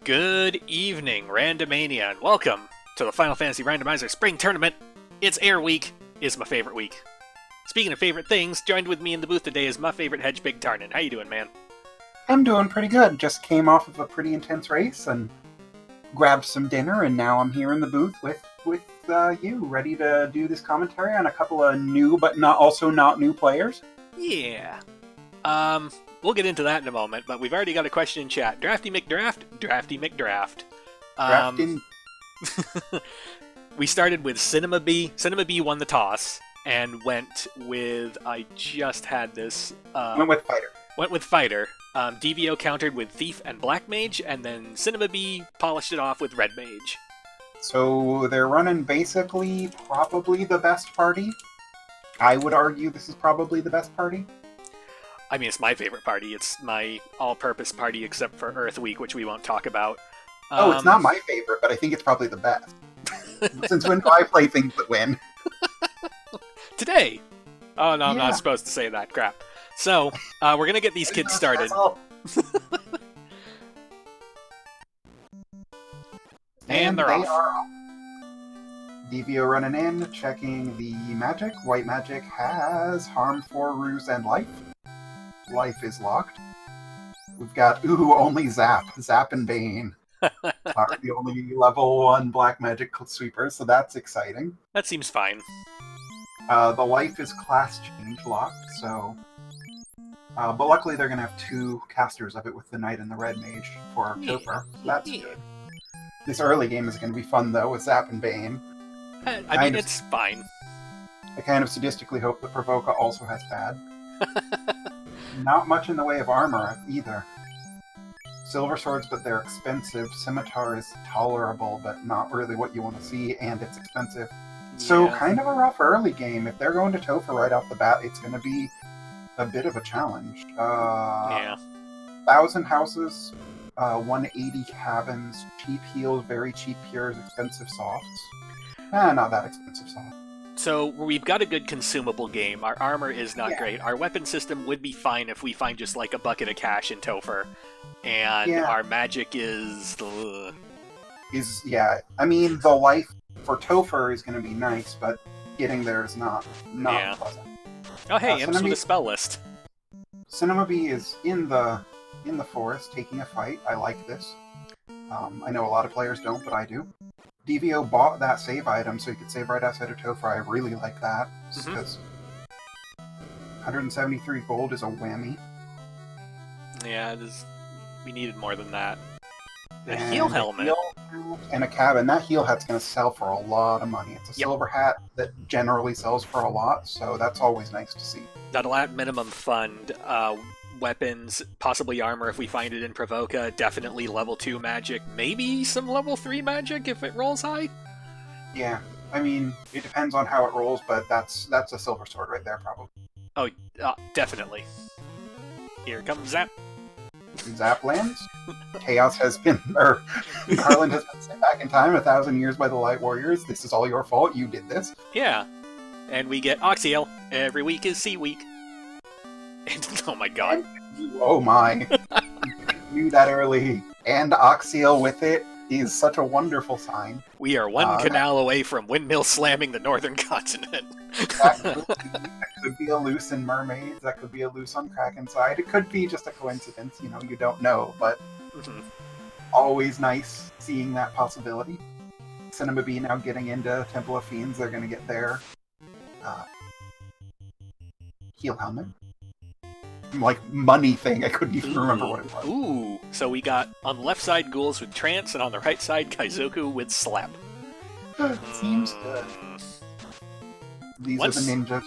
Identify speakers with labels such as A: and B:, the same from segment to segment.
A: Good evening, Randomania, and welcome to the Final Fantasy Randomizer Spring Tournament. It's Air Week. It's my favorite week. Speaking of favorite things, joined with me in the booth today is my favorite hedge, Big Tarnin. How you doing, man?
B: I'm doing pretty good. Just came off of a pretty intense race and grabbed some dinner, and now I'm here in the booth with you, ready to do this commentary on a couple of new but not new players.
A: Yeah. We'll get into that in a moment, but we've already got a question in chat. Drafty McDraft? Drafty McDraft.
B: Drafting.
A: We started with Cinema B. Cinema B won the toss and went with... I just had this...
B: Went with Fighter.
A: Went with Fighter. Devio countered with Thief and Black Mage, and then Cinema B polished it off with Red Mage.
B: So they're running basically probably the best party. I would argue this is probably the best party.
A: I mean, it's my favorite party. It's my all-purpose party except for Earth Week, which we won't talk about.
B: It's not my favorite, but I think it's probably the best. Since when do I play things that win?
A: Today! Oh, no, I'm
B: Yeah.
A: not supposed to say that. Crap. So, we're going to get these kids started. And they're off.
B: Are off. Devio running in, checking the magic. White magic has Harm, 4 Ruse, and Life. Life is locked. We've got, only Zap. Zap and Bane are the only level 1 black magic sweepers, so that's exciting.
A: That seems fine.
B: The Life is class change locked, so... but luckily they're going to have 2 casters of it with the Knight and the Red Mage for Topher, so that's good. This early game is going to be fun, though, with Zap and Bane.
A: I mean, it's fine.
B: I kind of sadistically hope that Provoca also has bad. Not much in the way of armor, either. Silver swords, but they're expensive. Scimitar is tolerable, but not really what you want to see, and it's expensive. So, kind of a rough early game. If they're going to Topher right off the bat, it's going to be a bit of a challenge. 1,000 houses, 180 cabins, cheap heals, very cheap cures, expensive softs. Not that expensive soft.
A: So, we've got a good consumable game. Our armor is not great. Our weapon system would be fine if we find just like a bucket of cash in Topher. And our magic is...
B: I mean, the life for Topher is going to be nice, but getting there is not pleasant.
A: Oh hey, Imps with a spell list.
B: Cinema B is in the forest taking a fight. I like this. I know a lot of players don't, but I do. Devio bought that save item so he could save right outside of Topher. I really like that, because 173 gold is a whammy.
A: Yeah, it is. We needed more than that. A heal helmet.
B: And a cabin. That heal hat's going to sell for a lot of money. It's a silver hat that generally sells for a lot, so that's always nice to see. That'll
A: at minimum fund weapons, possibly armor if we find it in Provoca, definitely level 2 magic, maybe some level 3 magic if it rolls high?
B: Yeah, I mean, it depends on how it rolls, but that's a silver sword right there, probably.
A: Oh, definitely. Here comes Zap.
B: Zap lands. Chaos has been, Garland has been sent back in time 1,000 years by the Light Warriors. This is all your fault, you did this.
A: Yeah, and we get Oxiel. Every week is Sea Week. And, oh my god.
B: Oh my. Knew that early. And Oxiel with it is such a wonderful sign.
A: We are one canal away from windmill slamming the northern continent.
B: That could be a loose in Mermaids. That could be a loose on Kraken side. It could be just a coincidence. You don't know. But always nice seeing that possibility. Cinema B now getting into Temple of Fiends. They're going to get their heal helmet. Like money thing. I couldn't even remember what it was.
A: Ooh, so we got on the left side ghouls with Trance, and on the right side Kaizoku with Slap.
B: Seems good. These are the ninjas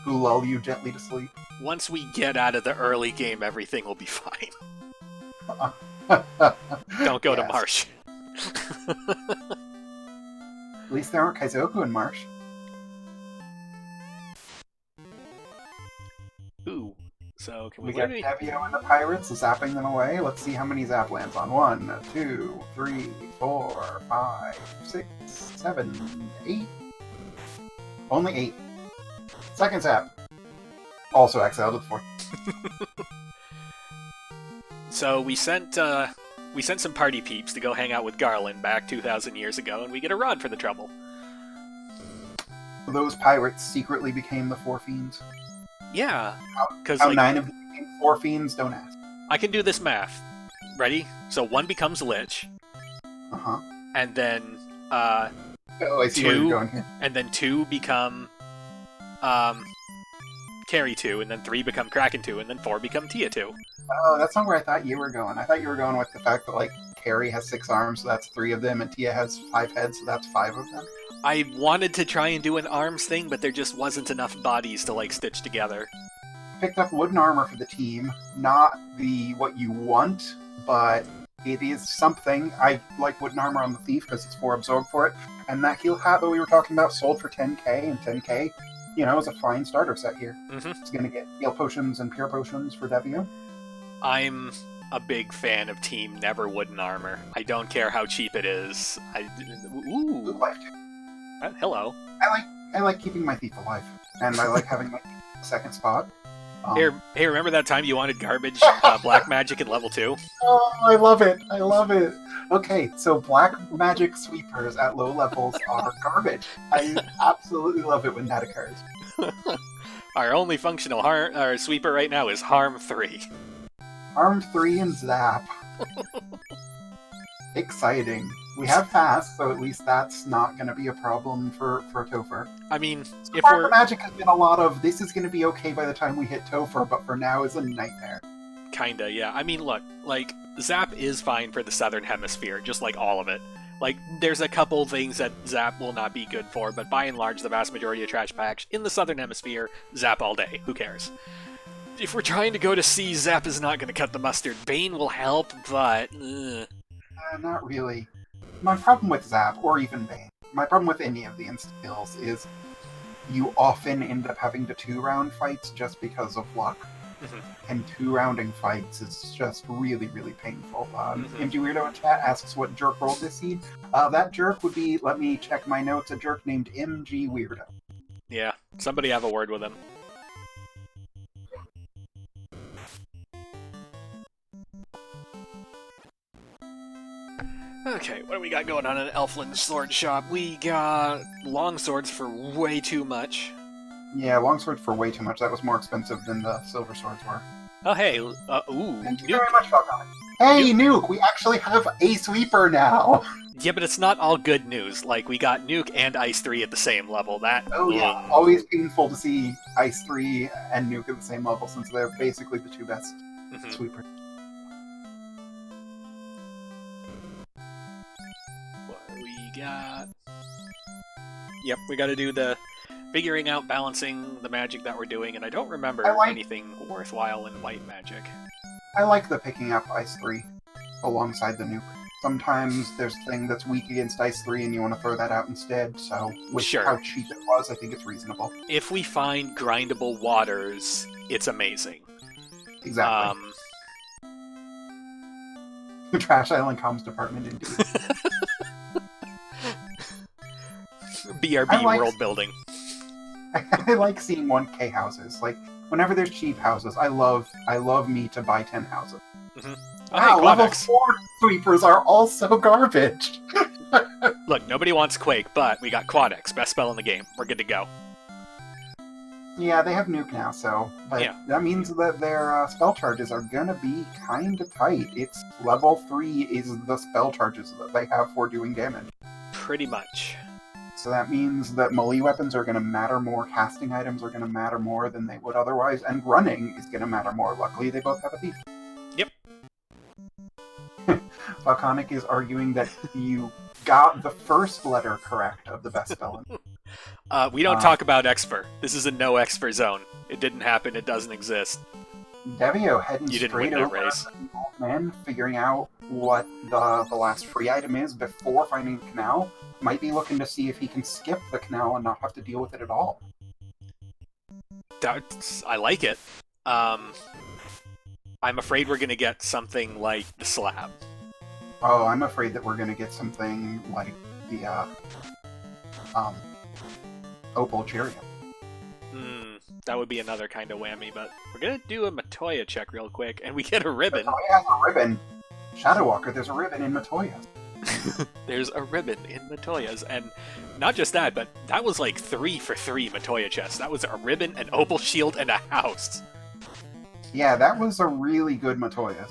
B: who lull you gently to sleep.
A: Once we get out of the early game, everything will be fine. Don't go to Marsh.
B: At least there aren't Kaizoku in Marsh.
A: Ooh. So, can
B: we get Devio and the pirates zapping them away? Let's see how many zap lands on. 1, 2, 3, 4, 5, 6, 7, 8. Only 8. Second zap. Also exiled with 4.
A: So we sent We sent some party peeps to go hang out with Garland back 2,000 years ago, and we get a rod for the trouble.
B: Those pirates secretly became the Four Fiends.
A: Yeah, because
B: How 9 of them became Four Fiends? Don't ask.
A: I can do this math. Ready? So 1 becomes Lich.
B: Uh-huh.
A: And then
B: Oh, I see where you're going here.
A: and then 2 become Carry 2, and then 3 become Kraken 2, and then 4 become Tia 2.
B: Oh, that's not where I thought you were going. I thought you were going with the fact that, like, Carrie has 6 arms, so that's 3 of them, and Tia has 5 heads, so that's 5 of them.
A: I wanted to try and do an arms thing, but there just wasn't enough bodies to, like, stitch together.
B: Picked up wooden armor for the team. Not what you want, but it is something. I like wooden armor on the Thief because it's 4 absorb for it. And that heal hat that we were talking about sold for 10k, and 10k, is a fine starter set here.
A: Mm-hmm.
B: It's going to get heal potions and pure potions for Devio.
A: I'm a big fan of Team Never Wooden Armor. I don't care how cheap it is. Ooh.
B: Life too.
A: Hello.
B: I like keeping my Thief alive, and I like having my second spot.
A: Hey, remember that time you wanted garbage black magic in level 2?
B: Oh, I love it. I love it. Okay, so black magic sweepers at low levels are garbage. I absolutely love it when that occurs.
A: Our only functional sweeper right now is Harm 3.
B: Harm 3 and Zap. Exciting. We have fast, so at least that's not going to be a problem for Topher.
A: I mean,
B: so if we're... magic has been a lot of, this is going to be okay by the time we hit Topher, but for now is a nightmare.
A: Kinda, yeah. I mean, look, like, Zap is fine for the Southern Hemisphere, just like all of it. Like, there's a couple things that Zap will not be good for, but by and large, the vast majority of trash packs in the Southern Hemisphere, Zap all day. Who cares? If we're trying to go to C, Zap is not going to cut the mustard. Bane will help, but...
B: Not really. My problem with Zap, or even Bane, my problem with any of the insta-kills is you often end up having to 2-round fights just because of luck. Mm-hmm. And 2-rounding fights is just really, really painful. MG Weirdo in chat asks what jerk rolled this seed. That jerk would be, let me check my notes, a jerk named MG Weirdo.
A: Yeah, somebody have a word with him. Okay, what do we got going on in Elfland Sword Shop? We got longswords for way too much.
B: Yeah, longsword for way too much. That was more expensive than the silver swords were.
A: Oh, hey,
B: ooh. Thank you very much, Falcon. Hey, Nuke, we actually have a sweeper now!
A: Yeah, but it's not all good news. Like, we got Nuke and Ice 3 at the same level.
B: Oh, yeah. Always painful to see Ice 3 and Nuke at the same level, since they're basically the 2 best sweepers.
A: Yep, we gotta do the figuring out balancing the magic that we're doing, and I don't remember anything worthwhile in white magic.
B: I like the picking up Ice 3 alongside the Nuke. Sometimes there's a thing that's weak against Ice 3 and you want to throw that out instead, so with how cheap it was, I think it's reasonable.
A: If we find grindable waters, it's amazing.
B: Exactly. Trash Island Comms Department, indeed.
A: BRB world building.
B: I like seeing 1K houses. Like, whenever there's cheap houses, I love me to buy 10 houses.
A: Mm-hmm.
B: Wow,
A: hey,
B: level 4 sweepers are also garbage!
A: Look, nobody wants Quake, but we got Quadex, best spell in the game. We're good to go.
B: Yeah, they have Nuke now, so... But that means that their spell charges are gonna be kinda tight. It's level 3 is the spell charges that they have for doing damage.
A: Pretty much.
B: So that means that melee weapons are going to matter more, casting items are going to matter more than they would otherwise, and running is going to matter more. Luckily, they both have a thief.
A: Yep.
B: Falconic is arguing that you got the first letter correct of the best spell.
A: We don't talk about Exfer. This is a no Exfer zone. It didn't happen, it doesn't exist.
B: Devio heading straight over
A: race.
B: Man, figuring out what the last free item is before finding the canal. Might be looking to see if he can skip the canal and not have to deal with it at all.
A: I like it. I'm afraid we're going to get something like the slab.
B: Oh, I'm afraid that we're going to get something like the Opal Cheerio.
A: That would be another kind of whammy, but we're going to do a Matoya check real quick, and we get a ribbon.
B: Matoya has a ribbon. Shadow Walker, there's a ribbon in Matoya's.
A: There's a ribbon in Matoya's, and not just that, but that was like 3 for 3 Matoya chests. That was a ribbon, an opal shield, and a house.
B: Yeah, that was a really good Matoya.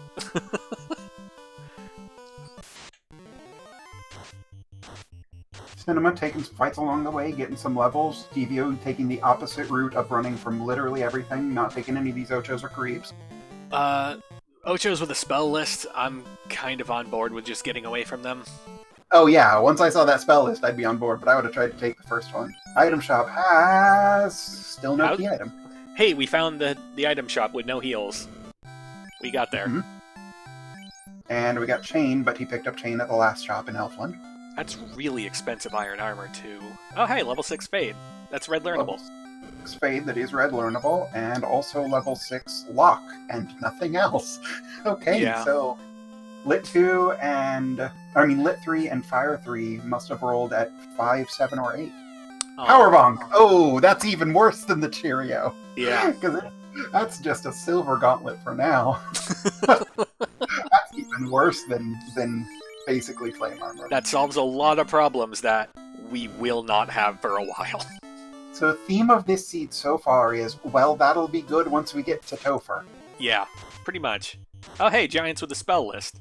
B: Cinema taking some fights along the way, getting some levels. Devio taking the opposite route of running from literally everything, not taking any of these Ochos or Creeps.
A: Ochos with a spell list, I'm kind of on board with just getting away from them.
B: Oh yeah, once I saw that spell list, I'd be on board, but I would have tried to take the first one. Item shop has still no key item.
A: Hey, we found the item shop with no heals. We got there.
B: Mm-hmm. And we got Chain, but he picked up Chain at the last shop in Elfland.
A: That's really expensive iron armor, too. Oh, hey, level 6 Fade. That's red learnable.
B: Level 6 Fade, that is red learnable, and also level 6 Lock, and nothing else. Okay, yeah. So Lit 3 and Fire 3 must have rolled at 5, 7, or 8. Oh. Power Bonk! Oh, that's even worse than the Cheerio.
A: Yeah.
B: Because that's just a silver gauntlet for now. That's even worse than basically flame armor.
A: That solves a lot of problems that we will not have for a while.
B: So the theme of this seed so far is, well, that'll be good once we get to Topher.
A: Yeah, pretty much. Oh hey, Giants with a spell list.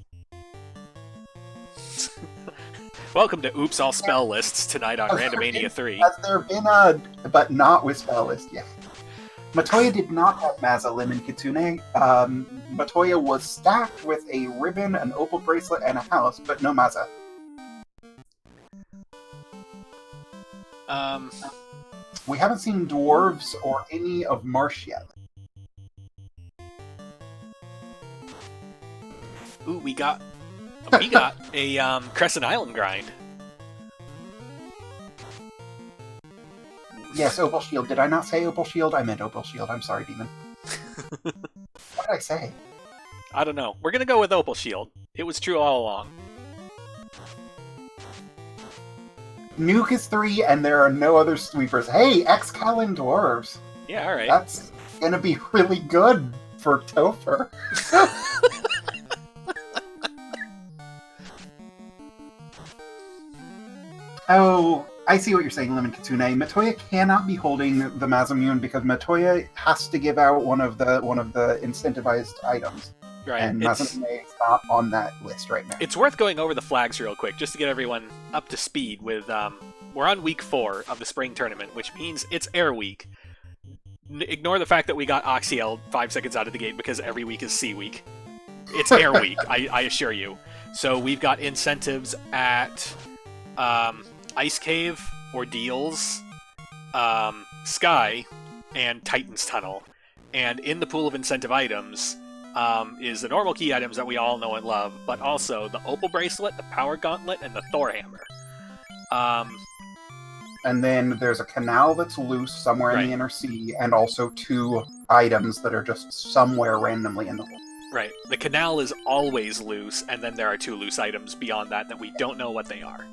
A: Welcome to Oops All Spell Lists tonight on Randomania 3.
B: Has there been but not with spell list yet. Matoya did not have Maza, Lim, and Kitsune. Matoya was stacked with a ribbon, an opal bracelet, and a house, but no Maza. We haven't seen dwarves or any of Marsh yet.
A: Ooh, we got a Crescent Island grind.
B: Yes, Opal Shield. Did I not say Opal Shield? I meant Opal Shield. I'm sorry, Demon. What did I say?
A: I don't know. We're gonna go with Opal Shield. It was true all along.
B: Nuke is 3, and there are no other sweepers. Hey, Excalibur Dwarves.
A: Yeah, alright.
B: That's gonna be really good for Topher. Oh, I see what you're saying, Lemon Kitsune. Matoya cannot be holding the Mazamune because Matoya has to give out one of the incentivized items.
A: Right.
B: And Mazamune is not on that list right now.
A: It's worth going over the flags real quick, just to get everyone up to speed with, we're on week 4 of the spring tournament, which means it's Air Week. Ignore the fact that we got Oxyel 5 seconds out of the gate because every week is Sea Week. It's Air Week, I assure you. So we've got incentives at Ice Cave, Ordeals, Sky, and Titan's Tunnel. And in the pool of incentive items is the normal key items that we all know and love, but also the Opal Bracelet, the Power Gauntlet, and the Thor Hammer.
B: And then there's a canal that's loose somewhere in the Inner Sea, and also 2 items that are just somewhere randomly in the world.
A: Right. The canal is always loose, and then there are 2 loose items beyond that we don't know what they are.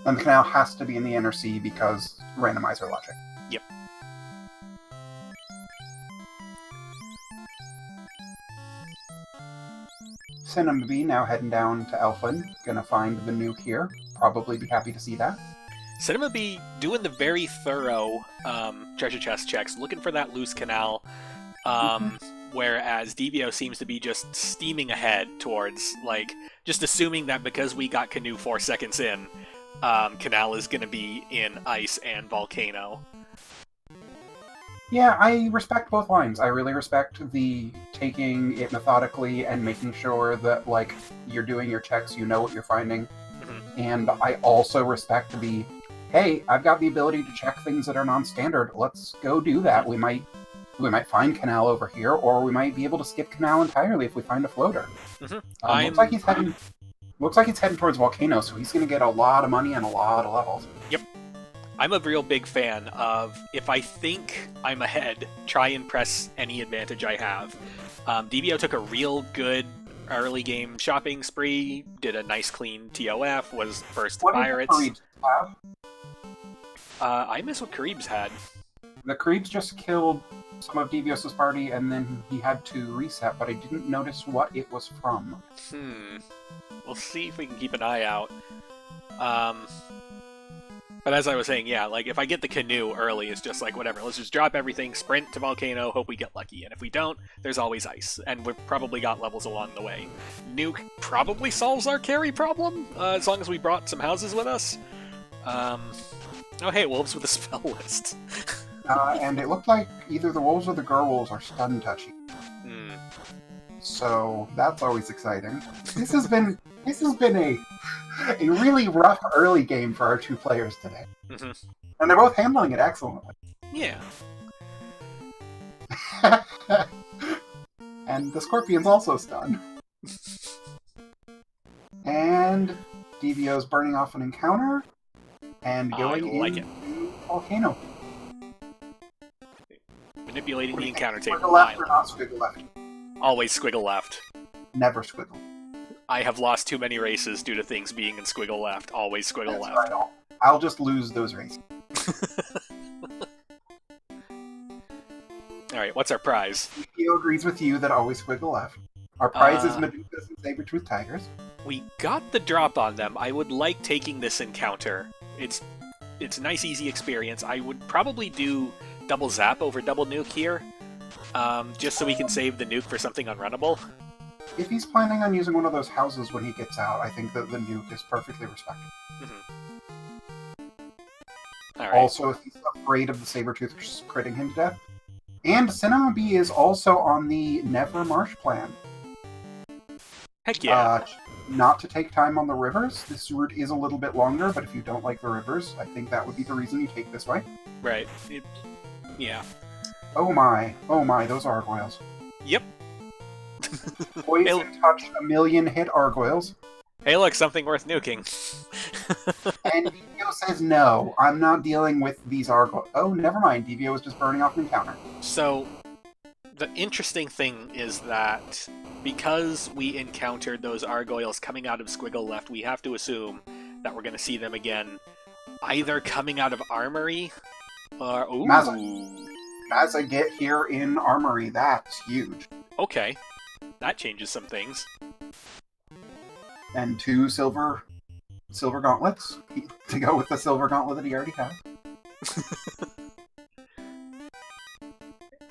B: And the canal has to be in the Inner Sea because randomizer logic.
A: Yep.
B: Cinema B now heading down to Elfland. Gonna find the nuke here. Probably be happy to see that.
A: Cinema B doing the very thorough treasure chest checks, looking for that loose canal, whereas Devio seems to be just steaming ahead towards, just assuming that because we got Canoe 4 seconds in, Canal is going to be in Ice and Volcano.
B: Yeah, I respect both lines. I really respect the taking it methodically and making sure that, you're doing your checks, you know what you're finding. Mm-hmm. And I also respect the, hey, I've got the ability to check things that are non-standard. Let's go do that. We might find Canal over here, or we might be able to skip Canal entirely if we find a floater. Mm-hmm. Looks like he's heading towards Volcano, so he's going to get a lot of money and a lot of levels.
A: Yep. I'm a real big fan of, if I think I'm ahead, try and press any advantage I have. Devio took a real good early game shopping spree, did a nice clean TOF, was first to Pirates.
B: What did the Caribs have?
A: I miss what Caribs had.
B: The Caribs just killed some of Devios's party, and then he had to reset, but I didn't notice what it was from.
A: We'll see if we can keep an eye out. But as I was saying, yeah, like, if I get the canoe early, it's just like, whatever, let's just drop everything, sprint to Volcano, hope we get lucky. And if we don't, there's always ice. And we've probably got levels along the way. Nuke probably solves our carry problem, as long as we brought some houses with us. Oh hey, wolves with a spell list.
B: And it looked like either the wolves or the Gerwolves are stun touchy. So that's always exciting. This has been a really rough early game for our two players today. And they're both handling it excellently.
A: Yeah.
B: And the Scorpion's also stunned. And Devio's burning off an encounter and going into Volcano.
A: Manipulating the encounter table.
B: Squiggle left or not squiggle left?
A: Always squiggle left.
B: Never squiggle.
A: I have lost too many races due to things being in squiggle left. Always squiggle
B: That's
A: left.
B: Right. I'll just lose those races.
A: Alright, what's our prize?
B: Theo agrees with you that always squiggle left. Our prize is Medusas and Saber-Tooth Tigers.
A: We got the drop on them. I would like taking this encounter. It's a nice, easy experience. I would probably do double zap over double nuke here, just so we can save the nuke for something unrunnable.
B: If he's planning on using one of those houses when he gets out, I think that the nuke is perfectly respectable.
A: Right.
B: Also, if he's afraid of the Saber-Tooth critting him to death. And Cinema Bee is also on the Never Marsh plan.
A: Heck yeah.
B: Not to take time on the rivers. This route is a little bit longer, but if you don't like the rivers, I think that would be the reason you take this way.
A: Right. Yeah.
B: Oh my, those Argoyles.
A: Yep.
B: Poison touch 1,000,000 hit Argoyles.
A: Hey look, something worth nuking.
B: And Devio says, no, I'm not dealing with these Argoyles. Oh, never mind, Devio was just burning off an encounter.
A: So, the interesting thing is that because we encountered those Argoyles coming out of Squiggle left, we have to assume that we're going to see them again either coming out of Armory or... Ooh.
B: Maza get here in Armory, that's huge.
A: Okay, that changes some things.
B: And 2 silver gauntlets to go with the silver gauntlet that he already has.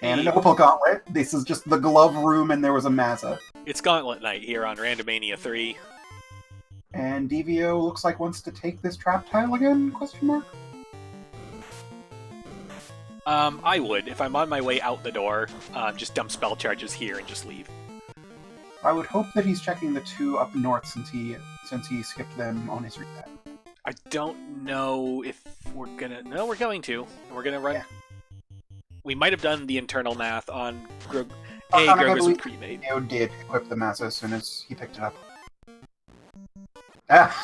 B: And an opal gauntlet. This is just the glove room, and there was a Maza.
A: It's Gauntlet Night here on Randomania 3.
B: And Devio looks like wants to take this trap tile again? Question mark.
A: I would. If I'm on my way out the door, just dump spell charges here and just leave.
B: I would hope that he's checking the 2 up north since he skipped them on his reset.
A: I don't know if we're gonna... No, we're going to. We're gonna run... Yeah. We might have done the internal math on Grog... Grog was pre-made.
B: Theo did equip the Maza as soon as he picked it up.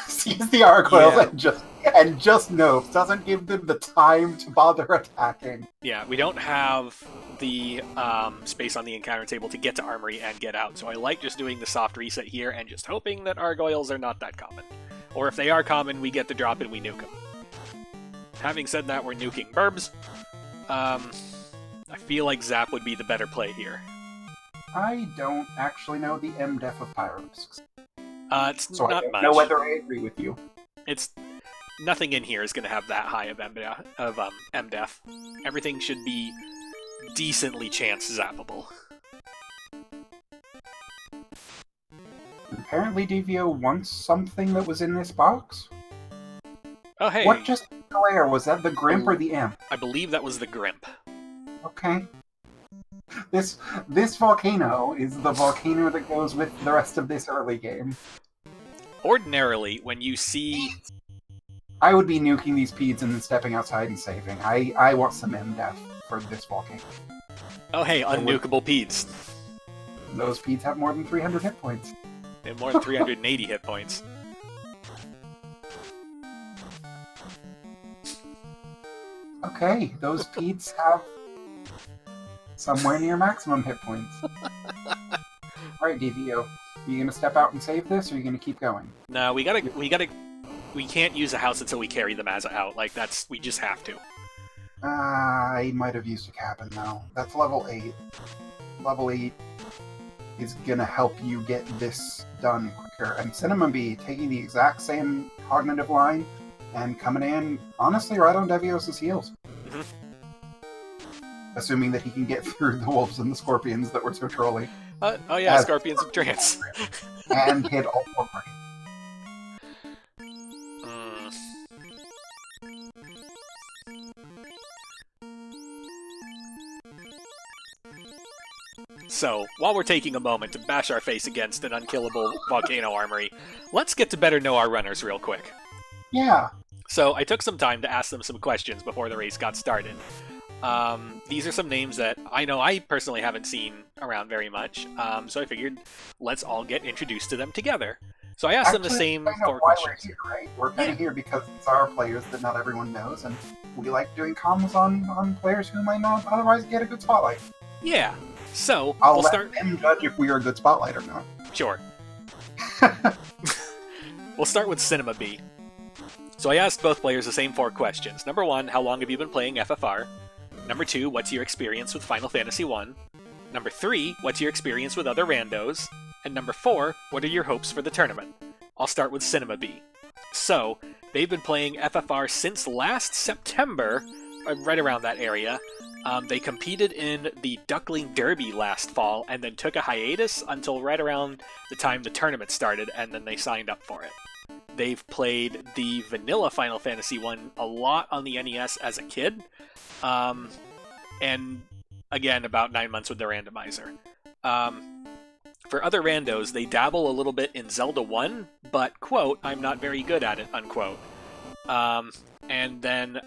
B: Sees the Argoyles and just knows. Doesn't give them the time to bother attacking.
A: Yeah, we don't have the space on the encounter table to get to Armory and get out, so I like just doing the soft reset here and just hoping that Argoyles are not that common. Or if they are common, we get the drop and we nuke them. Having said that, we're nuking Burbs. I feel like Zap would be the better play here.
B: I don't actually know the MDef of Pyrolisks.
A: It's not much.
B: I don't know whether I agree with you.
A: It's... Nothing in here is going to have that high of MDef. Everything should be decently chance zappable.
B: Apparently Devio wants something that was in this box.
A: Oh, hey.
B: What just glare? Was that the Grimp or the Imp?
A: I believe that was the Grimp.
B: Okay. This volcano is the volcano that goes with the rest of this early game.
A: Ordinarily, when you see...
B: I would be nuking these peeds and then stepping outside and saving. I want some MDef for this volcano.
A: Oh hey, unnukable peeds.
B: Those peeds have more than 300 hit points.
A: They have more than 380 hit points.
B: Okay, those peeds have somewhere near maximum hit points. Alright, Devio. Are you gonna step out and save this, or are you gonna keep going?
A: No, we can't use a house until we carry the Maza out. Like, we just have to.
B: I might have used a cabin though. That's level 8. Level 8 is gonna help you get this done quicker. And Cinnamon Bee taking the exact same cognitive line and coming in, honestly, right on Devios' heels.
A: Mm-hmm.
B: Assuming that he can get through the wolves and the scorpions that were so trolly.
A: Oh yeah, Scorpions of Trance.
B: And hit all 4 parties.
A: So, while we're taking a moment to bash our face against an unkillable volcano armory, let's get to better know our runners real quick.
B: Yeah.
A: So, I took some time to ask them some questions before the race got started. These are some names that I know I personally haven't seen around very much, so I figured let's all get introduced to them together. So I asked them the same 4 questions.
B: We're here, right? We're kind of here because it's our players that not everyone knows, and we like doing comms on players who might not otherwise get a good spotlight.
A: Yeah. So
B: I'll
A: we'll
B: let
A: start.
B: them judge if we are a good spotlight or not.
A: Sure. We'll start with Cinema Bee. So I asked both players the same 4 questions. Number 1, how long have you been playing FFR? Number 2, what's your experience with Final Fantasy 1? Number 3, what's your experience with other randos? And number 4, what are your hopes for the tournament? I'll start with Cinema Bee. So, they've been playing FFR since last September, right around that area. They competed in the Duckling Derby last fall, and then took a hiatus until right around the time the tournament started, and then they signed up for it. They've played the vanilla Final Fantasy 1 a lot on the NES as a kid, and again, about 9 months with the Randomizer. For other randos, they dabble a little bit in Zelda 1, but, quote, I'm not very good at it, unquote. And then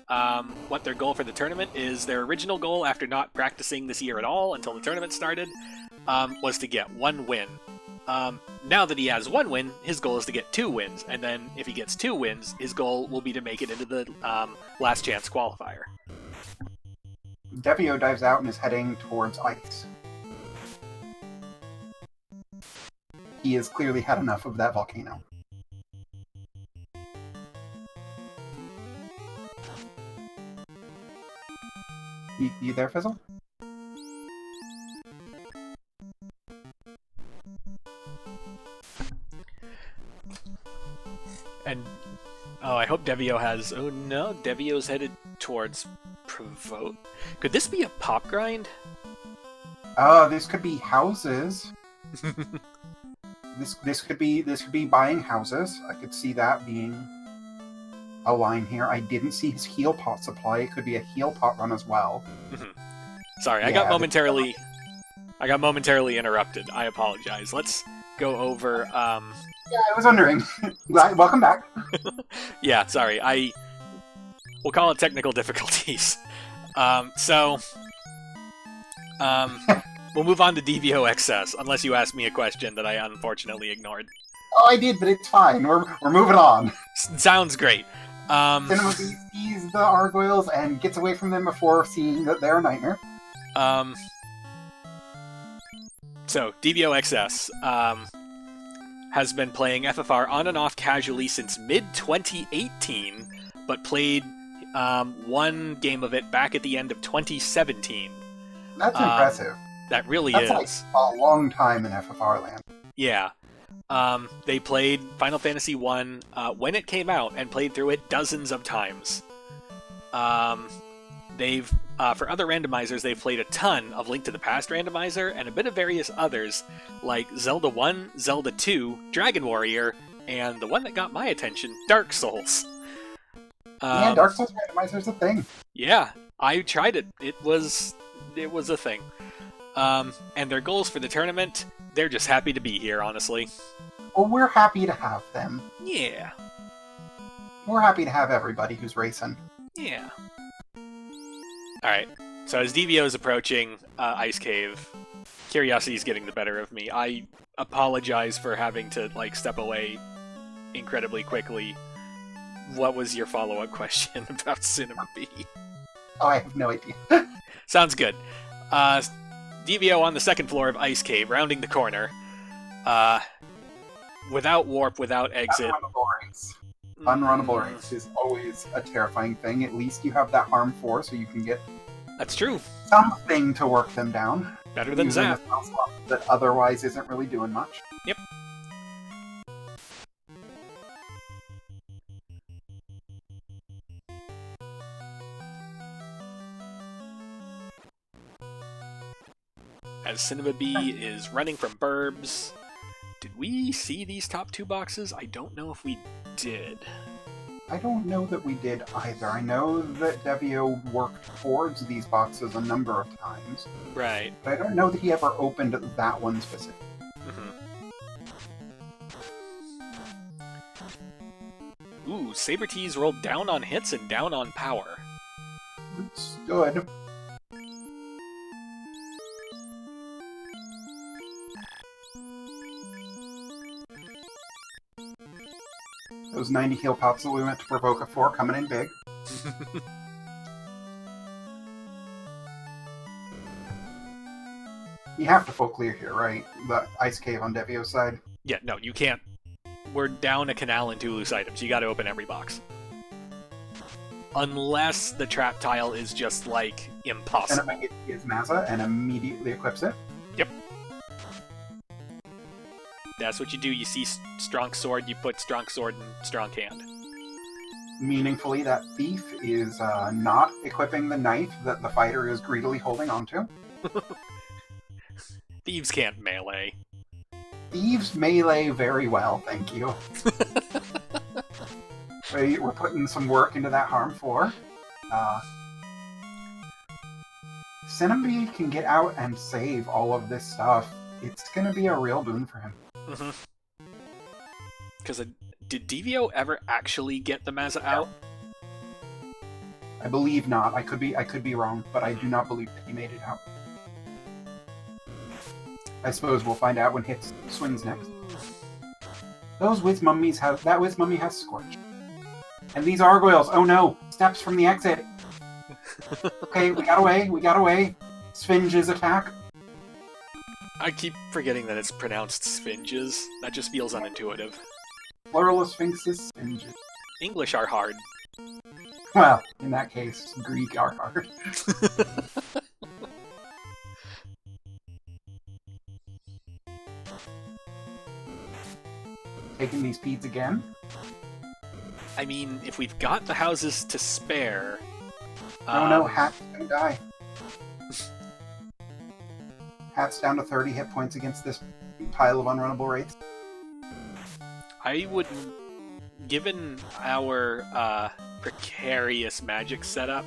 A: what their goal for the tournament is, their original goal after not practicing this year at all until the tournament started was to get 1 win. Now that he has 1 win, his goal is to get 2 wins, and then if he gets 2 wins, his goal will be to make it into the last chance qualifier.
B: Devio dives out and is heading towards ice. He has clearly had enough of that volcano. You there, Fizzle?
A: And oh, I hope Devio has. Oh no, Devio's headed towards Provoke. Could this be a pop grind?
B: This could be houses. This could be buying houses. I could see that being a line here. I didn't see his heal pot supply. It could be a heal pot run as well.
A: Sorry, I got momentarily interrupted. I apologize. Let's go over.
B: Yeah, I was wondering. Welcome back.
A: Yeah, sorry. We'll call it technical difficulties. We'll move on to DevioXS, unless you asked me a question that I unfortunately ignored.
B: Oh, I did, but it's fine. We're moving on.
A: Sounds great.
B: Cinema Bee sees the Argoyles and gets away from them before seeing that they're a nightmare.
A: So, DevioXS has been playing FFR on and off casually since mid-2018, but played 1 game of it back at the end of 2017.
B: That's impressive.
A: That really
B: That's
A: is.
B: Like a long time in FFR land.
A: Yeah. They played Final Fantasy 1 when it came out and played through it dozens of times. They've for other randomizers, they've played a ton of Link to the Past Randomizer and a bit of various others like Zelda 1, Zelda 2, Dragon Warrior, and the one that got my attention, Dark Souls.
B: Yeah, Dark Souls Randomizer's a thing.
A: Yeah, I tried it. It was a thing. And their goals for the tournament, they're just happy to be here, honestly.
B: Well, we're happy to have them.
A: Yeah.
B: We're happy to have everybody who's racing.
A: Yeah. Alright, so as Devio is approaching Ice Cave, curiosity is getting the better of me. I apologize for having to, step away incredibly quickly. What was your follow-up question about Cinema Bee?
B: Oh, I have no idea.
A: Sounds good. Devio on the 2nd floor of Ice Cave, rounding the corner. Without warp, without exit.
B: Unrunnable ranks is always a terrifying thing. At least you have that harm 4, so you can get
A: That's true.
B: something to work them down.
A: Better than
B: using
A: Zap.
B: a spell slot that otherwise isn't really doing much.
A: Yep. As Cinema Bee is running from Burbs. Did we see these top 2 boxes? I don't know if we did.
B: I don't know that we did either. I know that Devio worked towards these boxes a number of times.
A: Right.
B: But I don't know that he ever opened that one specifically.
A: Ooh, Sabertees rolled down on hits and down on power.
B: It's good. Those 90 heal pots that we went to provoke a 4 coming in big. You have to full clear here, right? The ice cave on Devio's side.
A: Yeah, no, you can't. We're down a canal and 2 loose items. You gotta open every box. Unless the trap tile is just, like, impossible.
B: And it gets Mazza and immediately equips it.
A: Yep. That's what you do. You see Strong Sword, you put Strong Sword in Strong Hand.
B: Meaningfully, that thief is not equipping the knife that the fighter is greedily holding onto.
A: Thieves can't melee.
B: Thieves melee very well, thank you. We're putting some work into that harm 4. Cinnamon can get out and save all of this stuff. It's going to be a real boon for him.
A: Because did Devio ever actually get the Mazza out?
B: I believe not. I could be wrong, but I do not believe that he made it out. I suppose we'll find out when Hits swings next. Those Wiz Mummies have... That Wiz Mummy has Scorch. And these Gargoyles, oh no! Steps from the exit! Okay, we got away! Sphinge's attack.
A: I keep forgetting that it's pronounced Sphinges. That just feels unintuitive.
B: Plural of Sphinxes, Sphinges.
A: English are hard.
B: Well, in that case, Greek are hard. Taking these peeds again.
A: I mean, if we've got the houses to spare...
B: No, Hat's gonna die. Hat's down to 30 hit points against this pile of unrunnable rates.
A: I would... Given our precarious magic setup,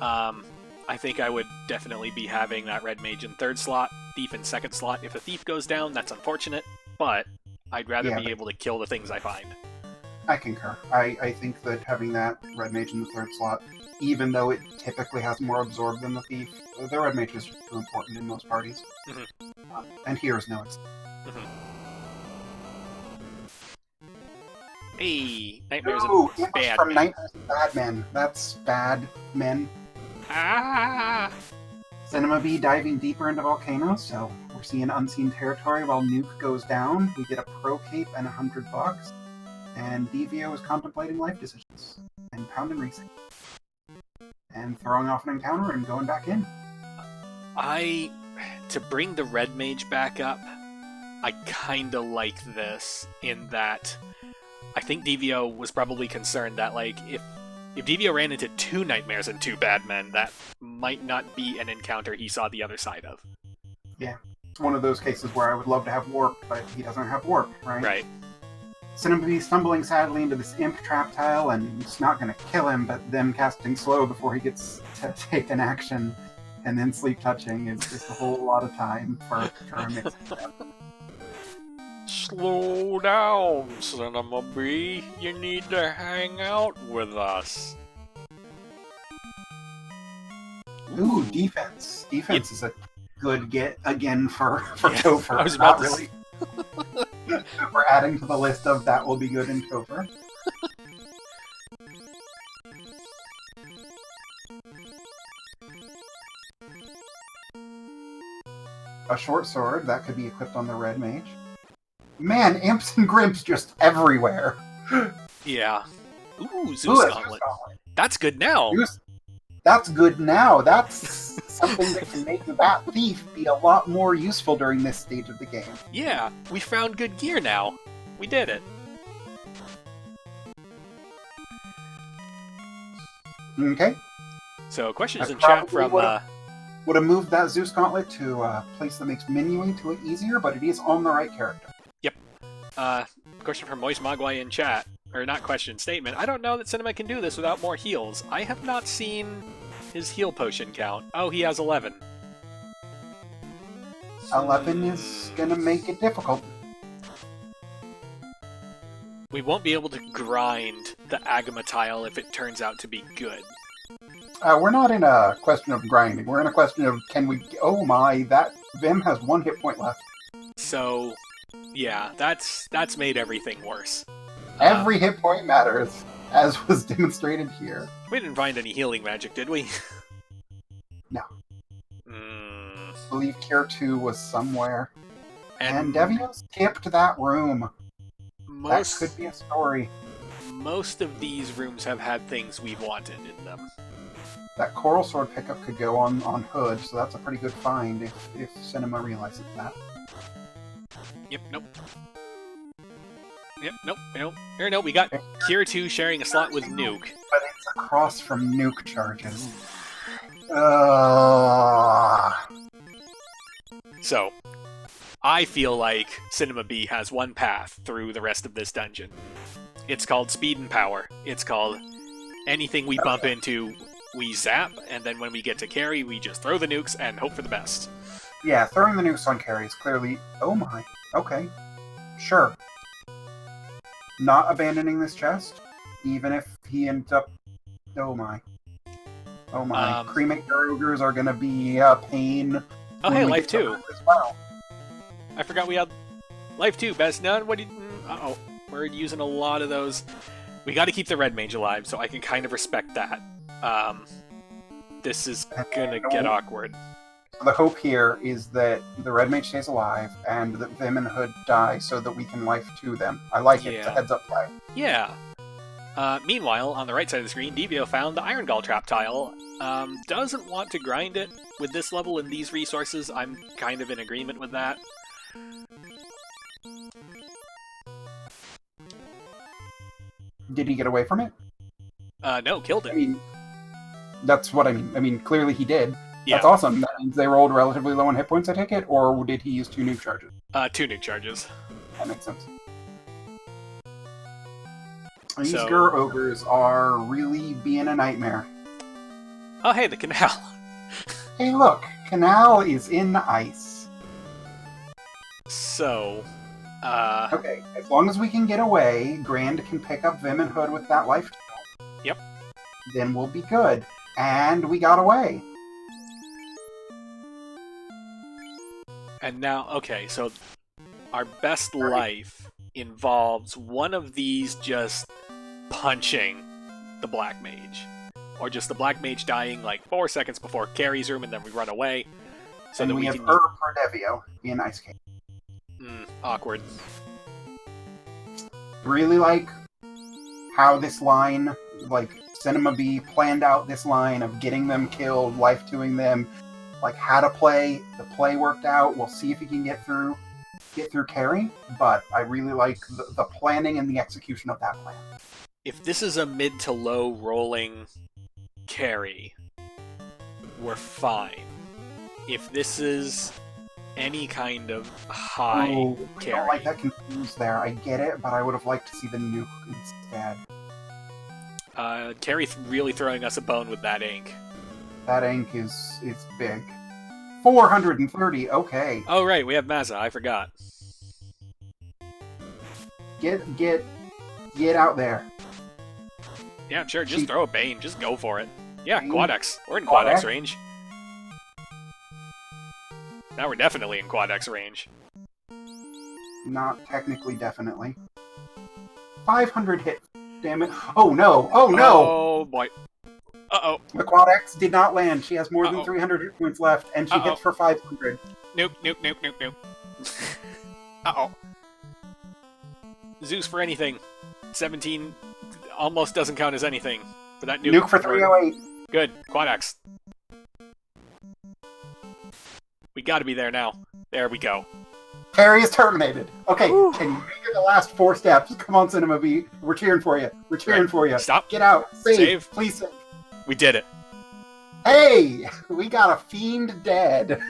A: I think I would definitely be having that Red Mage in 3rd slot, Thief in 2nd slot. If the Thief goes down, that's unfortunate, but I'd rather be able to kill the things I find.
B: I concur. I think that having that Red Mage in the 3rd slot, even though it typically has more Absorb than the Thief, the Red Mage is too important in most parties. And here is no exception.
A: Hey, Nightmares
B: Ooh,
A: and Bad
B: from
A: Men.
B: Nightmares and Bad Men. That's bad men.
A: Ah!
B: Cinema Bee diving deeper into volcanoes, so we're seeing unseen territory while Nuke goes down. We get a Pro Cape and $100. And Devio is contemplating life decisions. And pound and reset. And throwing off an encounter and going back in.
A: To bring the Red Mage back up, I kinda like this, in that I think Devio was probably concerned that, like, if Devio ran into 2 Nightmares and 2 Bad Men, that might not be an encounter he saw the other side of.
B: Yeah. It's one of those cases where I would love to have Warp, but he doesn't have Warp, right?
A: Right.
B: Cinema Bee stumbling sadly into this Imp trap tile, and it's not going to kill him, but them casting slow before he gets to take an action, and then sleep touching is just a whole lot of time for a mix.
A: Slow down, Cinema Bee. You need to hang out with us.
B: Ooh, defense. Defense is a good get again for Topher.
A: I was about
B: Not really. We're adding to the list of that will be good in Topher. A short sword, that could be equipped on the Red Mage. Man, Imps and Grimps just everywhere!
A: Yeah. Ooh, Zeus
B: Ooh, that's
A: Gauntlet.
B: Gauntlet.
A: That's good now.
B: That's good now. That's something that can make that thief be a lot more useful during this stage of the game.
A: Yeah, we found good gear now. We did it.
B: Okay.
A: So, questions
B: I
A: in chat
B: probably
A: from...
B: would have moved that Zeus Gauntlet to a place that makes menuing to it easier, but it is on the right character.
A: Yep. Question from Moist Mogwai in chat. Or not question, statement. I don't know that Cinema can do this without more heals. I have not seen his heal potion count. Oh, he has 11.
B: 11 is gonna make it difficult.
A: We won't be able to grind the Agama tile if it turns out to be good.
B: We're not in a question of grinding. We're in a question of can we... Oh my, that Vim has 1 hit point left.
A: So, yeah, that's made everything worse.
B: Every hit point matters, as was demonstrated here.
A: We didn't find any healing magic, did we?
B: No. I believe Cure 2 was somewhere. And Devio skipped that room. That could be a story.
A: Most of these rooms have had things we've wanted in them.
B: That Coral Sword pickup could go on Hood, so that's a pretty good find if Cinema realizes that.
A: Yep, nope. Yep, nope. Here, no, we got Cure 2 sharing a slot with Nuke.
B: But it's across from Nuke charges.
A: So, I feel like Cinema B has one path through the rest of this dungeon. It's called Speed and Power. It's called anything we bump into, we zap, and then when we get to carry, we just throw the nukes and hope for the best.
B: Yeah, throwing the nukes on carry is clearly... Oh my. Okay. Sure. Not abandoning this chest, even if he ends up... Oh my. Oh my. Cremator ogres are gonna be a pain.
A: Oh hey, Life 2.
B: As well.
A: I forgot we had Life 2, best none. What did... Uh-oh. We're using a lot of those. We gotta keep the Red Mage alive, so I can kind of respect that. This is gonna get awkward.
B: The hope here is that the Red Mage stays alive, and that Vim and Hood die so that we can Life 2 them. I like it. It's a heads-up play.
A: Yeah. Meanwhile, on the right side of the screen, Devio found the Iron Gall trap tile. Doesn't want to grind it with this level and these resources. I'm kind of in agreement with that.
B: Did he get away from it?
A: No, killed it.
B: I mean, that's what I mean. I mean, clearly he did.
A: Yeah.
B: That's awesome. That means they rolled relatively low on hit points, I take it? Or did he use 2 nuke charges?
A: 2 nuke charges.
B: That makes sense. These Gur ogres are really being a nightmare.
A: Oh, hey, the canal.
B: Hey, look. Canal is in the ice.
A: So,
B: Okay, as long as we can get away, Grand can pick up Vim and Hood with that life tool.
A: Yep.
B: Then we'll be good. And we got away.
A: And now, okay, so our best life involves one of these just punching the Black Mage. Or just the Black Mage dying like 4 seconds before carries room and then we run away. So
B: and
A: that
B: we have
A: can...
B: for Devio in Ice King.
A: Awkward.
B: Really like how this line, like Cinema B planned out this line of getting them killed, life-2ing them, like how to play. The play worked out. We'll see if he can get through carry, but I really like the planning and the execution of that plan.
A: If this is a mid to low rolling carry, we're fine. If this is any kind of high carry...
B: I don't like that confused there. I get it, but I would have liked to see the nuke instead.
A: Carry really throwing us a bone with that ink.
B: That ink is big. 430, okay.
A: Oh right, we have Mazza, I forgot.
B: Get out there.
A: Yeah, sure, just throw a Bane, just go for it. Yeah, Quad X. We're in Quad X range. Now we're definitely in Quad X range.
B: Not technically, definitely. 500 hit, damn it. Oh no, oh no!
A: Oh boy. Uh-oh.
B: The Quad X did not land. She has more than 300 hit points left, and she hits for 500.
A: Nope. Uh-oh. Zeus for anything. 17 almost doesn't count as anything. But that
B: Nuke for 308.
A: Good. Quad X. We gotta be there now. There we go.
B: Parry is terminated. Okay,
A: Woo.
B: can you make it the last 4 steps? Come on, Cinema B. We're cheering for you. We're cheering for you.
A: Stop.
B: Get out.
A: Save.
B: Please save.
A: We did it.
B: Hey! We got a fiend dead.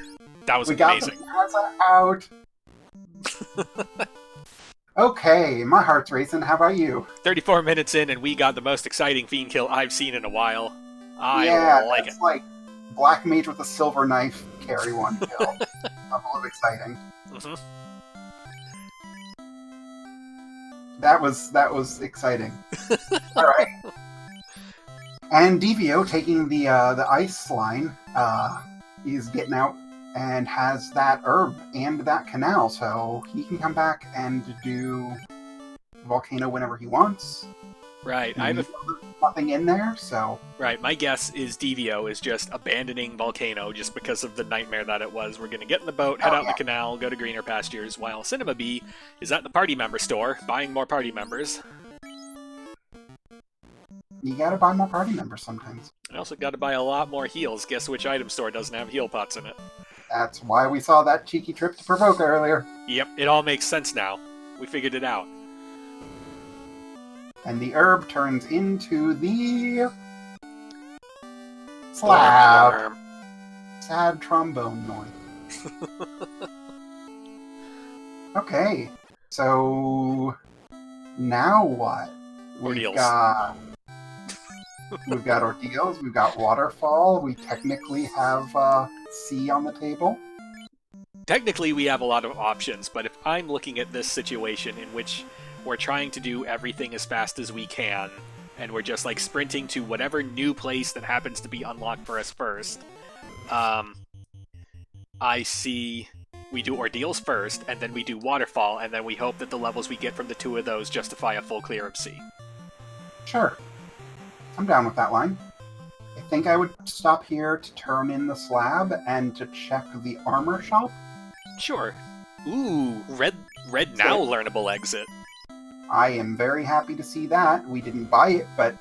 A: That was
B: we got
A: amazing.
B: the plaza out. Okay, my heart's racing. How about you?
A: 34 minutes in, and we got the most exciting fiend kill I've seen in a while. I like it.
B: It's like Black Mage with a silver knife carry 1 kill. Level of exciting.
A: Mm-hmm.
B: That was exciting. All right. And Devio, taking the ice line, is getting out and has that herb and that canal, so he can come back and do Volcano whenever he wants.
A: Right.
B: Nothing in there, so...
A: Right, my guess is Devio is just abandoning Volcano just because of the nightmare that it was. We're going to get in the boat, head out in the canal, go to greener pastures, while Cinema B is at the party member store, buying more party members.
B: You gotta buy more party members sometimes.
A: I also got to buy a lot more heals. Guess which item store doesn't have heal pots in it?
B: That's why we saw that cheeky trip to Provoca earlier.
A: Yep, it all makes sense now. We figured it out.
B: And the turns into the... slab. Sad trombone noise. Okay, so... now what?
A: Ordeals.
B: We've got ordeals, we've got waterfall, we technically have sea on the table.
A: Technically, we have a lot of options, but if I'm looking at this situation in which we're trying to do everything as fast as we can, and we're just like sprinting to whatever new place that happens to be unlocked for us first, I see we do ordeals first, and then we do waterfall, and then we hope that the levels we get from the 2 of those justify a full clear of sea.
B: Sure. I'm down with that line. I think I would stop here to turn in the slab and to check the armor shop.
A: Sure. Ooh, red now learnable exit.
B: I am very happy to see that. We didn't buy it, but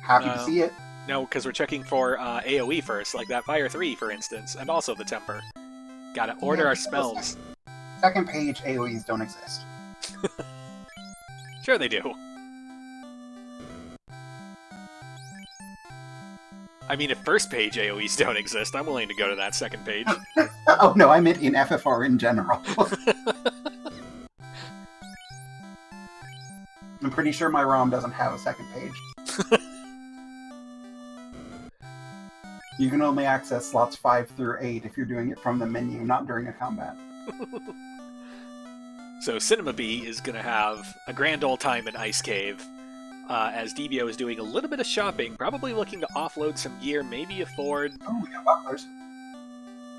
B: happy to see it.
A: No, because we're checking for AoE first, like that Fire 3, for instance, and also the Temper. Gotta order our spells.
B: Second page AoEs don't exist.
A: Sure they do. I mean, if first page AoEs don't exist, I'm willing to go to that second page.
B: Oh no, I meant in FFR in general. I'm pretty sure my ROM doesn't have a second page. You can only access slots 5 through 8 if you're doing it from the menu, not during a combat.
A: So Cinema B is going to have a grand old time in Ice Cave, as Devio is doing a little bit of shopping, probably looking to offload some gear, maybe afford...
B: Oh, we got bucklers.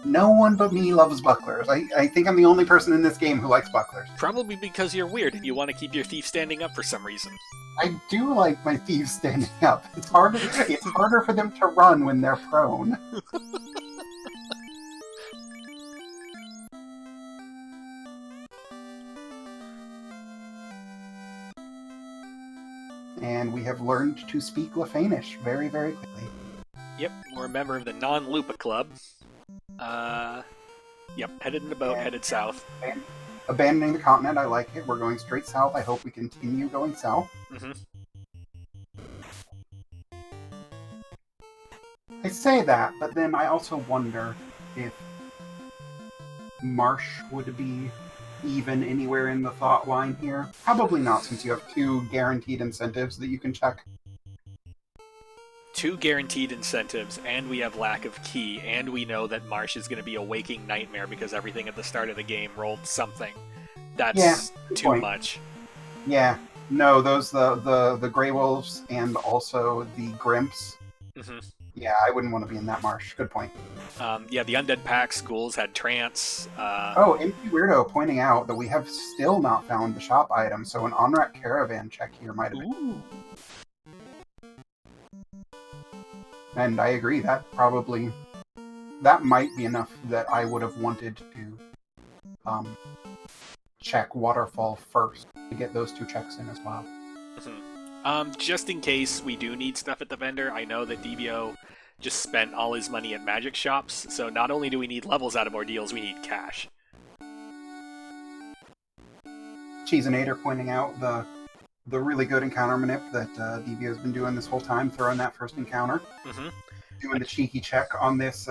B: No one but me loves bucklers. I think I'm the only person in this game who likes bucklers.
A: Probably because you're weird and you want to keep your thief standing up for some reason.
B: I do like my thieves standing up. It's harder for them to run when they're prone. And we have learned to speak Lefanish very, very quickly.
A: Yep, we're a member of the Non-Lupa Club. Yep, headed in the boat, headed south.
B: Abandoning the continent, I like it. We're going straight south. I hope we continue going south.
A: Mm-hmm.
B: I say that, but then I also wonder if Marsh would be even anywhere in the thought line here. Probably not, since you have 2 guaranteed incentives that you can check.
A: 2 guaranteed incentives, and we have lack of key, and we know that Marsh is going to be a waking nightmare because everything at the start of the game rolled something. That's too much.
B: Yeah. No, those the Grey Wolves and also the Grimps.
A: Mm-hmm.
B: Yeah, I wouldn't want to be in that marsh. Good point.
A: Yeah, the Undead Pack schools had Trance.
B: Oh, Empty Weirdo pointing out that we have still not found the shop item, so an Onrak Caravan check here might have been.
A: Ooh.
B: And I agree, that might be enough that I would have wanted to check Waterfall first to get those 2 checks in as well.
A: Mm-hmm. Just in case we do need stuff at the vendor, I know that Devio just spent all his money at magic shops, so not only do we need levels out of ordeals, we need cash.
B: Cheeseinator pointing out the really good encounter manip that Devio's been doing this whole time, throwing that first encounter, doing the cheeky check on this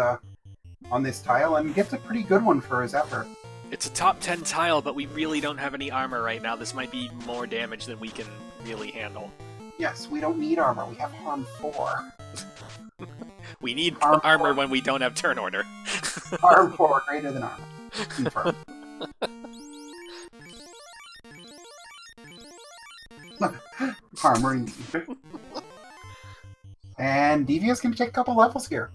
B: tile, and gets a pretty good one for his effort.
A: It's a top 10 tile, but we really don't have any armor right now. This might be more damage than we can really handle.
B: Yes, we don't need armor. We have harm 4.
A: We need
B: Harm
A: armor
B: 4.
A: when we don't have turn order.
B: Harm 4 greater than armor. Confirmed. Armor indeed. And Devio's can take a couple levels here.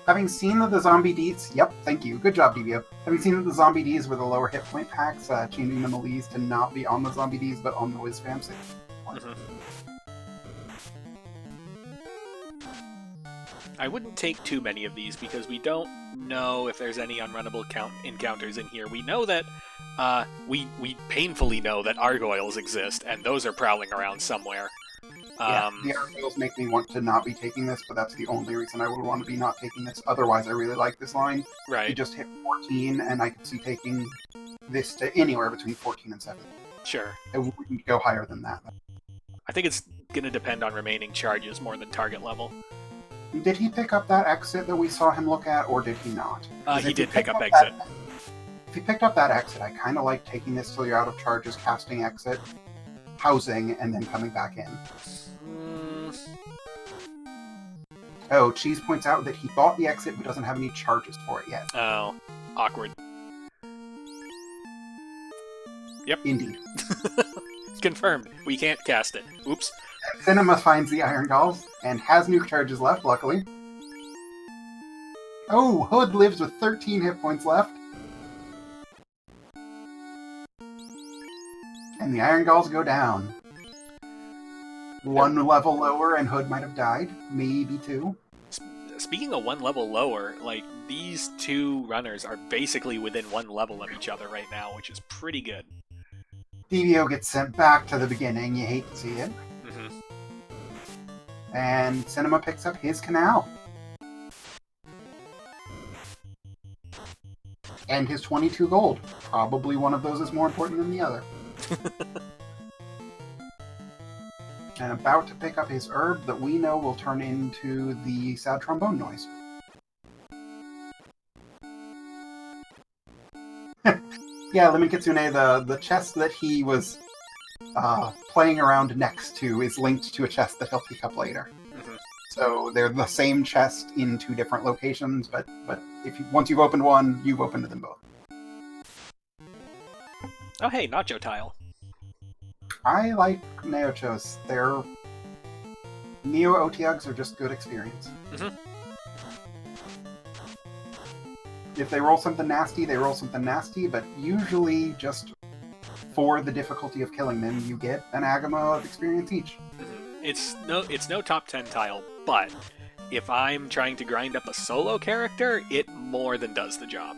B: Having seen that the zombie Ds... Yep, thank you. Good job, Devio. Having seen that the zombie Ds were the lower hit point packs, changing the melees to not be on the zombie Ds, but on the Whiz Fam 6.
A: I wouldn't take too many of these because we don't know if there's any unrunnable encounters in here. We know that we painfully know that Argoyles exist, and those are prowling around somewhere.
B: Yeah, the Argoyles make me want to not be taking this, but that's the only reason I would want to be not taking this. Otherwise, I really like this line.
A: Right.
B: You just hit 14, and I could see taking this to anywhere between 14 and 17.
A: Sure.
B: It wouldn't go higher than that.
A: I think it's going to depend on remaining charges more than target level.
B: Did he pick up that exit that we saw him look at, or did he not?
A: He did pick up exit.
B: If he picked up that exit, I kind of like taking this till you're out of charges, casting exit, housing, and then coming back in. Oh, Cheese points out that he bought the exit but doesn't have any charges for it yet.
A: Oh, awkward. Yep.
B: Indeed.
A: Confirmed. We can't cast it. Oops.
B: Cinema finds the Iron Galls and has nuke charges left, luckily. Oh, Hood lives with 13 hit points left. And the Iron Galls go down. One level lower and Hood might have died. Maybe 2.
A: Speaking of one level lower, like, these two runners are basically within one level of each other right now, which is pretty good.
B: Devio gets sent back to the beginning. You hate to see it. And Cinema picks up his canal. And his 22 gold. Probably one of those is more important than the other. And about to pick up his herb that we know will turn into the sad trombone noise. Yeah, Lemon Kitsune, the chest that he was playing around next to is linked to a chest that he'll pick up later. So they're the same chest in 2 different locations, but once you've opened one, you've opened them both.
A: Oh hey, Nacho Tile.
B: I like Neochos. Their Neo OTGs are just good experience. If they roll something nasty, they roll something nasty, but usually just for the difficulty of killing them, you get an Agama of experience each.
A: It's no top 10 tile, but if I'm trying to grind up a solo character, it more than does the job.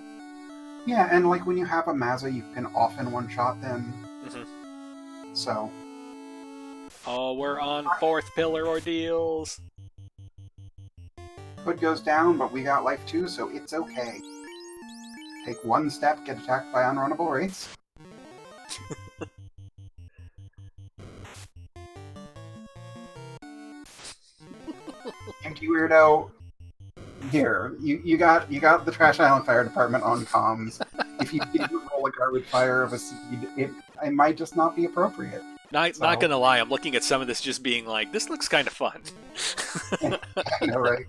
B: Yeah, and like when you have a Mazza, you can often one-shot them. So.
A: Oh, we're on 4th pillar ordeals.
B: Hood goes down, but we got life too, so it's okay. Take 1 step, get attacked by unrunnable wraiths. Empty weirdo. Here, you got the Trash Island Fire Department on comms. If you didn't roll a garbage fire of a seed, it might just not be appropriate.
A: Not gonna lie, I'm looking at some of this just being like, this looks kind of fun.
B: I know, right?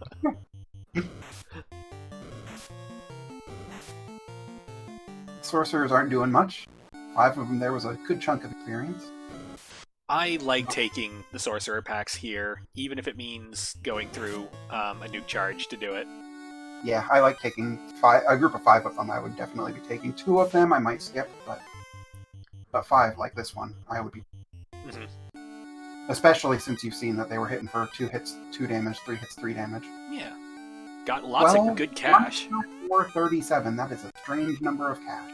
B: Sorcerers aren't doing much. 5 of them there was a good chunk of experience.
A: I like taking the Sorcerer packs here, even if it means going through a nuke charge to do it.
B: Yeah, I like taking a group of 5 of them. I would definitely be taking 2 of them. I might skip, but 5 like this one, I would be. Especially since you've seen that they were hitting for 2 hits, 2 damage, 3 hits, 3 damage.
A: Yeah, got lots of good cash.
B: 437. That is a strange number of cash.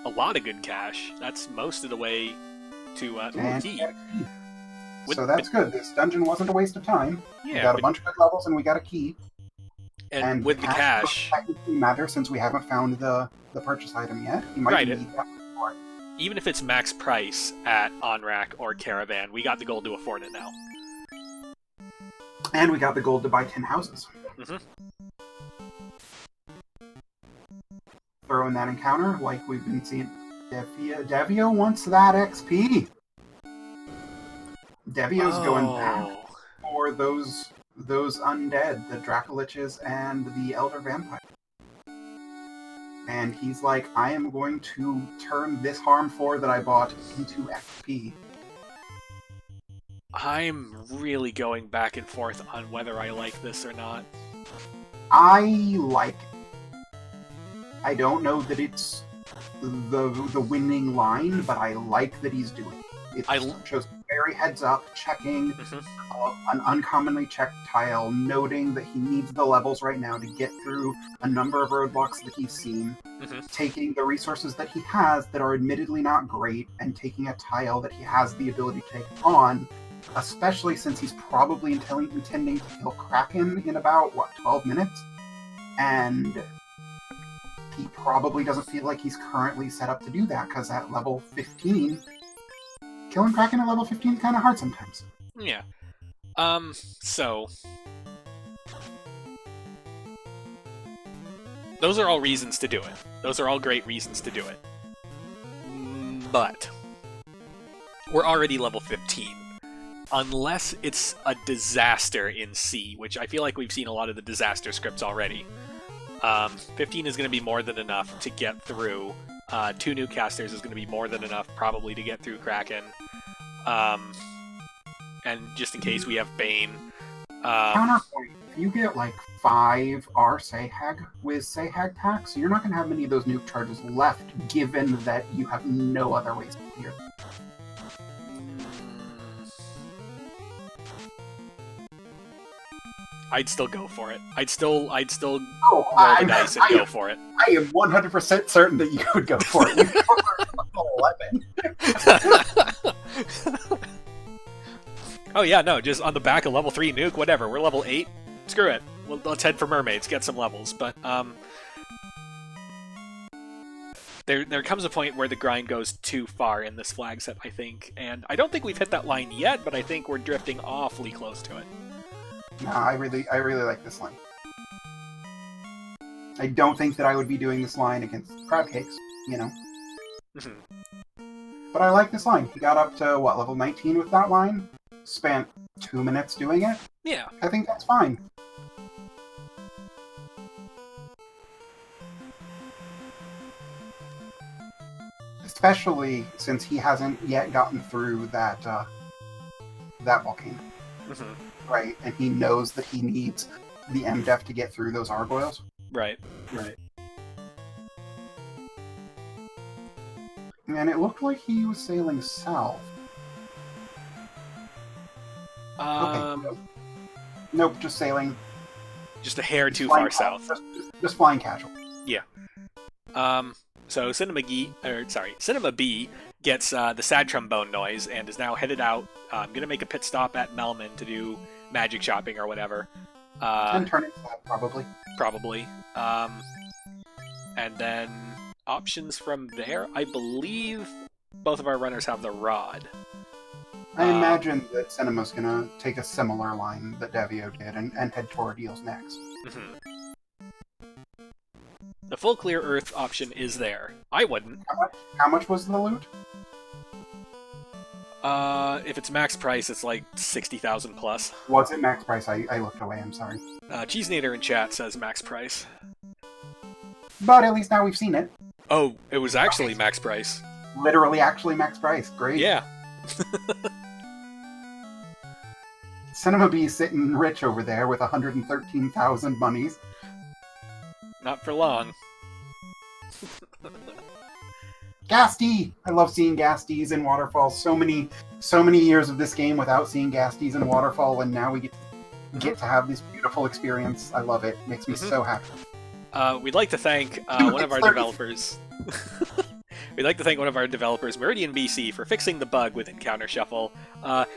A: A lot of good cash. That's most of the way to
B: And
A: key.
B: So that's good. This dungeon wasn't a waste of time.
A: Yeah,
B: we got a bunch of good levels, and we got a key.
A: And with the cash,
B: doesn't technically matter since we haven't found the purchase item yet. You might need that for it.
A: Even if it's max price at Onrak or Caravan, we got the gold to afford it now.
B: And we got the gold to buy 10 houses.
A: Mm-hmm.
B: Throw in that encounter like we've been seeing. Devio wants that XP. Devio's going back for those undead, the Dracoliches and the Elder Vampire. And he's like, I am going to turn this Harm 4 that I bought into XP.
A: I'm really going back and forth on whether I like this or not.
B: I like it. I don't know that it's the winning line, but I like that he's doing it. It shows very heads up, checking an uncommonly checked tile, noting that he needs the levels right now to get through a number of roadblocks that he's seen, taking the resources that he has that are admittedly not great, and taking a tile that he has the ability to take on, especially since he's probably intending to kill Kraken in about, 12 minutes? And he probably doesn't feel like he's currently set up to do that, because at level 15... killing Kraken at level 15 is kind of hard sometimes.
A: Yeah. So... those are all reasons to do it. Those are all great reasons to do it. But... we're already level 15. Unless it's a disaster in C, which I feel like we've seen a lot of the disaster scripts already. 15 is going to be more than enough to get through. 2 new casters is going to be more than enough, probably, to get through Kraken. And just in case we have Bane.
B: Counterpoint, if you get like 5 R Sahag with Sahag packs, you're not going to have many of those nuke charges left, given that you have no other ways to clear them.
A: I'd still go for it. I'd still roll the dice and go for it.
B: I am 100% certain that you would go for it. You 11.
A: Oh yeah, no, just on the back of level 3 nuke, whatever. We're level 8. Screw it. Let's head for mermaids, get some levels. But there comes a point where the grind goes too far in this flag set, I think. And I don't think we've hit that line yet, but I think we're drifting awfully close to it.
B: No, I really like this line. I don't think that I would be doing this line against crab cakes, you know. But I like this line. He got up to, level 19 with that line? Spent 2 minutes doing it?
A: Yeah.
B: I think that's fine. Especially since he hasn't yet gotten through that volcano. Right, and he knows that he needs the MDef to get through those gargoyles.
A: Right.
B: And it looked like he was sailing south. Okay. Nope, just sailing.
A: Just a hair too far south.
B: Just flying casual.
A: Yeah. So Cinema B gets the sad trombone noise and is now headed out. I'm gonna make a pit stop at Melman to do magic shopping or whatever.
B: And turn it sad, probably.
A: Probably. And then options from there. I believe both of our runners have the rod.
B: I imagine that Cinema's gonna take a similar line that Devio did and head toward Eels next.
A: The full clear Earth option is there. I wouldn't.
B: How much was the loot?
A: If it's max price, it's like 60,000 plus.
B: Was it max price? I looked away, I'm sorry.
A: Cheesenator in chat says max price.
B: But at least now we've seen it.
A: Oh, it was actually max price.
B: Literally actually max price. Great.
A: Yeah.
B: Cinema Bee sitting rich over there with 113,000 monies.
A: Not for long.
B: Gasty! I love seeing Gasties in Waterfall. So many years of this game without seeing Gasties in Waterfall, and now we get to have this beautiful experience. I love it. Makes me so happy.
A: We'd like to thank one of our developers. We'd like to thank one of our developers, Meridian BC, for fixing the bug with Encounter Shuffle.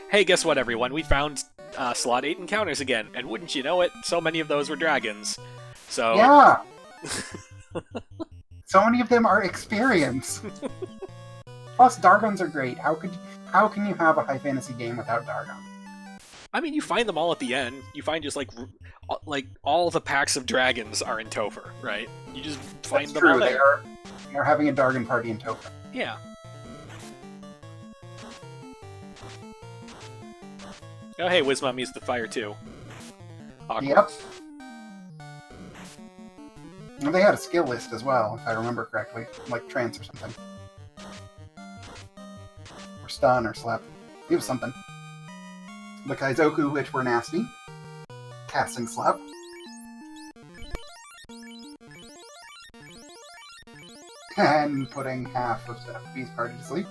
A: Hey, guess what, everyone? We found slot 8 encounters again, and wouldn't you know it, so many of those were dragons. So
B: Yeah! So many of them are experience. Plus, Dargons are great. How can you have a high fantasy game without Dargon?
A: I mean, you find them all at the end. You find just like all the packs of dragons are in Topher, right? You just find
B: That's
A: them
B: true.
A: all there.
B: They are having a Dargon party in Topher.
A: Yeah. Oh, hey, Wizmum used the fire too. Awkward.
B: Yep. And they had a skill list as well, if I remember correctly, like trance or something. Or stun or slap. It was something. The Kaizoku, which were nasty. Casting slap. And putting half of Beast Party to sleep.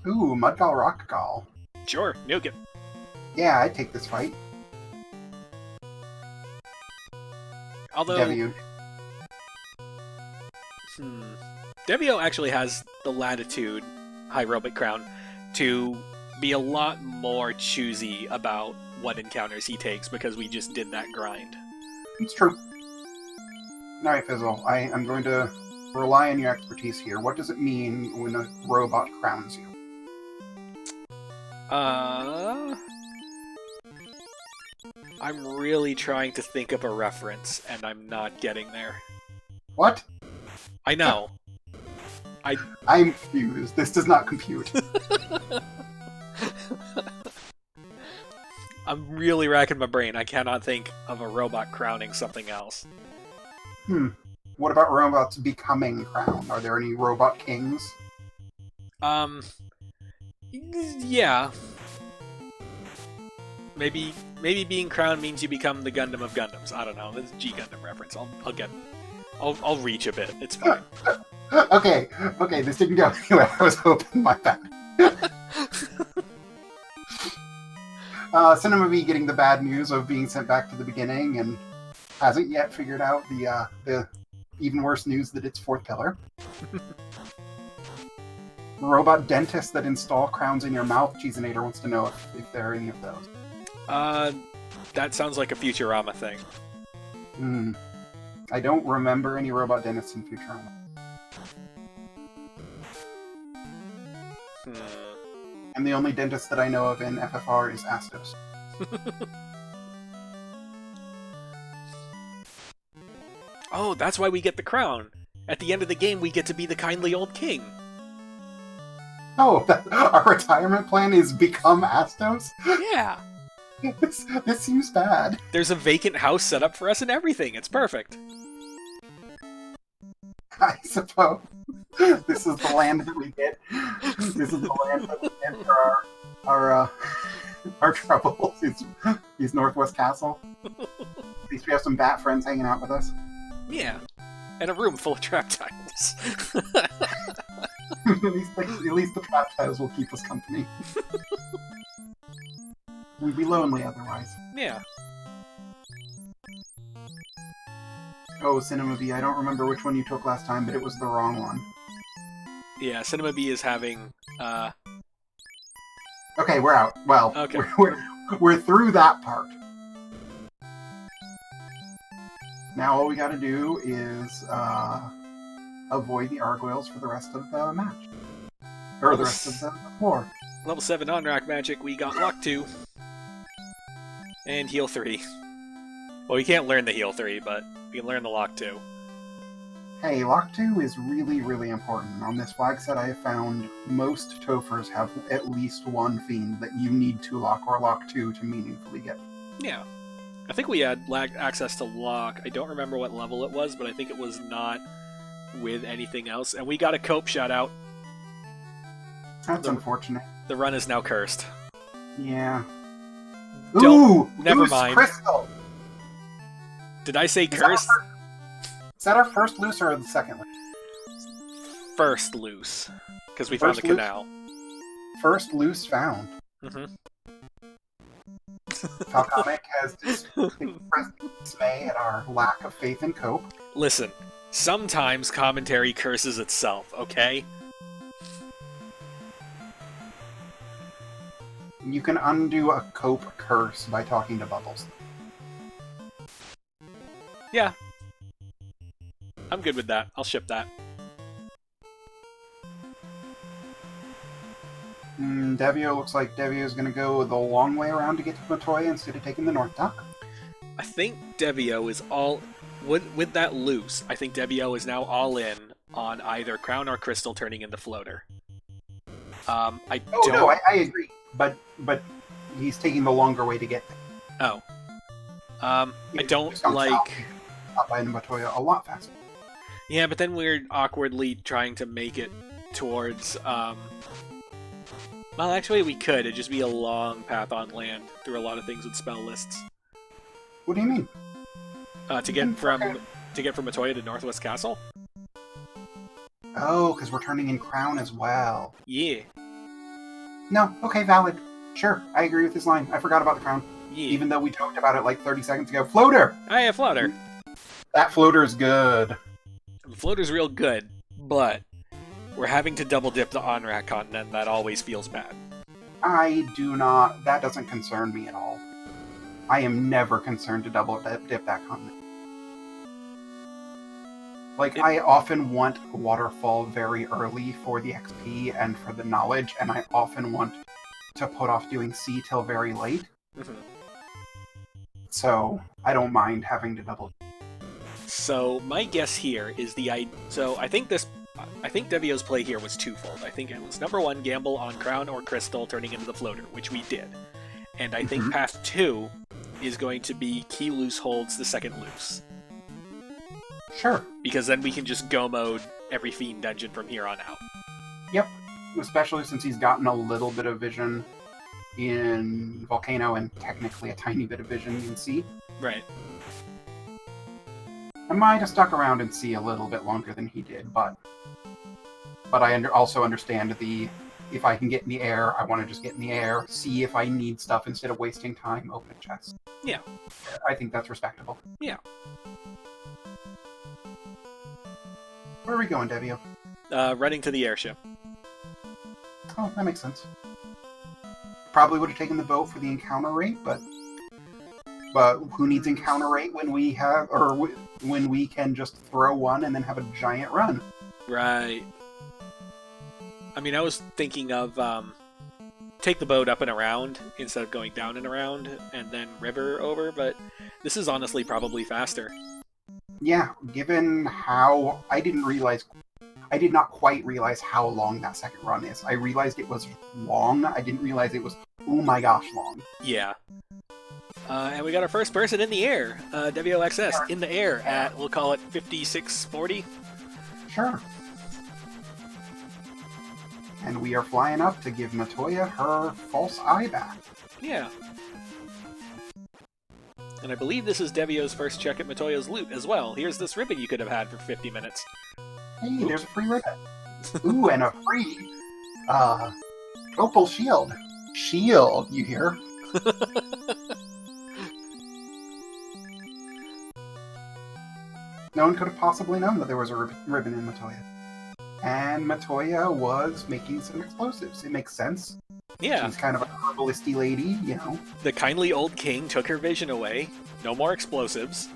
B: Ooh, Mudgal Rockgal.
A: Sure, nuke it.
B: Yeah, I'd take this fight.
A: Although
B: Devio.
A: Devio actually has the latitude, Hyrobic Crown, to be a lot more choosy about what encounters he takes because we just did that grind.
B: It's true. Alright, Fizzle, I'm going to rely on your expertise here. What does it mean when a robot crowns you?
A: I'm really trying to think of a reference, and I'm not getting there.
B: What?
A: I know.
B: I'm confused. This does not compute.
A: I'm really racking my brain. I cannot think of a robot crowning something else.
B: What about robots becoming crowned? Are there any robot kings?
A: Yeah. Maybe being crowned means you become the Gundam of Gundams. I don't know. This is a G Gundam reference. I'll reach a bit. It's fine.
B: Okay, this didn't go anywhere. I was hoping. My bad. Cinema V getting the bad news of being sent back to the beginning and hasn't yet figured out the even worse news that it's fourth pillar. Robot dentists that install crowns in your mouth. Cheeseinator wants to know if there are any of those.
A: That sounds like a Futurama thing.
B: I don't remember any robot dentists in Futurama. And the only dentist that I know of in FFR is Astos.
A: Oh, that's why we get the crown. At the end of the game, we get to be the kindly old king.
B: Oh, our retirement plan is become Astos?
A: Yeah.
B: This seems bad.
A: There's a vacant house set up for us and everything. It's perfect.
B: I suppose. This is the land that we get. This is the land that we get for our troubles. Is Northwest Castle. At least we have some bat friends hanging out with us.
A: Yeah. And a room full of trap tiles.
B: At least the trap tiles will keep us company. We'd be lonely otherwise.
A: Yeah.
B: Oh, Cinema B, I don't remember which one you took last time, but it was the wrong one.
A: Yeah, Cinema B is having,
B: Okay, we're out. Well,
A: okay.
B: we're through that part. Now all we gotta do is, avoid the Argwales for the rest of the match. Or the rest of the floor.
A: Level 7 on-rack magic, we got Lock 2. And Heal 3. Well, we can't learn the Heal 3, but we can learn the Lock 2.
B: Hey, Lock 2 is really, really important. On this flag set, I have found most Tophers have at least one Fiend that you need to lock or Lock 2 to meaningfully get.
A: Yeah. I think we had access to Lock. I don't remember what level it was, but I think it was not with anything else. And we got a Cope shout-out.
B: That's unfortunate.
A: The run is now cursed.
B: Yeah.
A: Don't,
B: Ooh!
A: never
B: Loose
A: mind.
B: Crystal!
A: Did I say cursed?
B: Is that our first loose or the second loose?
A: First loose. Because we found the canal.
B: First loose found.
A: Mm-hmm.
B: Falconic has expressed dismay at our lack of faith in Cope.
A: Listen, sometimes commentary curses itself, okay?
B: You can undo a Cope curse by talking to Bubbles.
A: Yeah. I'm good with that. I'll ship that.
B: Devio looks like Devio's going to go the long way around to get to Matoya instead of taking the North Dock.
A: I think Devio is all... With that loose, I think Devio is now all in on either Crown or Crystal turning into Floater. I
B: agree. But he's taking the longer way to get there.
A: Oh. I don't like...
B: South by Matoya a lot faster.
A: Yeah, but then we're awkwardly trying to make it towards... Well, actually, we could. It'd just be a long path on land through a lot of things with spell lists.
B: What do you mean?
A: To get from Matoya to Northwest Castle?
B: Oh, because we're turning in Crown as well.
A: Yeah.
B: No, okay, valid. Sure, I agree with this line. I forgot about the Crown.
A: Yeah.
B: Even though we talked about it like 30 seconds ago. Floater!
A: I have Floater.
B: That Floater's good.
A: Floater's real good, but we're having to double dip the Onrak continent. That always feels bad.
B: I do not... That doesn't concern me at all. I am never concerned to double dip that continent. Like, I often want Waterfall very early for the XP and for the knowledge, and I often want to put off doing C till very late.
A: Mm-hmm.
B: So, I don't mind having to double.
A: So, my guess here is So, I think Devio's play here was twofold. I think it was, number one, gamble on Crown or Crystal turning into the Floater, which we did. And I think path 2 is going to be Key Loose holds the second loose.
B: Sure.
A: Because then we can just go mode every Fiend dungeon from here on out.
B: Yep. Especially since he's gotten a little bit of vision in Volcano and technically a tiny bit of vision in Sea.
A: Right.
B: I might have stuck around in Sea a little bit longer than he did, but I also understand if I can get in the air, I want to just get in the air, see if I need stuff instead of wasting time, open a chest.
A: Yeah.
B: I think that's respectable.
A: Yeah.
B: Where are we going, Devio?
A: Running to the airship.
B: Oh, that makes sense. Probably would have taken the boat for the encounter rate, but who needs encounter rate when we have, or when we can just throw one and then have a giant run?
A: Right. I mean, I was thinking of take the boat up and around instead of going down and around and then river over, but this is honestly probably faster.
B: Yeah, given how... I did not quite realize how long that second run is. I realized it was long. I didn't realize it was, oh my gosh, long.
A: Yeah. And we got our first person in the air. DevioXS in the air at, we'll call it 5640.
B: Sure. And we are flying up to give Matoya her false eye back.
A: Yeah. And I believe this is Devio's first check at Matoya's loot as well. Here's this ribbon you could have had for 50 minutes.
B: Hey, there's a free ribbon. Ooh, and a free opal shield. Shield, you hear? No one could have possibly known that there was a ribbon in Matoya. And Matoya was making some explosives. It makes sense.
A: Yeah.
B: She's kind of a herbalisty lady, you know.
A: The kindly old king took her vision away. No more explosives.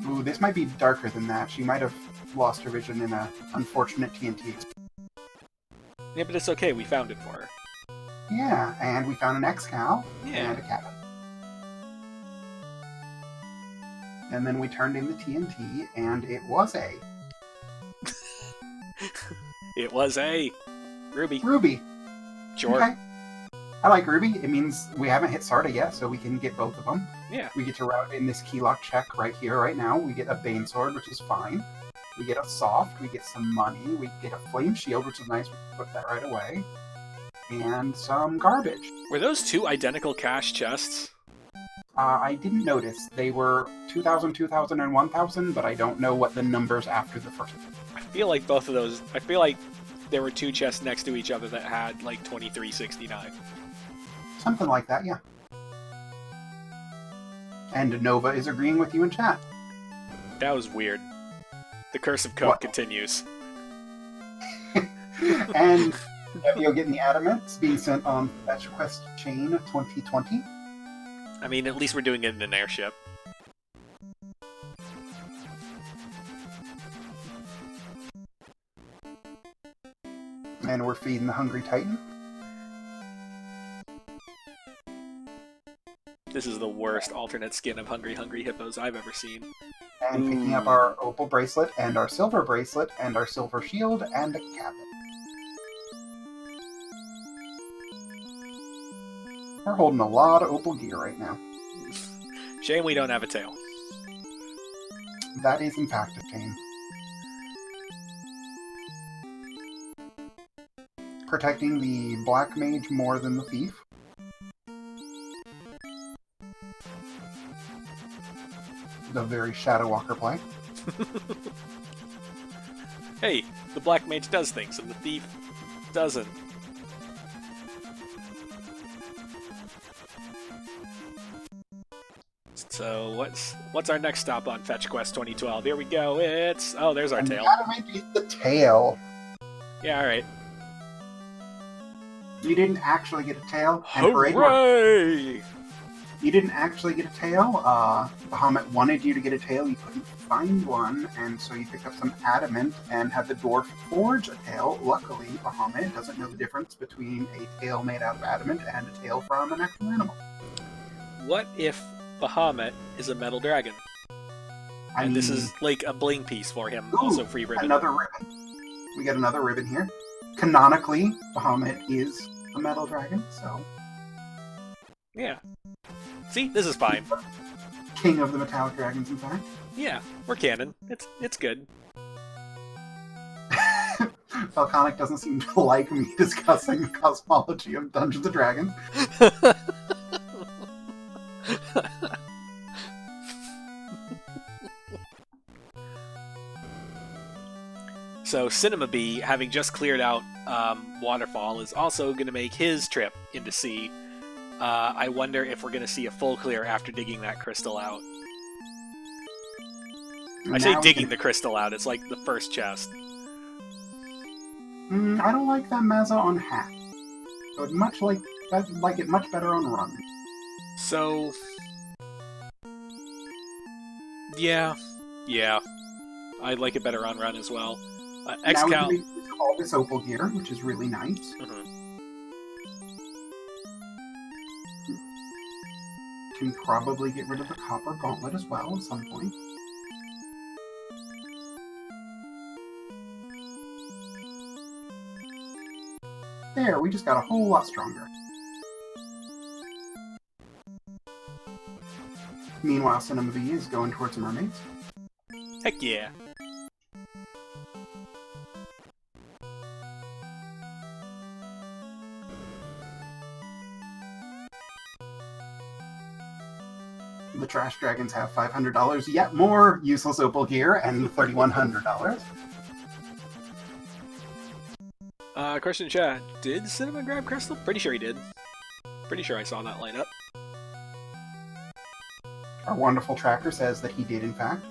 B: Ooh, this might be darker than that. She might have lost her vision in an unfortunate TNT.
A: Yeah, but it's okay. We found it for her.
B: Yeah, and we found an X-Cow
A: Yeah.
B: and a cabin. And then we turned in the TNT, and it was a...
A: It was a Ruby.
B: Ruby.
A: Sure.
B: Okay. I like Ruby. It means we haven't hit Sarda yet, so we can get both of them.
A: Yeah.
B: We get to route in this keylock check right here, right now. We get a Bane Sword, which is fine. We get a Soft. We get some money. We get a Flame Shield, which is nice. We can put that right away. And some garbage.
A: Were those two identical cash chests?
B: I didn't notice. They were 2,000, 2,000, and 1,000, but I don't know what the numbers after the first one.
A: I feel like both of those... I feel like there were two chests next to each other that had, like, 2369.
B: Something like that, yeah. And Nova is agreeing with you in chat.
A: That was weird. The curse of Coke continues.
B: And Devio getting the adamants being sent on Fetch Quest Chain 2020.
A: I mean, at least we're doing it in an airship.
B: And we're feeding the Hungry Titan.
A: This is the worst alternate skin of Hungry Hippos I've ever seen.
B: And picking up our opal bracelet, and our silver bracelet, and our silver shield, and a cabin. We're holding a lot of opal gear right now.
A: Shame we don't have a tail.
B: That is in fact a shame. Protecting the Black Mage more than the Thief. The very Shadow Walker play.
A: Hey, the Black Mage does things, and the Thief doesn't. So what's our next stop on Fetch Quest 2012? Here we go. It's there's our tail.
B: Gotta make it the tail.
A: Yeah, all right.
B: You didn't actually get a tail.
A: Hooray!
B: You didn't actually get a tail. Bahamut wanted you to get a tail. You couldn't find one, and so you picked up some adamant and had the dwarf forge a tail. Luckily, Bahamut doesn't know the difference between a tail made out of adamant and a tail from an actual animal.
A: What if Bahamut is a metal dragon? And this is like a bling piece for him. Also free ribbon.
B: Another ribbon. We got another ribbon here. Canonically, Bahamut is a metal dragon, so...
A: Yeah. See, this is fine.
B: King of the metallic dragons, in fact.
A: Yeah, we're canon. It's good.
B: Falconic doesn't seem to like me discussing the cosmology of Dungeons & Dragons.
A: So Cinema Bee, having just cleared out Waterfall, is also going to make his trip into sea. I wonder if we're going to see a full clear after digging that crystal out. I say digging the crystal out, it's like the first chest.
B: I don't like that Meza on Hack. So I'd like it much better on Run.
A: So... Yeah. I'd like it better on Run as well.
B: Now we can call this opal gear, which is really nice. Can probably get rid of the copper gauntlet as well at some point. There, we just got a whole lot stronger. Meanwhile, Cinema V is going towards mermaids.
A: Heck yeah.
B: The Trash Dragons have $500, yet more useless opal gear, and $3,100.
A: Question in chat. Did Cinema grab Crystal? Pretty sure he did. Pretty sure I saw that light up.
B: Our wonderful tracker says that he did, in fact.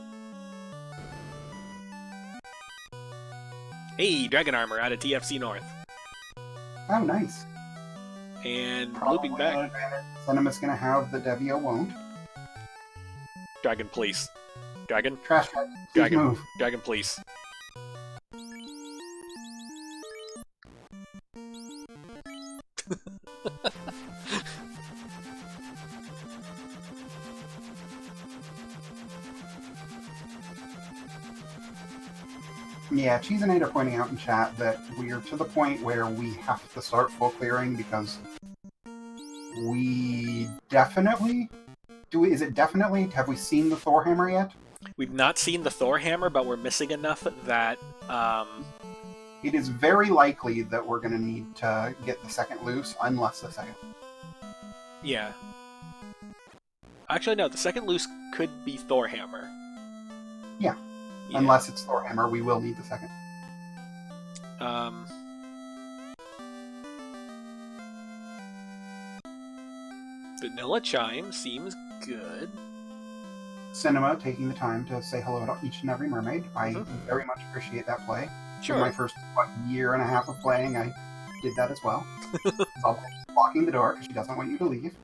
A: Hey, Dragon Armor out of TFC North.
B: Oh, nice.
A: And
B: Probably
A: looping back.
B: an advantage Cinema's going to have, the Devio won't.
A: Dragon, please. Dragon?
B: Trash Dragon, please
A: Dragon.
B: move.
A: Dragon, please.
B: Yeah, Cheese and Nate are pointing out in chat that we're to the point where we have to start full clearing because we definitely... Is it definitely? Have we seen the Thor hammer yet?
A: We've not seen the Thor hammer, but we're missing enough that,
B: It is very likely that we're going to need to get the second loose, unless the second...
A: Yeah. Actually, no, the second loose could be Thor hammer.
B: Yeah. Unless it's Thor hammer, we will need the second.
A: Vanilla Chime seems good.
B: Cinema taking the time to say hello to each and every mermaid. I very much appreciate that play.
A: Sure.
B: In my first year and a half of playing, I did that as well. So locking the door because she doesn't want you to leave.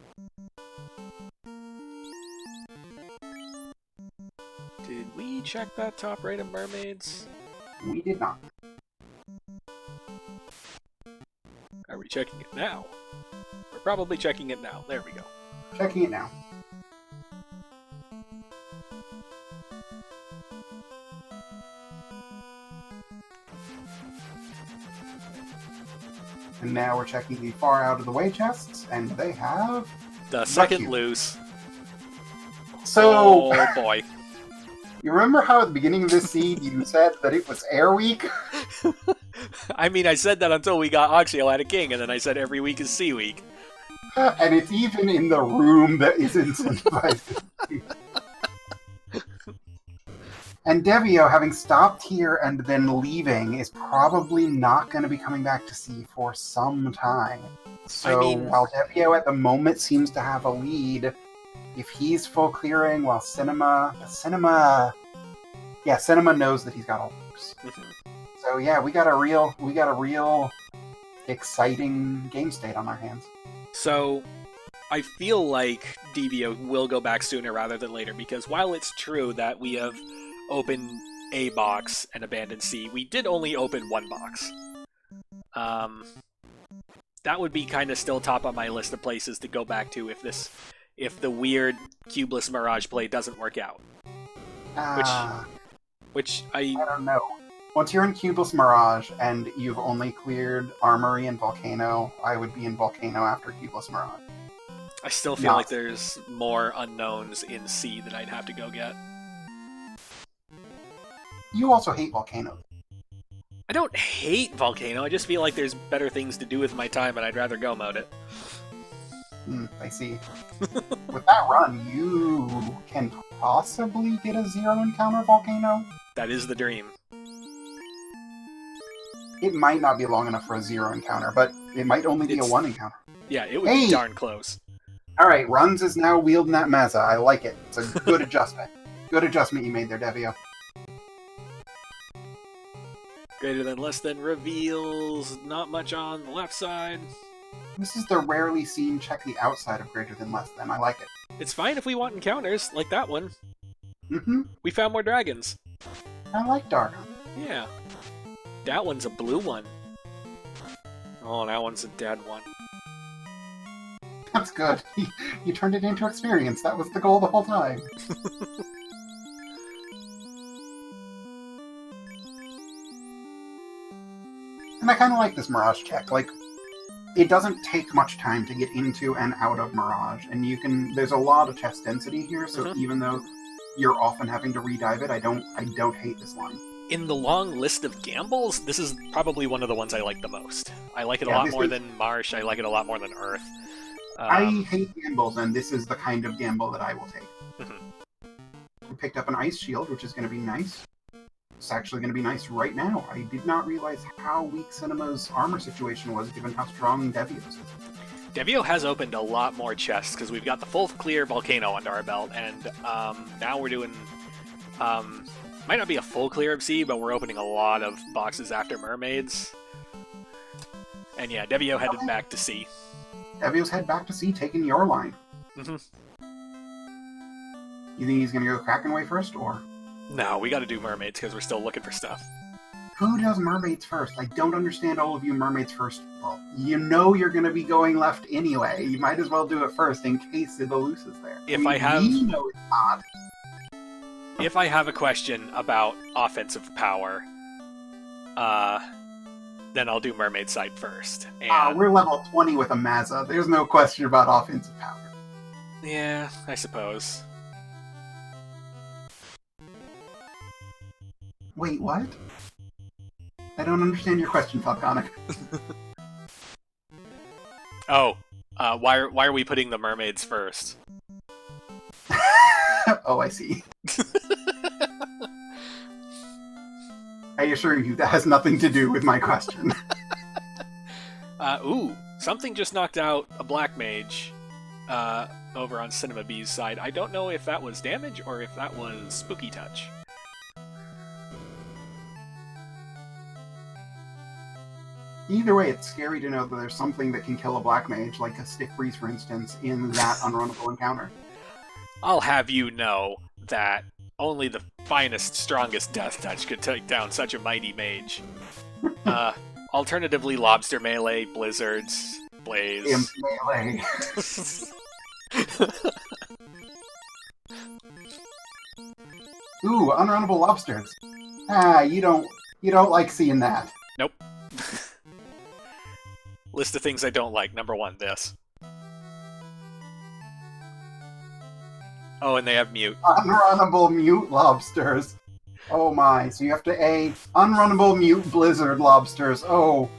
A: Did we check that top rate of mermaids?
B: We did not.
A: Are we checking it now? We're probably checking it now. There we go.
B: Checking it now. And now we're checking the far out of the way chests, and they have
A: the second loose.
B: So,
A: oh boy.
B: You remember how at the beginning of this seed you said that it was Air Week?
A: I mean, I said that until we got Oxiel at a king, and then I said every week is Sea Week.
B: And it's even in the room that is incentivized. And Devio, having stopped here and then leaving, is probably not going to be coming back to sea for some time. So while Devio at the moment seems to have a lead, if he's full clearing while Cinema knows that he's got all works. So yeah, we got a real exciting game state on our hands.
A: So I feel like Devio will go back sooner rather than later, because while it's true that we have opened a box and abandoned C, we did only open one box. That would be kind of still top on my list of places to go back to if the weird cubeless Mirage play doesn't work out. Which I
B: don't know. Once you're in Cubeless Mirage and you've only cleared Armory and Volcano, I would be in Volcano after Cubeless Mirage.
A: I still feel like there's more unknowns in C that I'd have to go get.
B: You also hate Volcano.
A: I don't hate Volcano, I just feel like there's better things to do with my time and I'd rather go mode it.
B: I see. With that run, you can possibly get a 0 encounter Volcano?
A: That is the dream.
B: It might not be long enough for a 0 encounter, but it might only be a 1 encounter.
A: Yeah, it would be darn close.
B: Alright, Runs is now wielding that Meza. I like it. It's a good adjustment. Good adjustment you made there, Devio.
A: Greater than, less than reveals, not much on the left side.
B: This is the rarely seen check the outside of greater than, less than. I like it.
A: It's fine if we want encounters, like that one.
B: Mm-hmm.
A: We found more dragons.
B: I like Dargon.
A: Yeah. That one's a blue one. Oh, that one's a dead one.
B: That's good. You turned it into experience. That was the goal the whole time. And I kind of like this Mirage check. Like, it doesn't take much time to get into and out of Mirage, and there's a lot of chest density here, so even though you're often having to redive it, I don't hate this line.
A: In the long list of gambles, this is probably one of the ones I like the most. I like it a lot more than Marsh, I like it a lot more than Earth.
B: I hate gambles, and this is the kind of gamble that I will take. We picked up an Ice Shield, which is going to be nice. It's actually going to be nice right now. I did not realize how weak Cinema's armor situation was, given how strong Devio's is.
A: Devio has opened a lot more chests, because we've got the full clear Volcano under our belt, and now we're doing... might not be a full clear of sea, but we're opening a lot of boxes after Mermaids. And yeah, Devio headed back to sea.
B: Devio's head back to sea, taking your line. You think he's going to go Kraken way first, or...?
A: No, we gotta do Mermaids, because we're still looking for stuff.
B: Who does Mermaids first? I don't understand all of you Mermaids first. Well, you know you're going to be going left anyway. You might as well do it first, in case the loose is there.
A: If
B: You know it's not.
A: If I have a question about offensive power, then I'll do Mermaid side first. And...
B: we're level 20 with a Meza. There's no question about offensive power.
A: Yeah, I suppose.
B: Wait, what? I don't understand your question, Falconic.
A: Why are we putting the Mermaids first?
B: Oh, I see. I assure you, that has nothing to do with my question.
A: Something just knocked out a Black Mage. over on Cinema Bee's side. I don't know if that was damage or if that was spooky touch.
B: Either way, it's scary to know that there's something that can kill a black mage, like a stick breeze, for instance, in that unrunnable encounter.
A: I'll have you know that only the finest, strongest death touch could take down such a mighty mage. Alternatively, lobster melee, blizzards, blaze.
B: Imp melee. Ooh, unrunnable lobsters. You don't like seeing that.
A: Nope. List of things I don't like. Number 1, this. Oh, and they have mute.
B: Unrunnable mute lobsters. Oh my, so you have to unrunnable mute blizzard lobsters. Oh,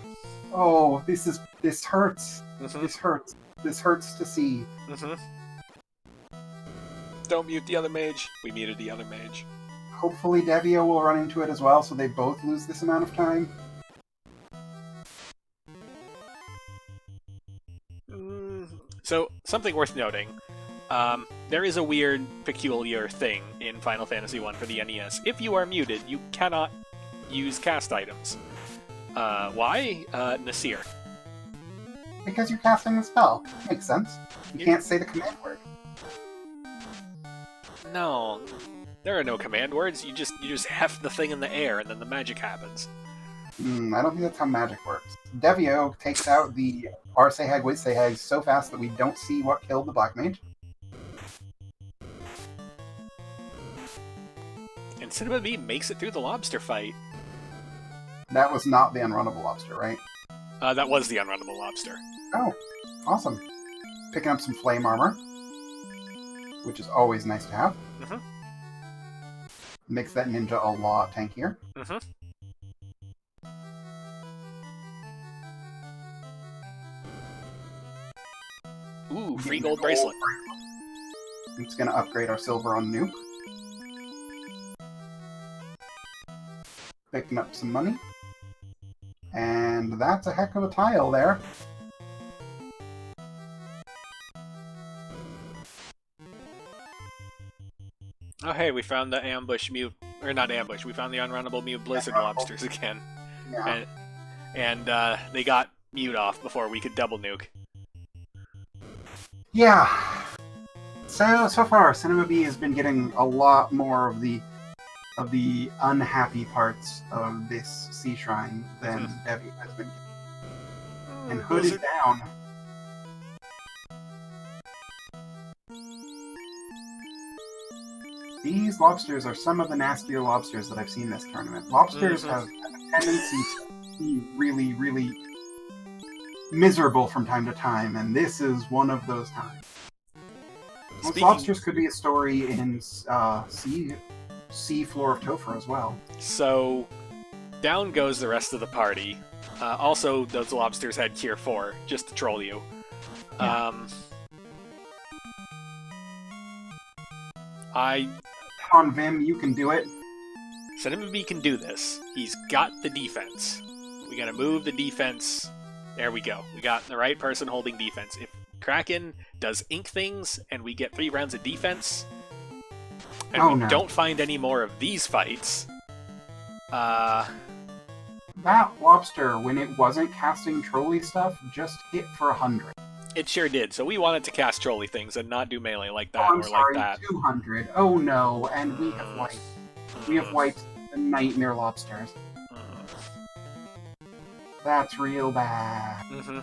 B: this hurts.
A: Mm-hmm.
B: This hurts. This hurts to see.
A: Mm-hmm. Don't mute the other mage. We muted the other mage.
B: Hopefully Devio will run into it as well, so they both lose this amount of time.
A: So, something worth noting. There is a weird, peculiar thing in Final Fantasy I for the NES. If you are muted, you cannot use cast items. Why? Nasir.
B: Because you're casting the spell. Makes sense. You can't say the command word.
A: No. There are no command words. You just heft the thing in the air and then the magic happens.
B: I don't think that's how magic works. Devio takes out the Arsehag Wizsehag so fast that we don't see what killed the black mage.
A: And Cinema Bee makes it through the lobster fight.
B: That was not the unrunnable lobster, right?
A: That was the unrunnable lobster.
B: Oh, awesome. Picking up some flame armor, which is always nice to have.
A: Mm-hmm.
B: Makes that ninja a lot tankier.
A: Mm-hmm. Ooh, free gold bracelet.
B: It's going to upgrade our silver on Nuke. Picking up some money. And that's a heck of a tile there.
A: Oh hey, we found the ambush mute, or not ambush, we found the unrunnable mute blizzard lobsters again.
B: Yeah.
A: And they got mute off before we could double nuke.
B: Yeah. So far, Cinema Bee has been getting a lot more of the unhappy parts of this sea shrine than Devio has been getting. And Hood is down. These lobsters are some of the nastier lobsters that I've seen this tournament. Lobsters have a tendency to be really, really miserable from time to time, and this is one of those times. Most lobsters could be a story in Sea Floor of Topher as well.
A: So, down goes the rest of the party. Also, those lobsters had Cure 4, just to troll you.
B: Yeah. Come on, Vim, you can do it.
A: Cinema Bee can do this. He's got the defense. We gotta move the defense. There we go. We got the right person holding defense. If Kraken does ink things and we get 3 rounds of defense, and we don't find any more of these fights,
B: that lobster, when it wasn't casting trolley stuff, just hit for 100.
A: It sure did. So we wanted to cast trolley things and not do melee like that
B: I'm
A: or
B: sorry,
A: like that.
B: 200. Oh no, and we have wiped. We have wiped the nightmare lobsters. That's real bad.
A: Mm-hmm.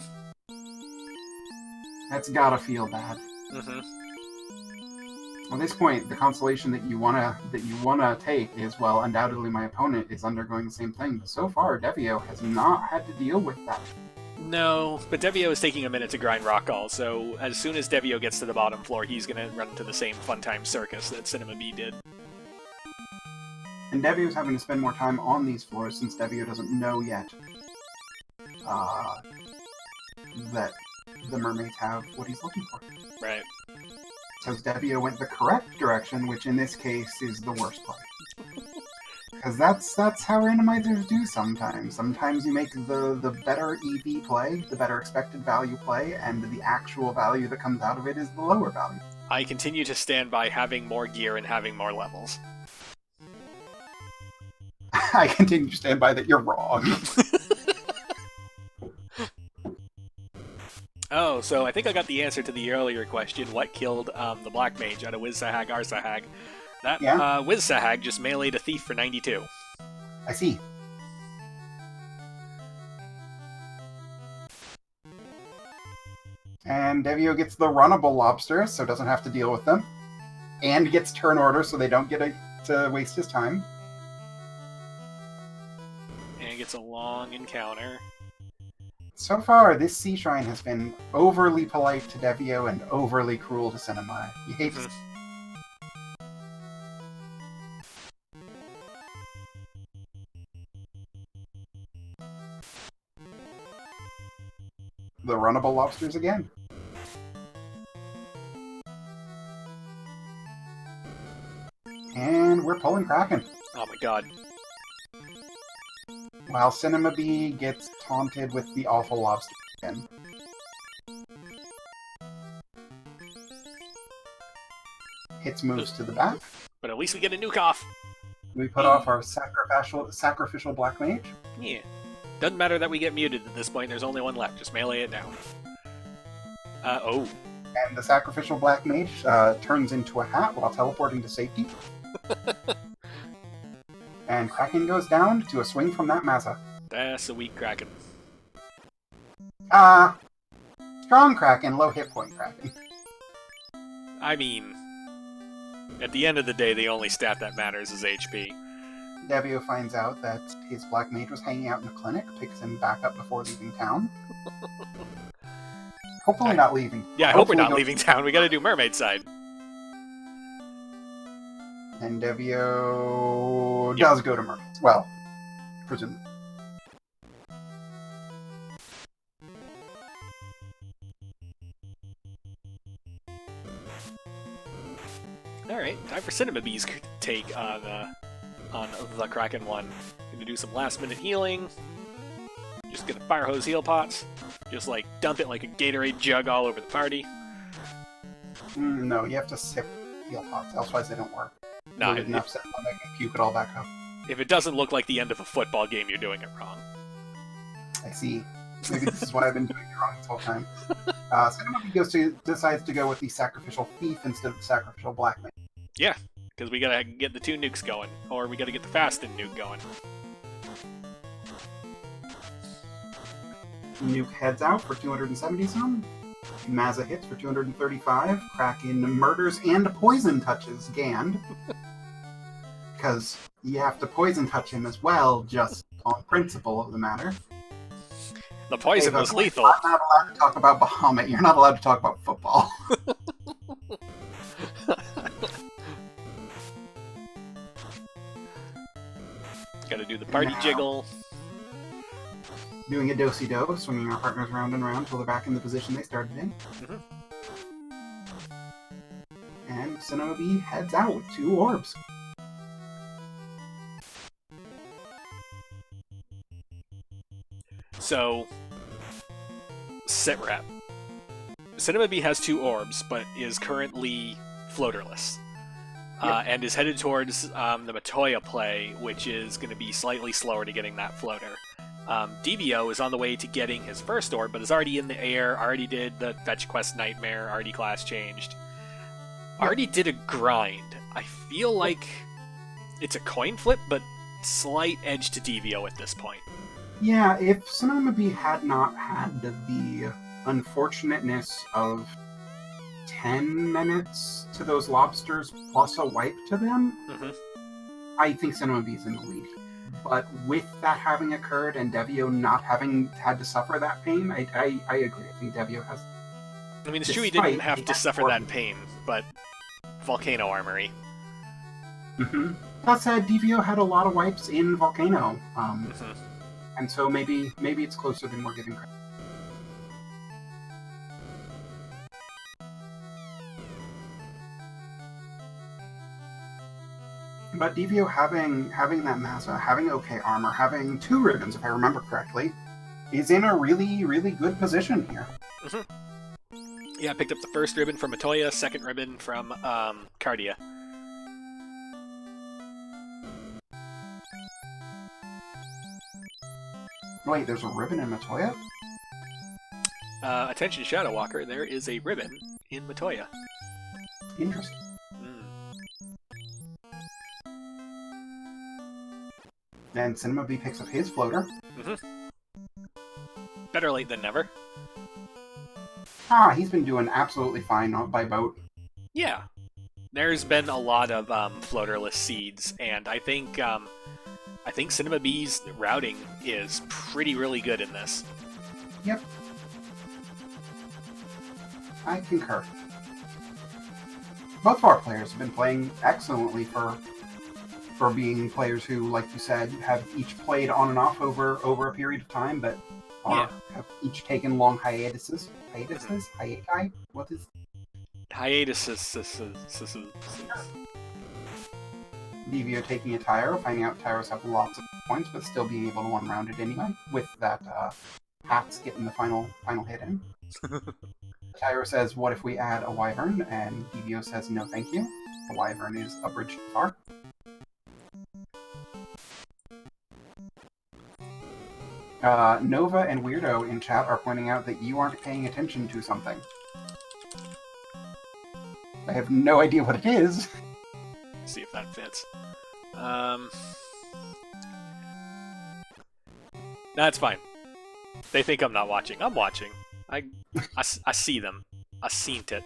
B: That's gotta feel bad.
A: Mm-hmm.
B: At this point, the consolation that you wanna take is, well, undoubtedly my opponent is undergoing the same thing. But so far, Devio has not had to deal with that.
A: No, but Devio is taking a minute to grind Rockall, so as soon as Devio gets to the bottom floor, he's gonna run into the same fun time circus that Cinema Bee did.
B: And Devio's having to spend more time on these floors since Devio doesn't know yet that the mermaids have what he's looking for.
A: Right.
B: Because Devio went the correct direction, which in this case is the worst part. Because that's how randomizers do sometimes. Sometimes you make the better EV play, the better expected value play, and the actual value that comes out of it is the lower value.
A: I continue to stand by having more gear and having more levels.
B: I continue to stand by that you're wrong.
A: Oh, so I think I got the answer to the earlier question, what killed the Black Mage out of Wiz Sahag, R Sahag. That Wiz Sahag just meleeed a Thief for 92.
B: I see. And Devio gets the runnable lobsters, so doesn't have to deal with them. And gets turn order, so they don't get to waste his time.
A: And gets a long encounter.
B: So far, this Sea Shrine has been overly polite to Devio and overly cruel to Cinema. He hates the runnable lobsters again. And we're pulling Kraken.
A: Oh my god.
B: While Cinema Bee gets taunted with the awful lobster again. Hits moves to the back.
A: But at least we get a nuke off.
B: We put off our sacrificial Black Mage.
A: Yeah. Doesn't matter that we get muted at this point, there's only one left. Just melee it down. Oh.
B: And the sacrificial Black Mage turns into a hat while teleporting to safety. And Kraken goes down to a swing from that Massa.
A: That's a weak Kraken.
B: Strong Kraken, low hit point Kraken.
A: I mean, at the end of the day, the only stat that matters is HP.
B: Devio finds out that his Black Mage was hanging out in a clinic, picks him back up before leaving town. Hopefully not leaving.
A: Yeah, I hope we're not leaving town. We gotta do Mermaid side.
B: And Devio does go to Mermaids. Well, presumably.
A: Alright, time for Cinema Bee's take on the Kraken one. Gonna do some last minute healing. Just gonna fire hose heal pots. Just like dump it like a Gatorade jug all over the party.
B: No, you have to sip heal pots, otherwise they don't work.
A: Nah,
B: They can upset them, they can puke it all back up.
A: If it doesn't look like the end of a football game, you're doing it wrong.
B: I see. Maybe this is what I've been doing wrong this whole time. Cinema Bee decides to go with the sacrificial thief instead of the sacrificial Black Mage.
A: Yeah, because we gotta get the 2 nukes going, or we gotta get the Fasten nuke going.
B: Nuke heads out for 270 some. Mazza hits for 235. Kraken murders and poison touches Gand. Because you have to poison touch him as well, just on principle of the matter.
A: The poison was lethal.
B: I'm not allowed to talk about Bahamut. You're not allowed to talk about football.
A: Gotta do the party jiggle.
B: Doing a do-si-do, swinging our partners round and round until they're back in the position they started in. And Cinema Bee heads out with 2 orbs.
A: So, sitrep. Cinema Bee has 2 orbs, but is currently floaterless. And is headed towards the Matoya play, which is going to be slightly slower to getting that floater. Devio is on the way to getting his first orb, but is already in the air, already did the Fetch Quest Nightmare, already class changed. Already did a grind. I feel like it's a coin flip, but slight edge to Devio at this point.
B: Yeah, if Cinema Bee had not had the unfortunateness of 10 minutes to those lobsters plus a wipe to them, I think Cinema Bee's in the lead. But with that having occurred and Devio not having had to suffer that pain, I agree. I think Devio has...
A: I mean, it's true he didn't have to suffer that pain, but Volcano Armory.
B: That said, Devio had a lot of wipes in Volcano. And so maybe it's closer than we're giving credit. But Devio having that Massa, having okay armor, having 2 ribbons, if I remember correctly, is in a really, really good position here.
A: Yeah, I picked up the first ribbon from Matoya, second ribbon from Cardia.
B: Wait, there's a ribbon in Matoya?
A: Attention Shadow Walker, there is a ribbon in Matoya.
B: Interesting. And Cinema B picks up his floater.
A: Better late than never.
B: He's been doing absolutely fine by boat.
A: Yeah. There's been a lot of floaterless seeds, and I think Cinema B's routing is really good in this.
B: Yep. I concur. Both of our players have been playing excellently for being players who, like you said, have each played on and off over a period of time, but have each taken long hiatuses. Hiati? What is?
A: Hiatuses.
B: Devio taking a Tyro, finding out Tyros have lots of points, but still being able to one-round it anyway, with that Hats getting the final hit in. Tyro says, what if we add a Wyvern? And Devio says, no thank you. A Wyvern is a bridge too far. Nova and Weirdo in chat are pointing out that you aren't paying attention to something. I have no idea what it is.
A: Let's see if that fits. That's fine. They think I'm not watching. I'm watching. I see them. I seen it.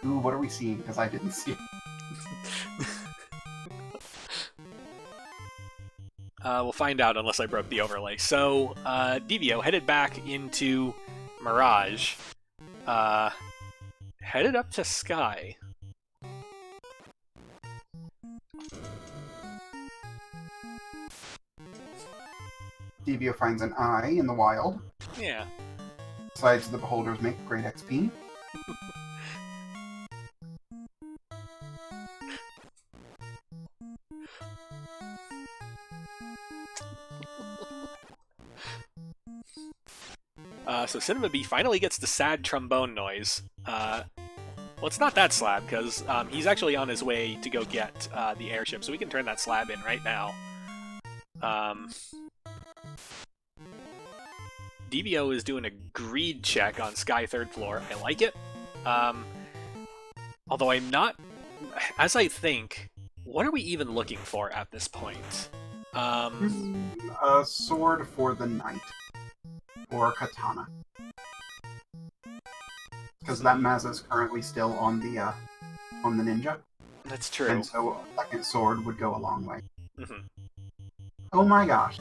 B: Ooh, what are we seeing? Because I didn't see it.
A: We'll find out unless I broke the overlay. So, Devio headed back into Mirage. Headed up to Sky.
B: Devio finds an eye in the wild.
A: Yeah.
B: Decides the beholders make great XP.
A: So Cinema B finally gets the sad trombone noise. Well, it's not that slab, because he's actually on his way to go get the airship, so we can turn that slab in right now. Devio is doing a greed check on Sky 3rd floor. I like it. Although I'm not... As I think, what are we even looking for at this point?
B: A sword for the knight. Or a katana. Because that Mazza is currently still on the ninja.
A: That's true.
B: And so a second sword would go a long way.
A: Mm-hmm.
B: Oh my gosh.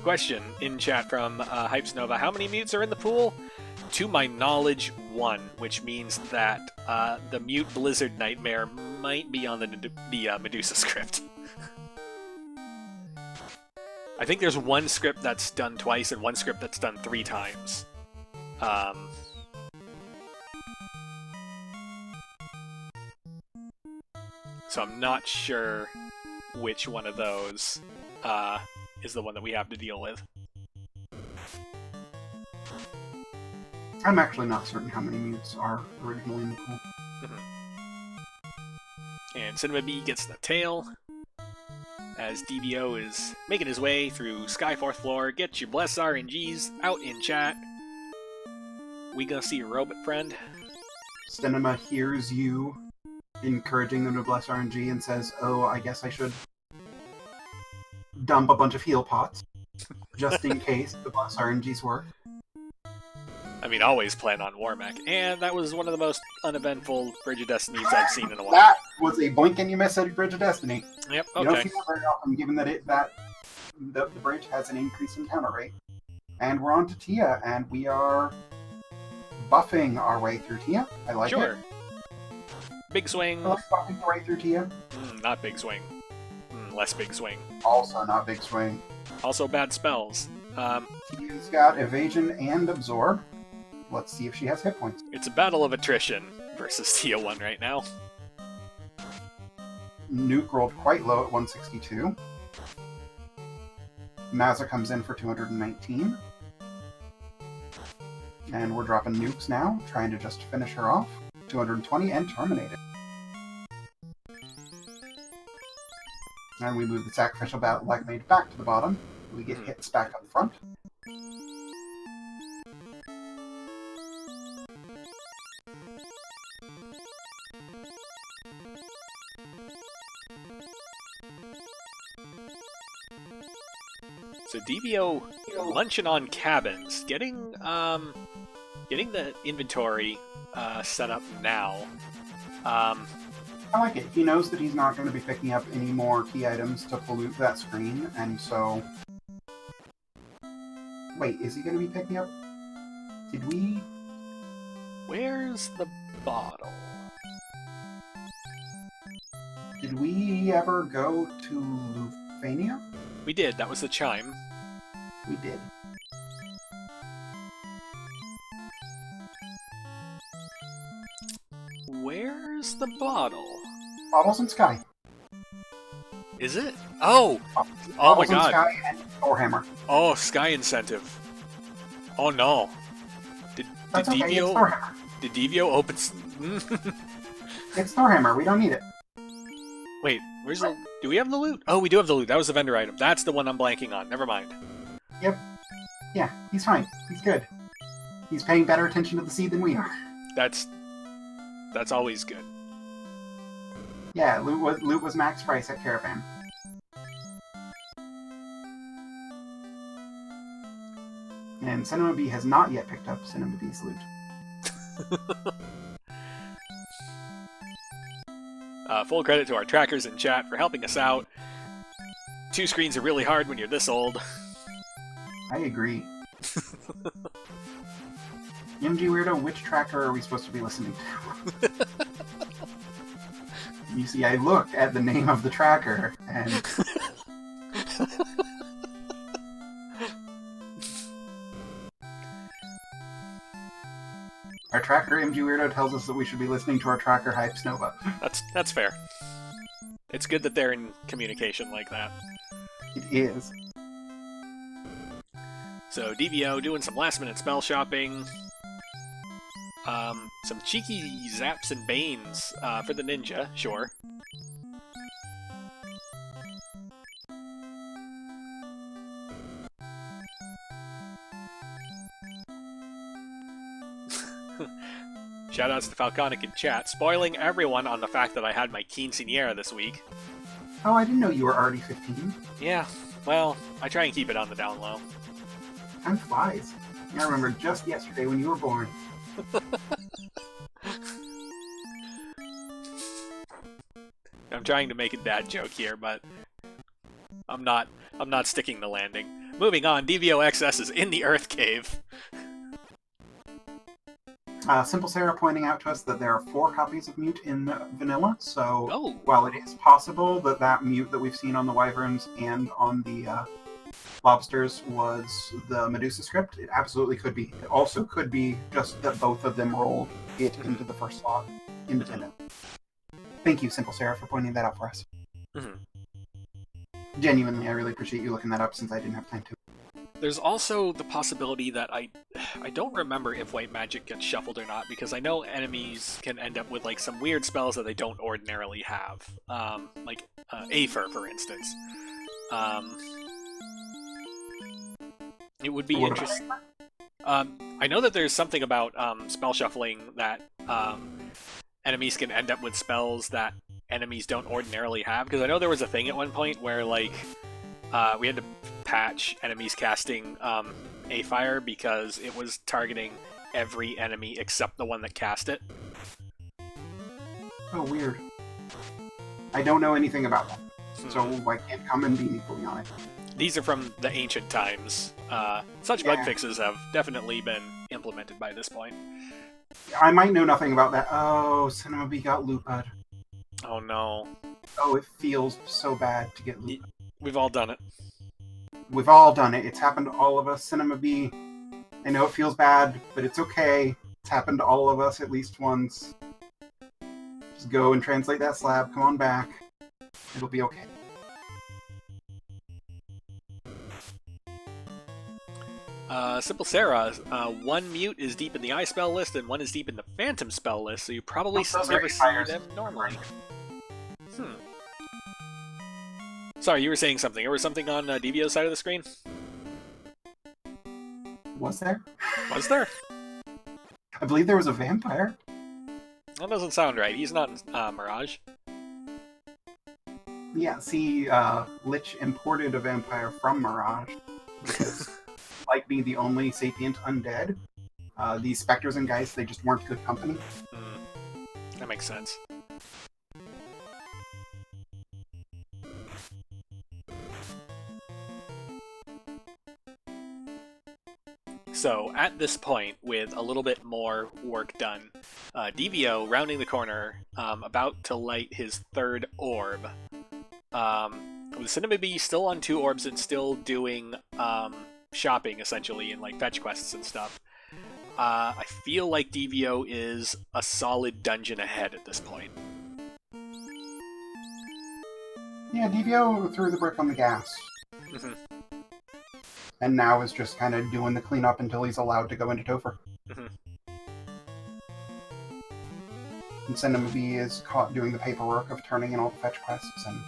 A: Question in chat from Hypes Nova. How many mutes are in the pool? To my knowledge, 1, which means that the Mute Blizzard Nightmare might be on the Medusa script. I think there's one script that's done twice and one script that's done 3 times. So I'm not sure which one of those is the one that we have to deal with.
B: I'm actually not certain how many mutes are originally in the pool.
A: And Cinema B gets the tail, as Devio is making his way through Sky 4th floor. Get your bless RNGs out in chat. We gonna see your robot friend?
B: Cinema hears you encouraging them to bless RNG and says, oh, I guess I should dump a bunch of heal pots, just in case the bless RNGs work.
A: I mean, always plan on Warmech, and that was one of the most uneventful Bridge of Destinies I've seen in a while.
B: That was a blink and you miss at Bridge of Destiny.
A: Yep,
B: You don't
A: okay.
B: see that very often, given that the bridge has an increase in counter rate. And we're on to Tia, and we are buffing our way through Tia. I like it.
A: Sure. Big swing.
B: I like buffing the way through Tia.
A: Not big swing. Less big swing.
B: Also not big swing.
A: Also bad spells.
B: Tia's got evasion and absorb. Let's see if she has hit points.
A: It's a battle of attrition versus TO1 right now.
B: Nuke rolled quite low at 162. Mazza comes in for 219. And we're dropping nukes now, trying to just finish her off. 220 and terminated. And we move the sacrificial black mage back to the bottom. We get hits back up front.
A: So Devio lunching on cabins, getting the inventory set up now.
B: I like it. He knows that he's not going to be picking up any more key items to pollute that screen, and so... Wait, is he going to be picking up... Did we...
A: Where's the bottle?
B: Did we ever go to Lufania?
A: We did, that was the chime.
B: We did.
A: Where's the bottle?
B: Bottles in Sky.
A: Is it? Oh! Oh my
B: Bottles in
A: god.
B: Sky and Thorhammer.
A: Oh, Sky Incentive. Oh no. Did
B: That's okay, it's
A: Devio...
B: Thorhammer.
A: Did Devio open...
B: It's Thorhammer, we don't need it.
A: Wait, where's the... Do we have the loot? Oh, we do have the loot. That was the vendor item. That's the one I'm blanking on. Never mind.
B: Yep. Yeah, he's fine. He's good. He's paying better attention to the seed than we are.
A: That's always good.
B: Yeah, loot was max price at Caravan. And Cinema Bee has not yet picked up Cinema Bee's loot.
A: Full credit to our trackers in chat for helping us out. 2 screens are really hard when you're this old.
B: I agree. MG Weirdo, which tracker are we supposed to be listening to? You see, I looked at the name of the tracker, and... Our tracker, MG Weirdo, tells us that we should be listening to our tracker Hype Snova.
A: That's fair. It's good that they're in communication like that.
B: It is.
A: So DVO doing some last-minute spell shopping. Some cheeky zaps and banes for the ninja, sure. Shoutouts to Falconic in chat, spoiling everyone on the fact that I had my quinceañera this week.
B: Oh, I didn't know you were already 15.
A: Yeah, well, I try and keep it on the down low.
B: Time flies. I remember just yesterday when you were born.
A: I'm trying to make a dad joke here, but I'm not sticking the landing. Moving on, DevioXS is in the Earth Cave.
B: Simple Sarah pointing out to us that there are 4 copies of Mute in vanilla, so while it is possible that that Mute that we've seen on the Wyverns and on the Lobsters was the Medusa script, it absolutely could be. It also could be just that both of them rolled it into the first slot, independent. Thank you, Simple Sarah, for pointing that out for us. Genuinely, I really appreciate you looking that up since I didn't have time to.
A: There's also the possibility that I don't remember if white magic gets shuffled or not, because I know enemies can end up with like some weird spells that they don't ordinarily have, like Aether, for instance. It would be interesting. I know that there's something about spell shuffling that enemies can end up with spells that enemies don't ordinarily have, because I know there was a thing at one point where like we had to patch enemies casting Aether because it was targeting every enemy except the one that cast it.
B: Oh, weird. I don't know anything about that, so I can't come and be equally on it.
A: These are from the ancient times. Such bug fixes have definitely been implemented by this point.
B: I might know nothing about that. Oh, Cinema Bee got looped.
A: Oh no.
B: Oh, it feels so bad to get looped.
A: We've all done it.
B: We've all done it. It's happened to all of us. Cinema Bee, I know it feels bad, but it's okay. It's happened to all of us at least once. Just go and translate that slab. Come on back. It'll be okay.
A: Simple Sarah, one mute is deep in the I spell list and one is deep in the Phantom spell list, so you probably never see them normally. Sorry, you were saying something. There was something on Devio's side of the screen?
B: Was there?
A: Was there?
B: I believe there was a vampire.
A: That doesn't sound right. He's not Mirage.
B: Yeah, see, Lich imported a vampire from Mirage. Because, like being the only sapient undead, these specters and guys, they just weren't good company.
A: That makes sense. So, at this point, with a little bit more work done, Devio, rounding the corner, about to light his third orb. With Cinema Bee still on 2 orbs and still doing shopping, essentially, and like fetch quests and stuff. I feel like Devio is a solid dungeon ahead at this point.
B: Yeah, Devio threw the brick on the gas. And now is just kind of doing the cleanup until he's allowed to go into Topher. And Cinema Bee is caught doing the paperwork of turning in all the fetch quests and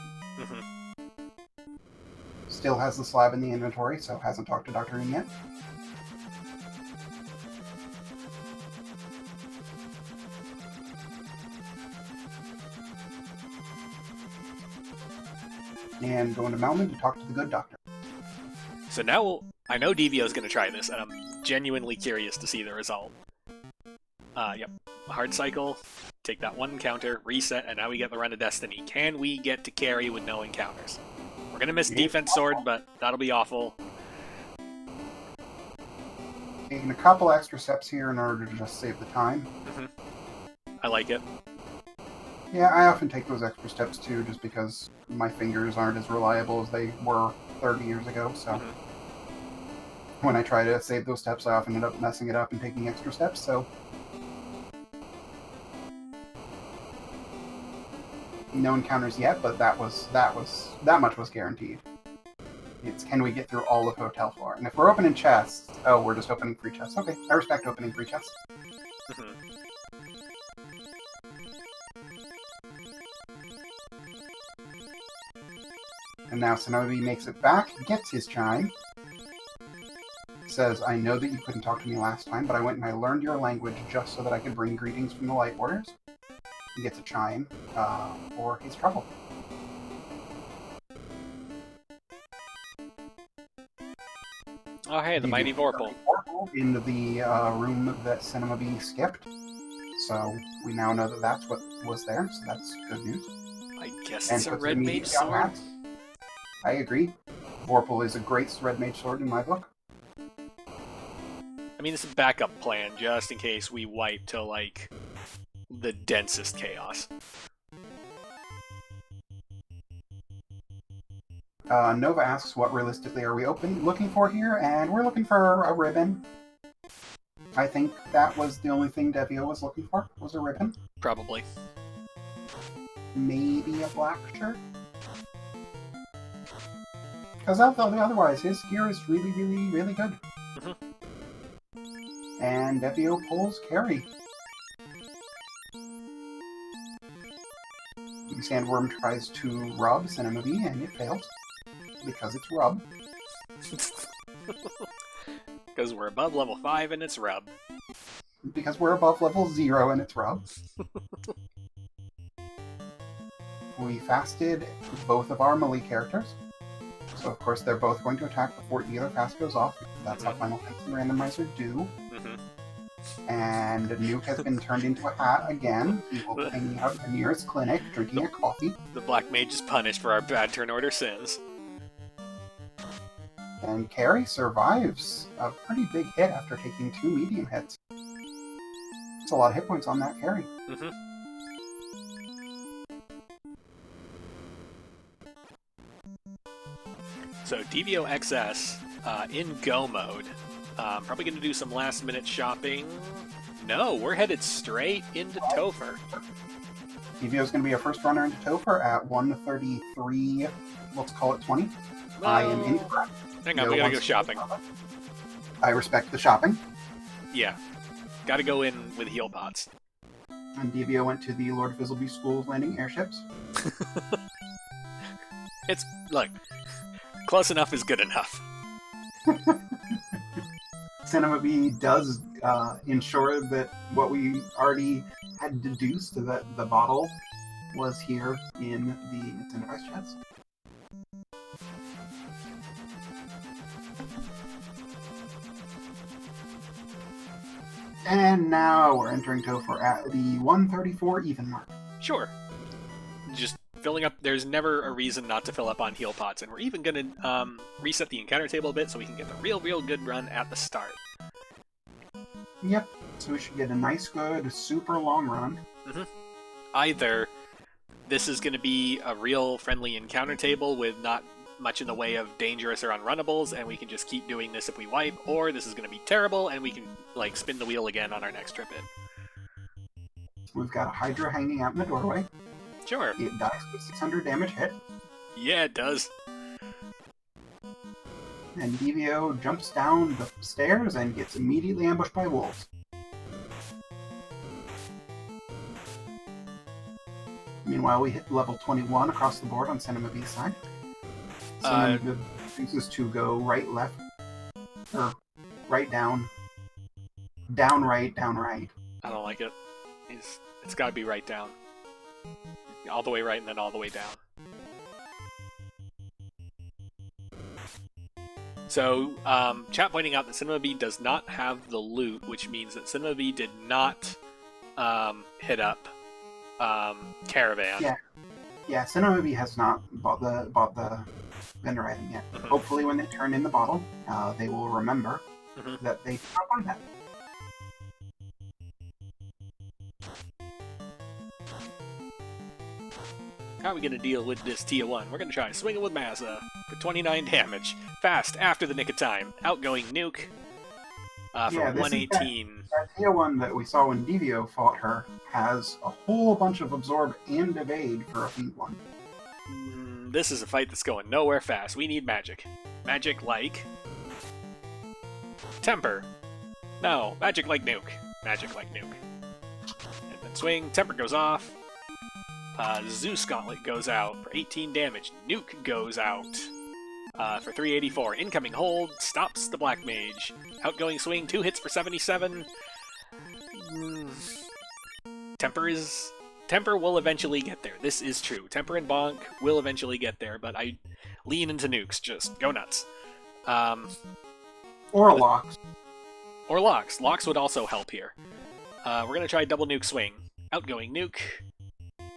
B: still has the slab in the inventory, so hasn't talked to Dr. Oon yet. And going to Malman to talk to the good doctor.
A: So now, I know Devio's going to try this, and I'm genuinely curious to see the result. Yep. Hard cycle, take that one encounter, reset, and now we get the Run of Destiny. Can we get to carry with no encounters? We're going to miss Defense Sword, but that'll be awful.
B: Taking a couple extra steps here in order to just save the time.
A: I like it.
B: Yeah, I often take those extra steps too, just because my fingers aren't as reliable as they were 30 years ago, so... When I try to save those steps, I often end up messing it up and taking extra steps, so... No encounters yet, but that much was guaranteed. It's can we get through all of Hotel Floor? And if we're opening chests... Oh, we're just opening free chests. Okay, I respect opening free chests. And now Sonobi makes it back, gets his chime. Says, I know that you couldn't talk to me last time, but I went and I learned your language just so that I could bring greetings from the Light Orders. He gets a chime for his trouble.
A: Oh hey, the mighty Vorpal.
B: In the room that Cinema Bee skipped. So we now know that that's what was there, so that's good news.
A: I guess it's a red mage sword.
B: I agree. Vorpal is a great red mage sword in my book.
A: I mean, it's a backup plan, just in case we wipe to, like, the densest chaos.
B: Nova asks, what realistically are we looking for here? And we're looking for a ribbon. I think that was the only thing Devio was looking for, was a ribbon.
A: Probably.
B: Maybe a black shirt? Because otherwise, his gear is really, really, really good. And Devio pulls carry. The Sandworm tries to rub Cinema Bee, and it fails. Because it's rub.
A: Because we're above level 5 and it's rub.
B: Because we're above level 0 and it's rub. We fasted both of our melee characters. So of course they're both going to attack before either fast goes off. That's how Final Fantasy Randomizer do. And Nuke has been turned into a hat again. He will be hanging out at the nearest clinic, drinking a coffee.
A: The Black Mage is punished for our bad turn order sins.
B: And Carrie survives a pretty big hit after taking 2 medium hits. That's a lot of hit points on that Carrie.
A: So DevioXS in Go mode. Probably going to do some last minute shopping. No, we're headed straight into Topher.
B: Devio's going to be our first runner into Topher at 133, let's call it 20.
A: No.
B: I am incorrect.
A: Hang on, we gotta go shopping.
B: I respect the shopping.
A: Yeah. Gotta go in with heal pots.
B: And Devio went to the Lord Fizzleby School of Landing Airships.
A: Look, close enough is good enough.
B: Cinema Bee does ensure that what we already had deduced, that the bottle was here in the incentivized chest. And now we're entering Topher at the 134 even mark.
A: Sure. Just filling up. There's never a reason not to fill up on heal pots, and we're even gonna reset the encounter table a bit so we can get the real good run at the start.
B: Yep. So we should get a nice, good, super long run.
A: Mm-hmm. Either this is going to be a real friendly encounter table with not much in the way of dangerous or unrunnables, and we can just keep doing this if we wipe, or this is going to be terrible, and we can like spin the wheel again on our next trip in.
B: We've got a Hydra hanging out in the doorway.
A: Sure.
B: It dies with 600 damage hit.
A: Yeah, it does.
B: And Devio jumps down the stairs and gets immediately ambushed by wolves. Meanwhile, we hit level 21 across the board on Cinema B's side. Cinema B chooses to go right, left, or right, down, down, right, down, right.
A: I don't like it. It's got to be right down. All the way right and then all the way down. So, chat pointing out that Cinema Bee does not have the loot, which means that Cinema Bee did not hit up Caravan.
B: Yeah. Cinema Bee has not bought the vendor item yet.
A: Mm-hmm.
B: Hopefully, when they turn in the bottle, they will remember that they did not buy that.
A: How are we going to deal with this tier 1? We're going to try swinging with Mazza for 29 damage. Fast, after the nick of time. Outgoing nuke for 118.
B: That tier 1 that we saw when Devio fought her has a whole bunch of absorb and evade for a feat 1.
A: This is a fight that's going nowhere fast. We need magic. Magic like... Temper. No, magic like nuke. Magic like nuke. And then swing, temper goes off. Zeus Gauntlet goes out for 18 damage. Nuke goes out for 384. Incoming hold stops the Black Mage. Outgoing swing, 2 hits for 77. Temper will eventually get there. This is true. Temper and Bonk will eventually get there, but I lean into nukes. Just go nuts.
B: Or locks.
A: Or locks. Locks would also help here. We're going to try double nuke swing. Outgoing nuke.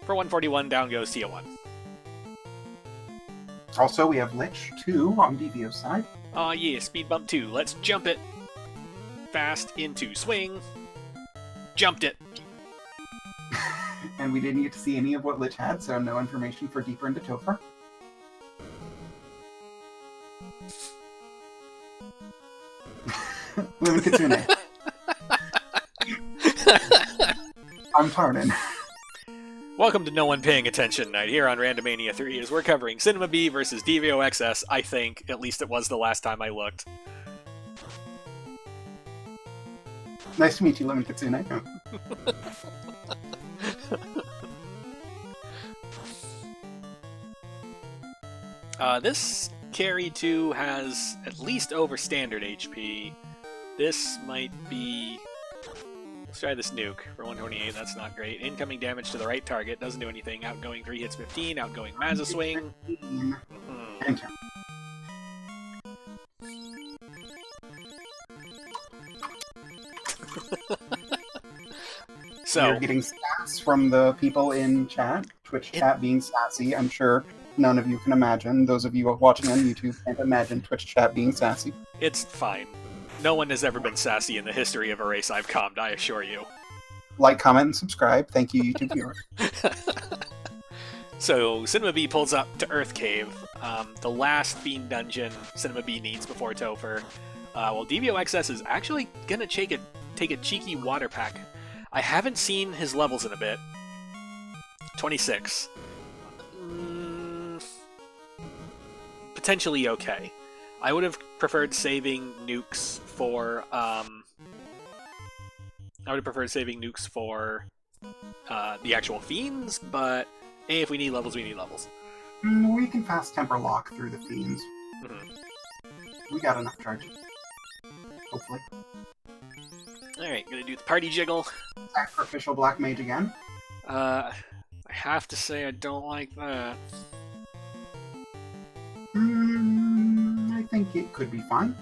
A: For 141, down goes Tia 1.
B: Also, we have Lich 2 on Devio's side.
A: Aw yeah, speed bump 2. Let's jump it. Fast into swing. Jumped it.
B: And we didn't get to see any of what Lich had, so no information for deeper into Topher. Lemon Kitsune. I'm Tarnin.
A: Welcome to No One Paying Attention Night here on Randomania 3 as we're covering Cinema Bee versus DevioXS, I think. At least it was the last time I looked.
B: Nice to meet you, Lemon Kitsune.
A: This carry 2 has at least over standard HP. This might be... Let's try this nuke for 128, that's not great. Incoming damage to the right target, doesn't do anything. Outgoing 3 hits 15, outgoing Mazza swing.
B: Enter.
A: So,
B: you're getting stats from the people in chat. Twitch chat being sassy, I'm sure none of you can imagine. Those of you watching on YouTube can't imagine Twitch chat being sassy.
A: It's fine. No one has ever been sassy in the history of a race I've calmed, I assure you.
B: Like, comment, and subscribe. Thank you, YouTube viewers.
A: So, Cinema Bee pulls up to Earth Cave, the last Fiend dungeon Cinema Bee needs before Topher. Well, DevioXS is actually gonna take a cheeky water pack. I haven't seen his levels in a bit. 26. Potentially okay. I would have preferred saving nukes for the actual fiends, but hey, if we need levels, we need levels.
B: We can fast temper lock through the fiends. We got enough charges. Hopefully.
A: Alright, gonna do the party jiggle.
B: Sacrificial Black Mage again.
A: I have to say I don't like that.
B: I think it could be fine.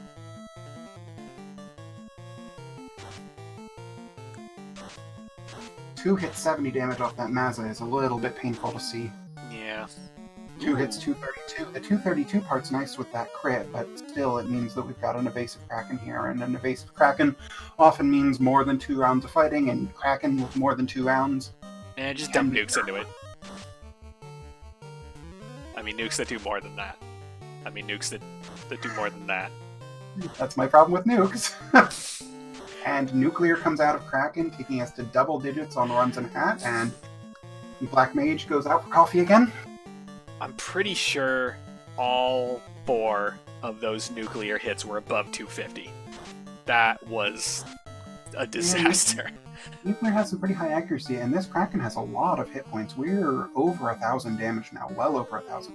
B: Two hits 70 damage off that Mazza is a little bit painful to see.
A: Yeah.
B: 2 hits 232. The 232 part's nice with that crit, but still it means that we've got an evasive Kraken here, and an evasive Kraken often means more than 2 rounds of fighting, and Kraken with more than 2 rounds.
A: And just dump nukes into it. I mean, nukes that do more than that.
B: That's my problem with nukes. And Nuclear comes out of Kraken, taking us to double digits on runs and hat, and Black Mage goes out for coffee again.
A: I'm pretty sure all 4 of those nuclear hits were above 250. That was a disaster.
B: Nuclear has some pretty high accuracy, and this Kraken has a lot of hit points. We're over 1,000 damage now, well over 1,000.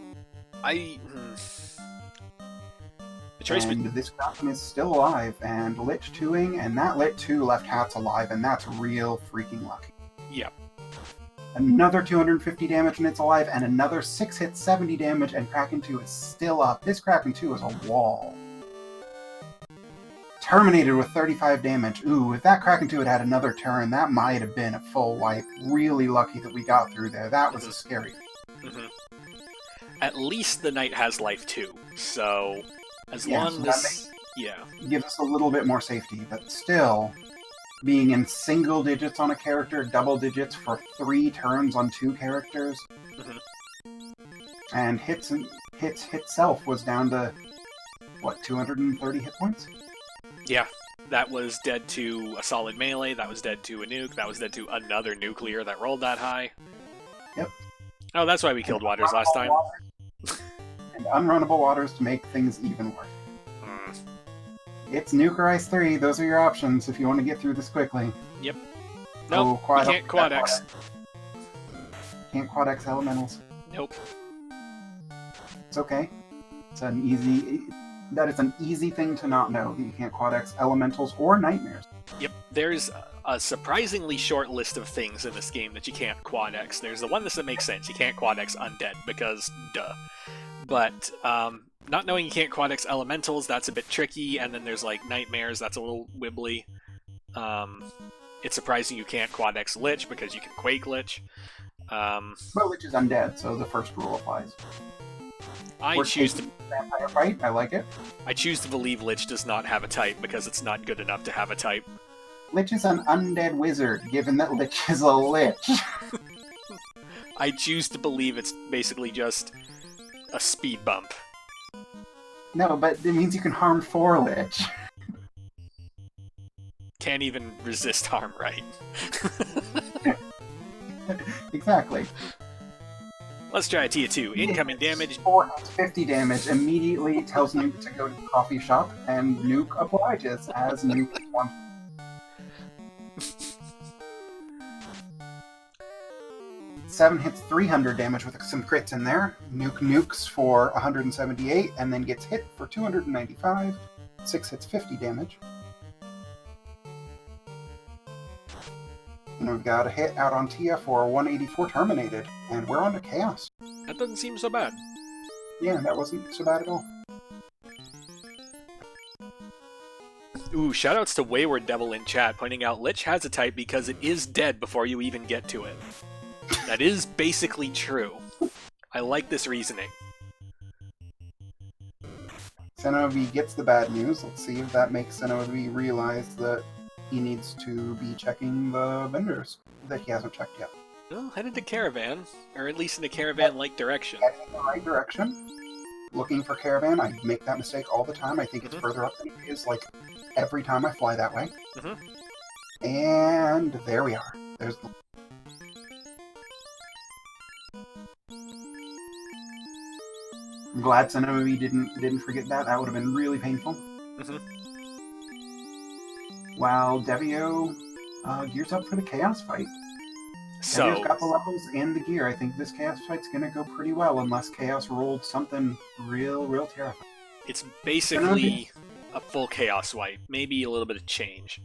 B: This Kraken is still alive, and Lich 2ing, and that Lit 2 left Hat's alive, and that's real freaking lucky.
A: Yep.
B: Another 250 damage and it's alive, and another 6 hits 70 damage, and Kraken 2 is still up. This Kraken 2 is a wall. Terminated with 35 damage. Ooh, if that Kraken 2 had had another turn, that might have been a full wipe. Really lucky that we got through there. That was a scary thing.
A: At least the Knight has life 2, so as long as...
B: Gives us a little bit more safety, but still... Being in single digits on a character, double digits for 3 turns on 2 characters. And hits itself was down to, what, 230 hit points?
A: Yeah, that was dead to a solid melee, that was dead to a nuke, that was dead to another nuclear that rolled that high.
B: Yep.
A: Oh, that's why we killed Waters last time.
B: And unrunnable Waters to make things even worse. It's Nuke or Ice 3. Those are your options if you want to get through this quickly.
A: Yep. Nope, we can't Quad X.
B: Can't Quad X Elementals.
A: Nope.
B: It's okay. It's an easy... That is an easy thing to not know, that you can't Quad X Elementals or Nightmares.
A: Yep, there's a surprisingly short list of things in this game that you can't Quad X. There's the one that makes sense. You can't Quad X Undead, because duh. But, not knowing you can't Quad X Elementals, that's a bit tricky, and then there's, like, Nightmares, that's a little wibbly. It's surprising you can't Quad X Lich, because you can Quake Lich.
B: Well, Lich is undead, so the first rule applies.
A: I choose to...
B: Vampire fight, I like it.
A: I choose to believe Lich does not have a type, because it's not good enough to have a type.
B: Lich is an undead wizard, given that Lich is a Lich.
A: I choose to believe it's basically just a speed bump.
B: No, but it means you can harm 4 Lich.
A: Can't even resist harm, right?
B: Exactly.
A: Let's try a Tier 2. Incoming damage.
B: 4 hits 50 damage. Immediately tells Nuke to go to the coffee shop, and Nuke obliges as Nuke wants. Seven hits 300 damage with some crits in there. Nuke nukes for 178, and then gets hit for 295. 6 hits 50 damage. And we've got a hit out on Tia for 184 terminated, and we're on to Chaos.
A: That doesn't seem so bad.
B: Yeah, that wasn't so bad at all.
A: Ooh, shoutouts to Wayward Devil in chat, pointing out Lich has a type because it is dead before you even get to it. That is basically true. I like this reasoning.
B: Xenovi gets the bad news. Let's see if that makes Xenovi realize that he needs to be checking the vendors that he hasn't checked yet.
A: Well, headed to Caravan, or at least in a Caravan-like direction.
B: Heading in the right direction. Looking for Caravan. I make that mistake all the time. I think it's further up than it is, like, every time I fly that way. And there we are. There's the... I'm glad Cinnamon didn't forget that. That would have been really painful.
A: Mm-hmm.
B: While Devio gears up for the Chaos fight. Devio's got the levels and the gear. I think this Chaos fight's going to go pretty well unless Chaos rolled something real terrifying.
A: It's basically a full Chaos wipe, maybe a little bit of change.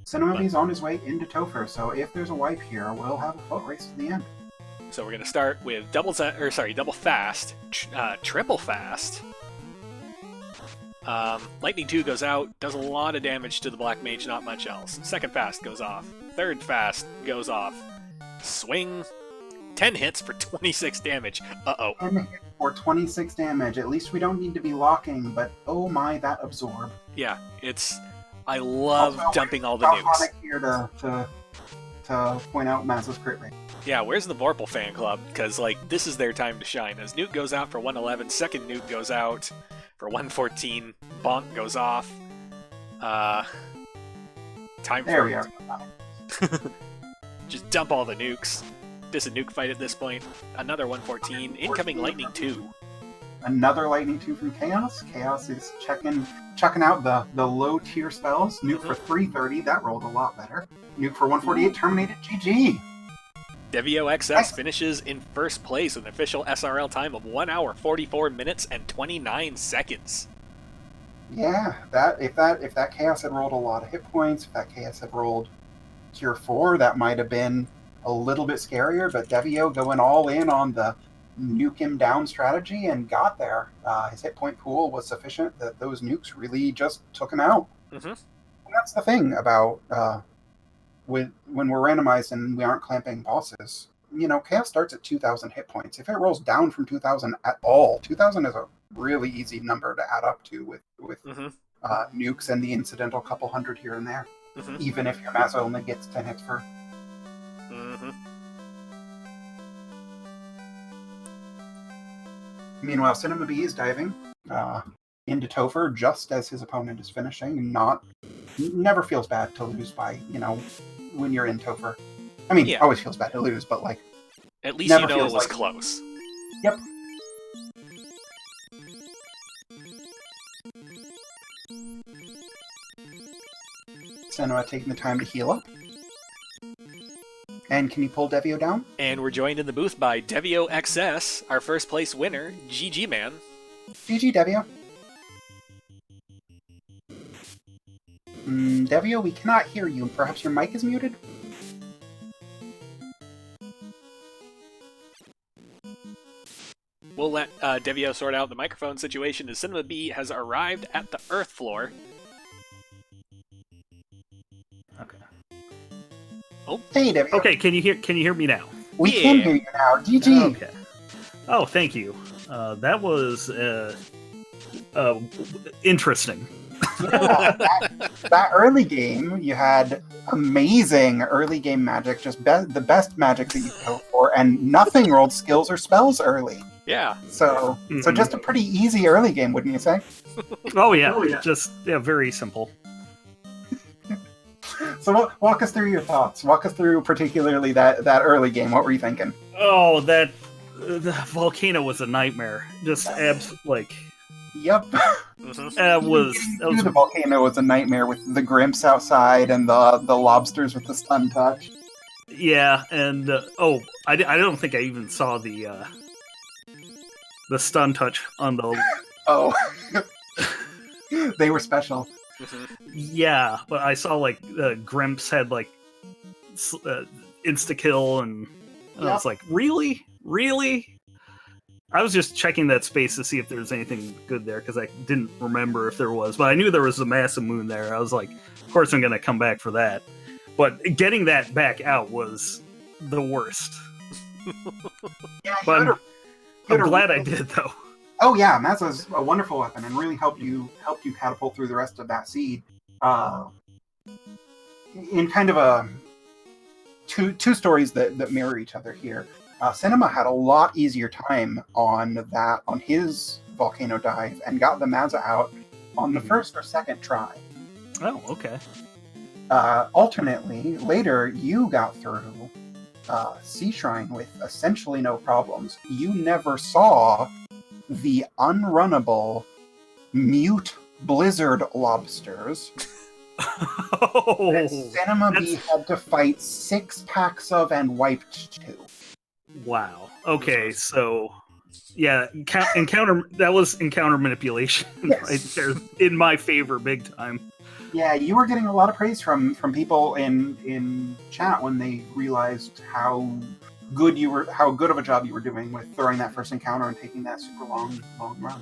B: Cinemabee's on his way into Topher, so if there's a wipe here, we'll have a foot race to the end.
A: So we're going to start with double fast, triple fast. Lightning 2 goes out, does a lot of damage to the Black Mage, not much else. Second fast goes off. Third fast goes off. Swing, 10 hits for 26 damage. Uh-oh.
B: 10 hits for 26 damage. At least we don't need to be locking, but oh my, that absorb.
A: Yeah, I love also, dumping all the nukes.
B: Here to point out Mazza's crit rate.
A: Yeah, where's the Vorpal fan club? Because, this is their time to shine. As nuke goes out for 111, second nuke goes out for 114, bonk goes off. Time
B: there
A: for...
B: we are.
A: Just dump all the nukes. This is a nuke fight at this point. Another 114. Incoming Lightning 2.
B: Another Lightning 2 from Chaos. Chaos is chucking out the low tier spells. Nuke for 330. That rolled a lot better. Nuke for 148. Terminated. GG.
A: DevioXS finishes in first place with an official SRL time of 1 hour, 44 minutes, and 29 seconds.
B: Yeah, if that Chaos had rolled a lot of hit points, if that Chaos had rolled Tier 4, that might have been a little bit scarier, but Devio going all in on the nuke him down strategy and got there. His hit point pool was sufficient that those nukes really just took him out.
A: Mm-hmm.
B: And that's the thing about when we're randomized and we aren't clamping bosses. Chaos starts at 2,000 hit points. If it rolls down from 2,000 at all, 2,000 is a really easy number to add up to with nukes and the incidental couple hundred here and there. Mm-hmm. Even if your Mazza only gets 10 hits per.
A: Mm-hmm.
B: Meanwhile, Cinnamabee is diving into Topher just as his opponent is finishing. Never feels bad to lose by, when you're in Topher. I mean, always feels bad to lose, but
A: at least it was close.
B: Yep. Senua taking the time to heal up. And can you pull Devio down?
A: And we're joined in the booth by DevioXS, our first place winner, GG man.
B: GG, Devio. Devio, we cannot hear you. Perhaps your mic is muted?
A: We'll let Devio sort out the microphone situation as Cinnamabee has arrived at the Earth floor.
C: Okay.
A: Oh.
B: Hey, Devio.
C: Okay, can you hear me now?
B: We can hear you now. GG.
C: Okay. Oh, thank you. That was interesting.
B: Yeah, that early game, you had amazing early game magic, just the best magic that you could hope for, and nothing rolled skills or spells early.
A: Yeah.
B: So just a pretty easy early game, wouldn't you say?
C: Oh yeah. Just very simple.
B: So walk us through your thoughts. Walk us through particularly that early game. What were you thinking?
C: Oh, the volcano was a nightmare. Just
B: Yep. The volcano was a nightmare with the Grimps outside and the lobsters with the stun touch.
C: Yeah, and I don't think I even saw the stun touch on the.
B: Oh, they were special.
C: Yeah, but I saw Grimps had insta kill, and I was like, really? I was just checking that space to see if there was anything good there, because I didn't remember if there was, but I knew there was a massive moon there. I was like, of course I'm going to come back for that. But getting that back out was the worst.
B: Yeah,
C: but I'm glad I did, though.
B: Oh yeah, Mazza's a wonderful weapon and really helped you catapult through the rest of that seed. In kind of a two stories that mirror each other here. Cinema had a lot easier time on his volcano dive and got the Mazza out on the first or second try.
C: Oh, okay.
B: Alternately, later you got through Sea Shrine with essentially no problems. You never saw the unrunnable mute blizzard lobsters that Cinema Bee had to fight 6 packs of and wiped 2.
C: Wow. Okay, so yeah, that was encounter manipulation right there in my favor big time.
B: Yeah, you were getting a lot of praise from people in chat when they realized how good of a job you were doing with throwing that first encounter and taking that super long run.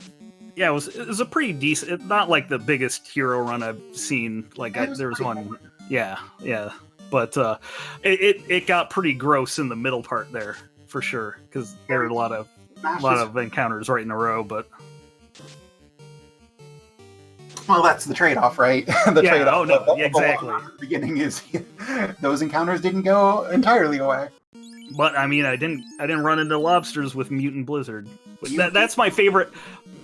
C: Yeah, it was a pretty decent, not like the biggest hero run I've seen. Like there was one,
B: good.
C: yeah, but it got pretty gross in the middle part there for sure because there were a lot of encounters right in a row. But
B: well, that's the trade-off, right? The trade-off.
C: Oh no, exactly.
B: The beginning is those encounters didn't go entirely away.
C: But I mean, I didn't run into lobsters with mutant blizzard. That's my favorite.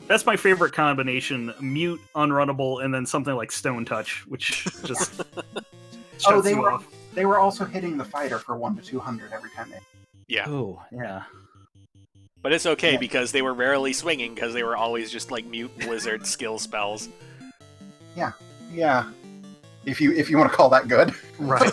C: That's my favorite combination: mute, unrunnable, and then something like stone touch, which just shuts you off.
B: They were also hitting the fighter for 1 to 200 every time.
A: Yeah.
C: Oh yeah.
A: But it's okay because they were rarely swinging because they were always just like mute blizzard skill spells.
B: Yeah. If you want to call that good,
C: right?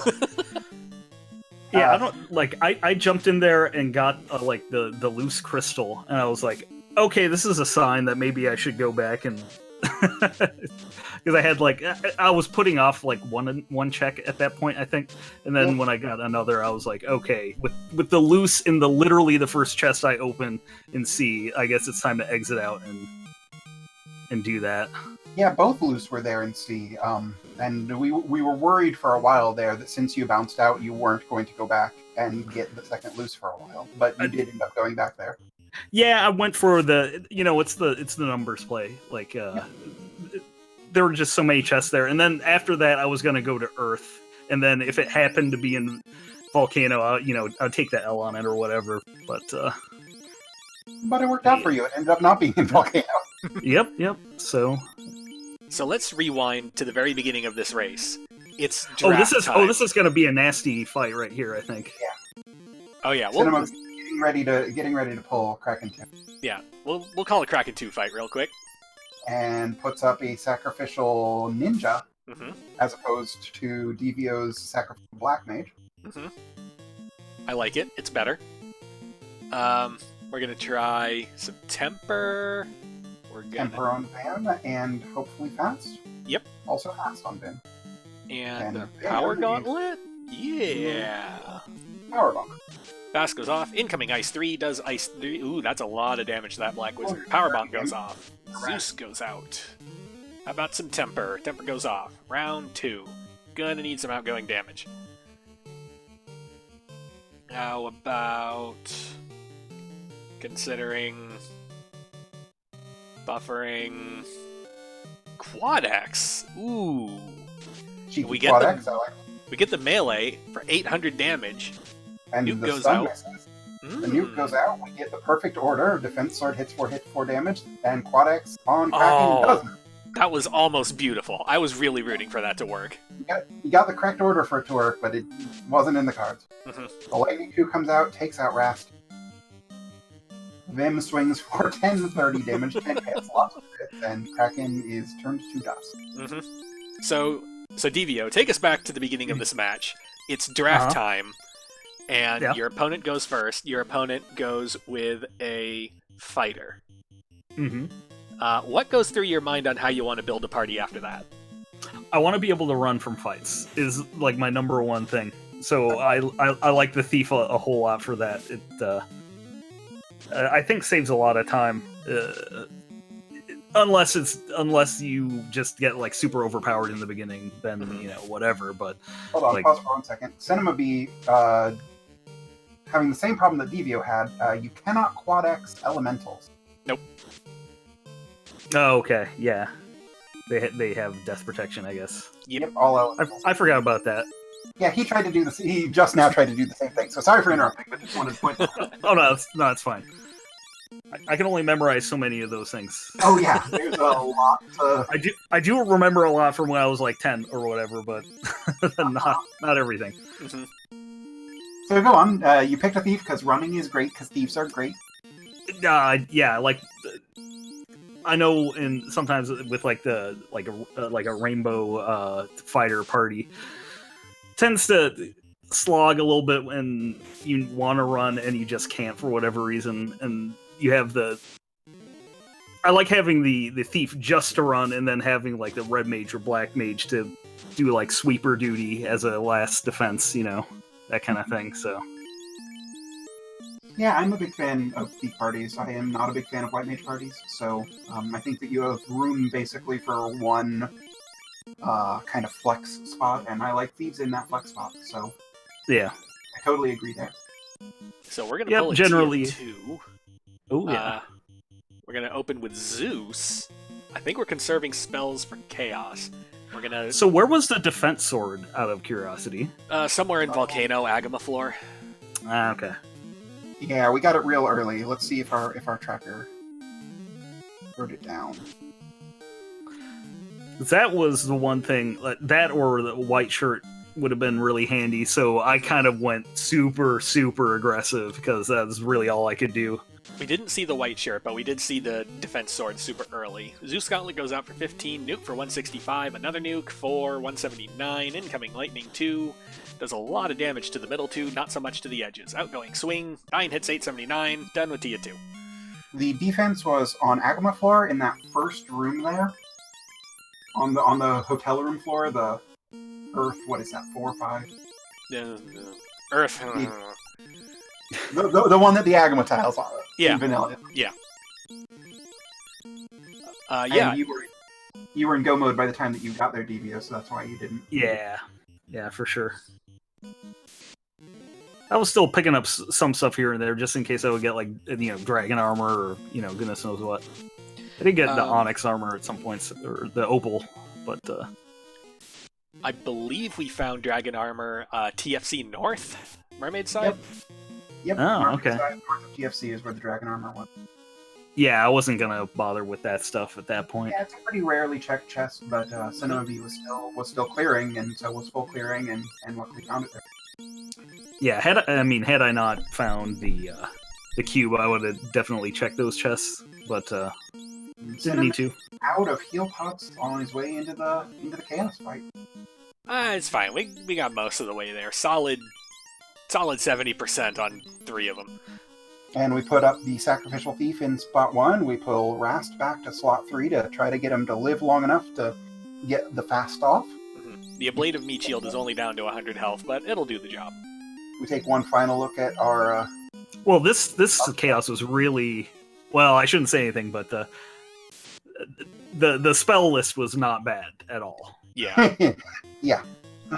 C: Yeah, I don't like. I jumped in there and got like the loose crystal, and I was like, okay, this is a sign that maybe I should go back and because I had like I was putting off like one check at that point, I think, and then when I got another, I was like, okay, with the loose in the literally the first chest I open in C, I guess it's time to exit out and do that.
B: Yeah, both loose were there in C, and we were worried for a while there that since you bounced out, you weren't going to go back and get the second loose for a while, but you did end up going back there.
C: Yeah, I went for the it's the numbers play. Like there were just so many chests there, and then after that, I was gonna go to Earth, and then if it happened to be in Volcano, I'd take the L on it or whatever. But
B: it worked out for you. It ended up not being in Volcano.
C: Yep.
A: So let's rewind to the very beginning of this race. It's draft time.
C: This is gonna be a nasty fight right here, I think.
B: Yeah.
A: Oh yeah.
B: Cinema's getting ready to pull Kraken 2.
A: Yeah. We'll call it Kraken 2 fight real quick.
B: And puts up a sacrificial ninja as opposed to Devio's sacrificial black mage.
A: I like it. It's better. We're gonna try some temper.
B: Temper on Van, and hopefully fast.
A: Yep.
B: Also fast on Vin.
A: And the Power Gauntlet? Yeah.
B: Power Bomb.
A: Fast goes off. Incoming Ice 3 does Ice 3. Ooh, that's a lot of damage to that Black Wizard. Power Bomb goes off. Zeus goes out. How about some Temper? Temper goes off. Round 2. Gonna need some outgoing damage. How about considering buffering Quad X? Ooh. We get the melee for 800 damage.
B: And
A: nuke
B: the
A: goes
B: stun
A: out.
B: misses. The nuke goes out. We get the perfect order. Defense sword hits 4 damage, and Quad X on Kraken doesn't.
A: That was almost beautiful. I was really rooting for that to work.
B: You got the correct order for it to work, but it wasn't in the cards. The Lightning 2 comes out, takes out Rast. Vim swings for 10-30 damage, 10 hits, lots of hits, and Kraken is turned to dust.
A: So Devio, take us back to the beginning of this match. It's draft time, and your opponent goes first. Your opponent goes with a fighter. What goes through your mind on how you want to build a party after that?
C: I want to be able to run from fights, is like my number one thing. So I like the Thief a whole lot for that. It I think saves a lot of time, unless you just get like super overpowered in the beginning, then whatever. But
B: hold on, pause for 1 second. Cinema Bee, having the same problem that Devio had, you cannot Quad X elementals.
A: Nope.
C: Oh, okay, yeah. They have death protection, I guess.
B: Yep, all elementals.
C: I forgot about that.
B: Yeah, he tried to do this. He just now tried to do the same thing. So sorry for interrupting, but just wanted to point that out.
C: Oh no, it's fine. I can only memorize so many of those things.
B: Oh yeah, there's a lot.
C: I do remember a lot from when I was like 10 or whatever, but not everything.
B: So go on. You picked a thief because running is great because thieves are great.
C: Yeah, like I know, and sometimes with like a rainbow fighter party tends to slog a little bit when you want to run and you just can't for whatever reason, and you have I like having the thief just to run, and then having like the red mage or black mage to do like sweeper duty as a last defense, that kind of thing. So
B: yeah, I'm a big fan of thief parties. I am not a big fan of white mage parties. So I think that you have room basically for one kind of flex spot, and I like thieves in that flex spot. So
C: yeah,
B: I totally agree there.
A: So we're gonna pull a
C: generally
A: tier 2.
C: Oh yeah.
A: We're gonna open with Zeus. I think we're conserving spells for chaos. We're gonna.
C: So where was the defense sword? Out of curiosity.
A: Somewhere in Volcano Agama floor.
C: Okay.
B: Yeah, we got it real early. Let's see if our tracker wrote it down.
C: That was the one thing, that or the white shirt would have been really handy. So I kind of went super, super aggressive because that was really all I could do.
A: We didn't see the white shirt, but we did see the defense sword super early. Zeus Gauntlet goes out for 15, nuke for 165, another nuke for 179, incoming lightning 2, does a lot of damage to the middle 2, not so much to the edges. Outgoing swing, 9 hits 879, done with Tia 2.
B: The defense was on Agama floor in that first room there. On the hotel room floor, the Earth, what is that, 4 or 5?
A: Earth.
B: The one that the Agama tiles are.
A: Yeah.
B: In vanilla.
A: Yeah.
B: And you were in go mode by the time that you got there, Devio, so that's why you didn't.
C: Yeah, for sure. I was still picking up some stuff here and there just in case I would get like dragon armor or goodness knows what. I did get the onyx armor at some points, or the opal, but
A: I believe we found dragon armor TFC North, Mermaid side.
B: Yep.
C: Oh,
B: North
C: okay.
B: Side, north of TFC is where the dragon armor was.
C: Yeah, I wasn't gonna bother with that stuff at that point.
B: Yeah, it's a pretty rarely checked chest, but Cinema V was still clearing, and so was full clearing, and luckily found it there.
C: Yeah, had I not found the cube, I would have definitely checked those chests, but didn't need to.
B: Out of heal pots on his way into the chaos fight.
A: It's fine. We got most of the way there. Solid 70% on 3 of them.
B: And we put up the Sacrificial Thief in spot 1. We pull Rast back to slot 3 to try to get him to live long enough to get the fast off.
A: Mm-hmm. The Ablative Meat Shield is only down to 100 health, but it'll do the job.
B: We take one final look at our...
C: Well, this chaos was really... Well, I shouldn't say anything, but the spell list was not bad at all.
A: Yeah.
B: Yeah.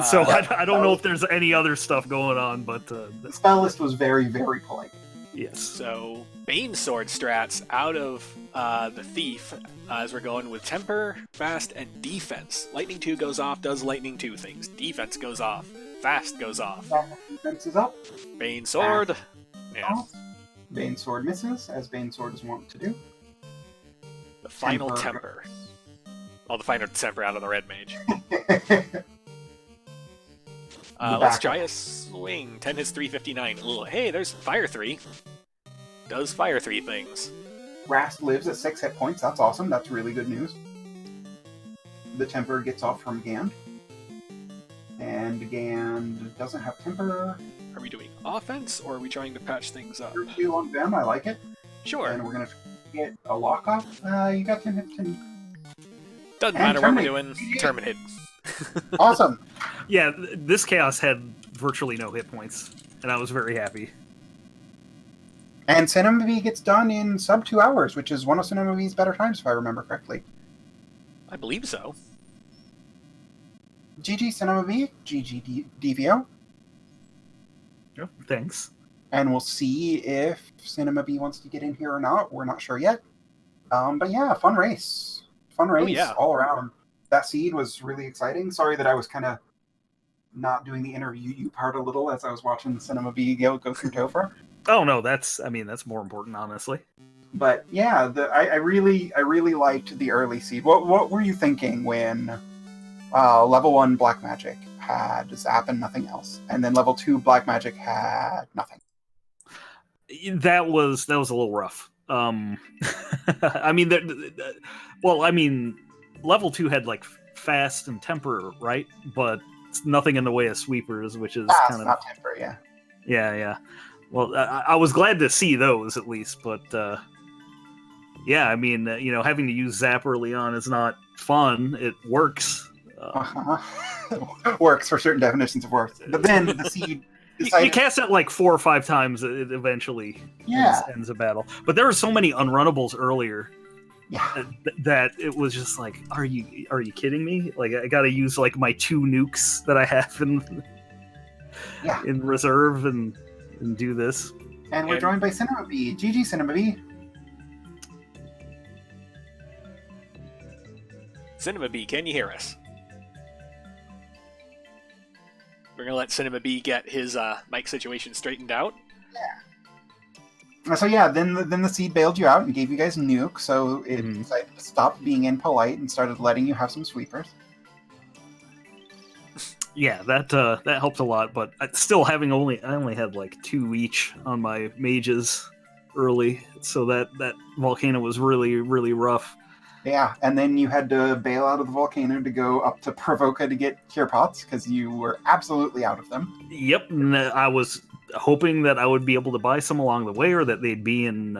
C: So I don't know if there's any other stuff going on, but...
B: the spell list was very, very polite.
C: Yes.
A: So, Bane Sword strats out of the Thief as we're going with Temper, Fast, and Defense. Lightning 2 goes off, does Lightning 2 things. Defense goes off, Fast goes off.
B: Defense is up.
A: Bane Sword. Yeah.
B: Bane Sword misses, as Bane Sword is wont to do.
A: The final Temper. Oh, the final Temper out of the Red Mage. Let's try a swing. 10 hits 359. Ooh, hey, there's Fire 3. Does Fire 3 things.
B: Rast lives at 6 hit points. That's awesome. That's really good news. The Temper gets off from Gand. And Gand doesn't have Temper.
A: Are we doing offense, or are we trying to patch things up?
B: 2 on them. I like it.
A: Sure.
B: And we're going to get a lock off. You got 10 hits.
A: Doesn't matter what we're doing. Terminate.
B: Awesome.
C: Yeah, this chaos had virtually no hit points, and I was very happy.
B: And Cinema V gets done in sub 2 hours, which is one of Cinema V's better times, if I remember correctly.
A: I believe so.
B: GG Cinema V, GG Devio.
C: Oh, thanks.
B: And we'll see if Cinema V wants to get in here or not. We're not sure yet. But yeah, fun race. All around. That seed was really exciting. Sorry that I was kind of not doing the interview part a little as I was watching Cinema V go through Topher.
C: Oh no, that's more important, honestly.
B: But yeah, I really liked the early seed. What were you thinking when level 1 Black Magic had Zap and nothing else. And then level 2 Black Magic had nothing.
C: That was a little rough. I mean, level 2 had like fast and temper, right? But nothing in the way of sweepers, which is kind of
B: not temper, yeah.
C: Yeah. Well, I was glad to see those at least, but yeah, I mean, having to use Zap early on is not fun. It works.
B: Works for certain definitions of works. But then the seed decided...
C: You cast it like 4 or 5 times, it eventually ends a battle. But there were so many unrunnables earlier that it was just like, are you kidding me? Like, I got to use like my 2 nukes that I have in reserve and do this.
B: And we're joined by Cinema B. GG, Cinema B.
A: Cinema B, can you hear us? We're going to let Cinema B get his mic situation straightened out.
B: Yeah. So then the seed bailed you out and gave you guys nuke, so it decided to stop being impolite and started letting you have some sweepers.
C: Yeah, that helped a lot, but still I only had like 2 each on my mages early, so that volcano was really, really rough.
B: Yeah, and then you had to bail out of the volcano to go up to Provoca to get cure pots because you were absolutely out of them.
C: Yep, and I was hoping that I would be able to buy some along the way, or that they'd be in,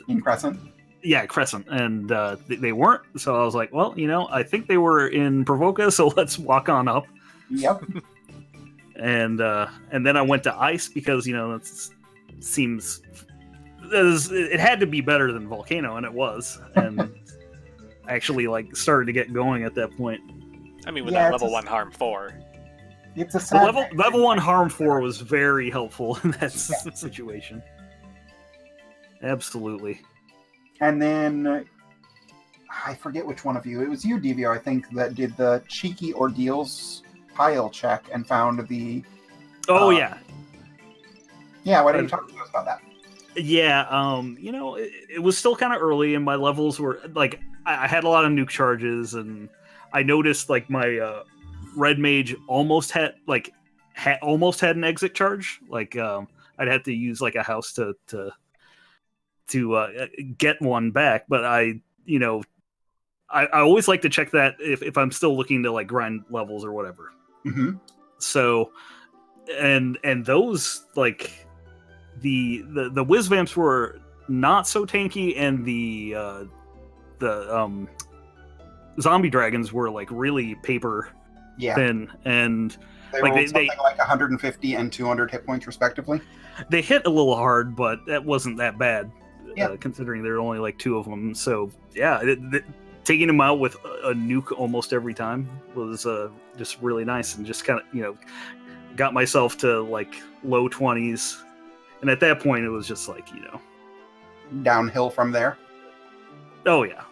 B: in Crescent.
C: Yeah, Crescent, and they weren't. So I was like, well, I think they were in Provoca, so let's walk on up.
B: Yep.
C: and then I went to Ice because it had to be better than Volcano, and it was. And actually, like, started to get going at that point.
A: I mean, with that level 1 harm 4.
B: It's a sad
C: level 1 harm 4 was very helpful in that situation. Absolutely.
B: And then I forget which one of you. It was you, Devio, I think, that did the cheeky ordeals pile check and found the.
C: Oh yeah.
B: Yeah. Why didn't you talk to us about that?
C: Yeah. It was still kind of early, and my levels were like I had a lot of nuke charges, and I noticed like my red mage almost had an exit charge. Like I'd have to use like a house to get one back, but I always like to check that if I'm still looking to like grind levels or whatever.
B: Mm-hmm.
C: So, and those like the whiz vamps were not so tanky, and the zombie dragons were like really paper thin, and
B: they rolled something like 150 and 200 hit points respectively.
C: They hit a little hard, but that wasn't that bad. Considering there are only like 2 of them. So yeah, taking them out with a nuke almost every time was just really nice, and just kind of got myself to like low 20s, and at that point it was just like
B: downhill from there.
C: Oh yeah.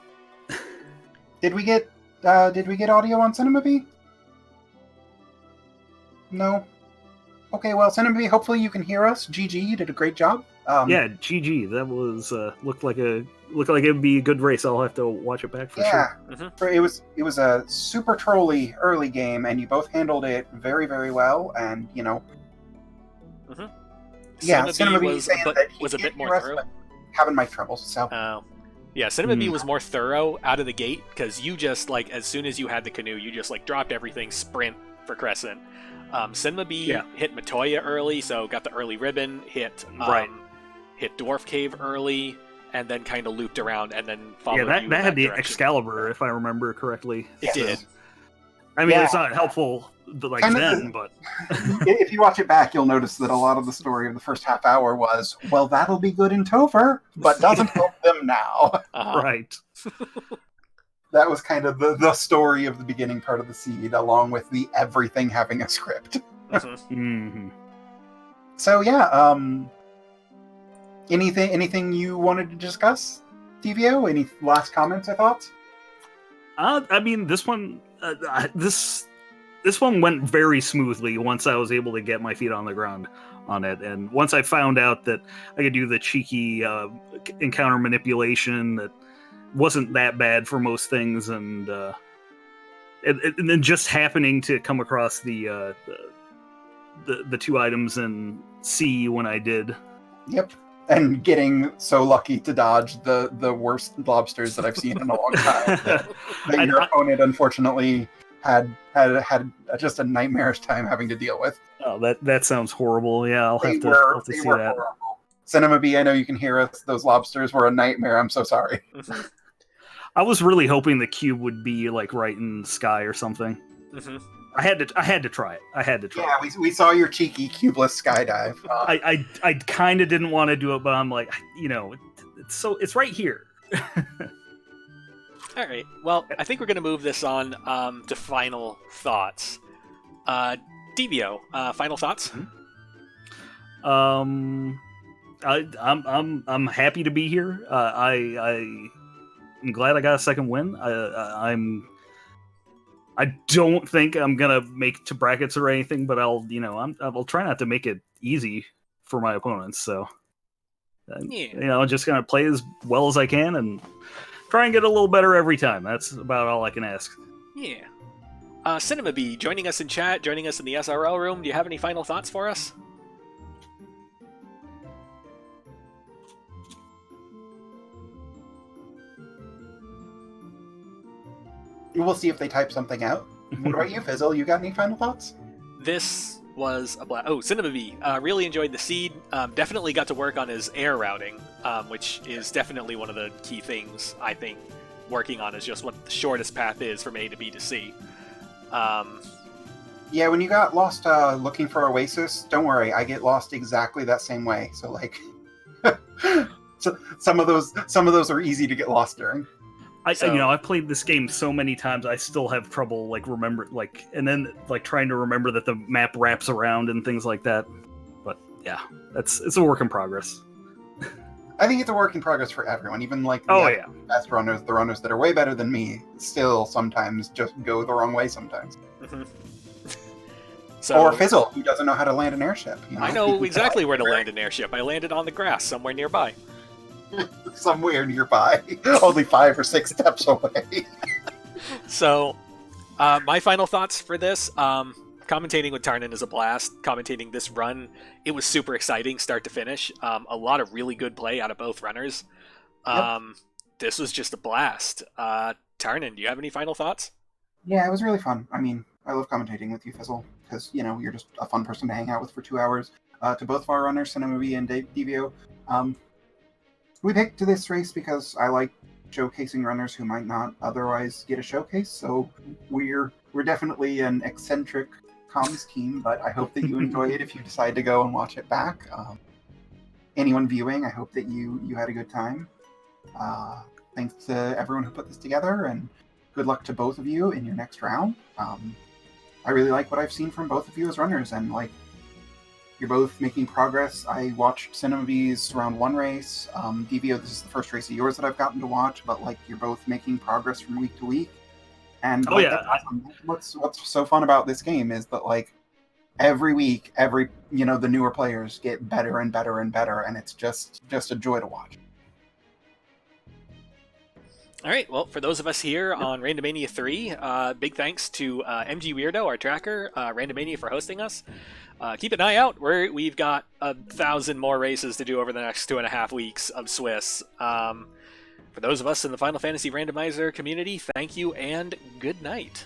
B: Did we get audio on Cinema B? No. Okay, well, Cinema B, hopefully you can hear us. GG, you did a great job.
C: Yeah, GG. That was looked like it would be a good race. I'll have to watch it back for sure.
B: Mm-hmm. It was a super trolly early game, and you both handled it very, very well. And
A: Mm-hmm.
B: Yeah, Cinema B
A: was a bit more thorough.
B: Having mic troubles, so.
A: Yeah, Cinema B was more thorough out of the gate because you just like as soon as you had the canoe, you just like dropped everything, sprint for Crescent. Cinema B hit Matoya early, so got the early ribbon, hit Dwarf Cave early, and then kind of looped around, and then followed you
C: that had the
A: direction.
C: Excalibur, if I remember correctly.
A: It did.
C: I mean, it's not helpful like then, but...
B: If you watch it back, you'll notice that a lot of the story of the first half hour was, well, that'll be good in Topher, but doesn't help them now.
C: Right.
B: That was kind of the story of the beginning part of the seed, along with the everything having a script.
C: Mm-hmm.
B: So yeah, anything you wanted to discuss, Devio? Any last comments or thoughts?
C: I mean, this one went very smoothly once I was able to get my feet on the ground on it, and once I found out that I could do the cheeky encounter manipulation that wasn't that bad for most things, and and then just happening to come across the two items in C when I did.
B: Yep. And getting so lucky to dodge the worst lobsters that I've seen in a long time. that your opponent, unfortunately, had just a nightmarish time having to deal with.
C: Oh, that sounds horrible. Yeah, I'll have to see that.
B: Horrible. Cinema B, I know you can hear us. Those lobsters were a nightmare. I'm so sorry.
C: I was really hoping the cube would be like right in the sky or something.
A: Mm-hmm.
C: I had to try it.
B: Yeah, we saw your cheeky cubeless skydive.
C: I kind of didn't want to do it, but I'm like, it's right here.
A: All right. Well, I think we're going to move this on to final thoughts. Devio, final thoughts?
C: I'm happy to be here. I'm glad I got a second win. I don't think I'm gonna make to brackets or anything, but I'll try not to make it easy for my opponents. So, just gonna play as well as I can and try and get a little better every time. That's about all I can ask.
A: Yeah. Cinema B, joining us in chat, joining us in the SRL room. Do you have any final thoughts for us?
B: We'll see if they type something out. What about you, Fizzle? You got any final thoughts?
A: This was a blast. Oh, Cinema B, really enjoyed the seed. Definitely got to work on his air routing, which is definitely one of the key things, I think, working on is just what the shortest path is from A to B to C.
B: Yeah, when you got lost looking for Oasis, don't worry, I get lost exactly that same way. So like, so some of those are easy to get lost during.
C: I've played this game so many times, I still have trouble and then trying to remember that the map wraps around and things like that. But yeah, it's a work in progress.
B: I think it's a work in progress for everyone, even best runners, the runners that are way better than me, still sometimes just go the wrong way sometimes.
A: Mm-hmm.
B: Or Fizzle, who doesn't know how to land an airship.
A: I know exactly where to land an airship. I landed on the grass somewhere nearby.
B: Somewhere nearby, only 5 or 6 steps away.
A: So, my final thoughts for this: commentating with Tarnan is a blast. Commentating this run, it was super exciting, start to finish. A lot of really good play out of both runners. This was just a blast. Tarnan, do you have any final thoughts?
B: Yeah, it was really fun. I mean, I love commentating with you, Fizzle, because you're just a fun person to hang out with for 2 hours. To both of our runners, Cinema B and Devio. We picked this race because I like showcasing runners who might not otherwise get a showcase, so we're definitely an eccentric comms team, but I hope that you enjoy it if you decide to go and watch it back. Anyone viewing, I hope that you had a good time. Thanks to everyone who put this together, and good luck to both of you in your next round. I really like what I've seen from both of you as runners, and you're both making progress. I watched Cinema B's round 1 race. Devio, this is the first race of yours that I've gotten to watch, but you're both making progress from week to week. And what's so fun about this game is that every week, the newer players get better and better and better, and it's just a joy to watch.
A: All right, well, for those of us here on Randomania 3, big thanks to MG Weirdo, our tracker, Randomania for hosting us. Keep an eye out. We've got 1,000 more races to do over the next 2.5 weeks of Swiss. For those of us in the Final Fantasy Randomizer community, thank you and good night.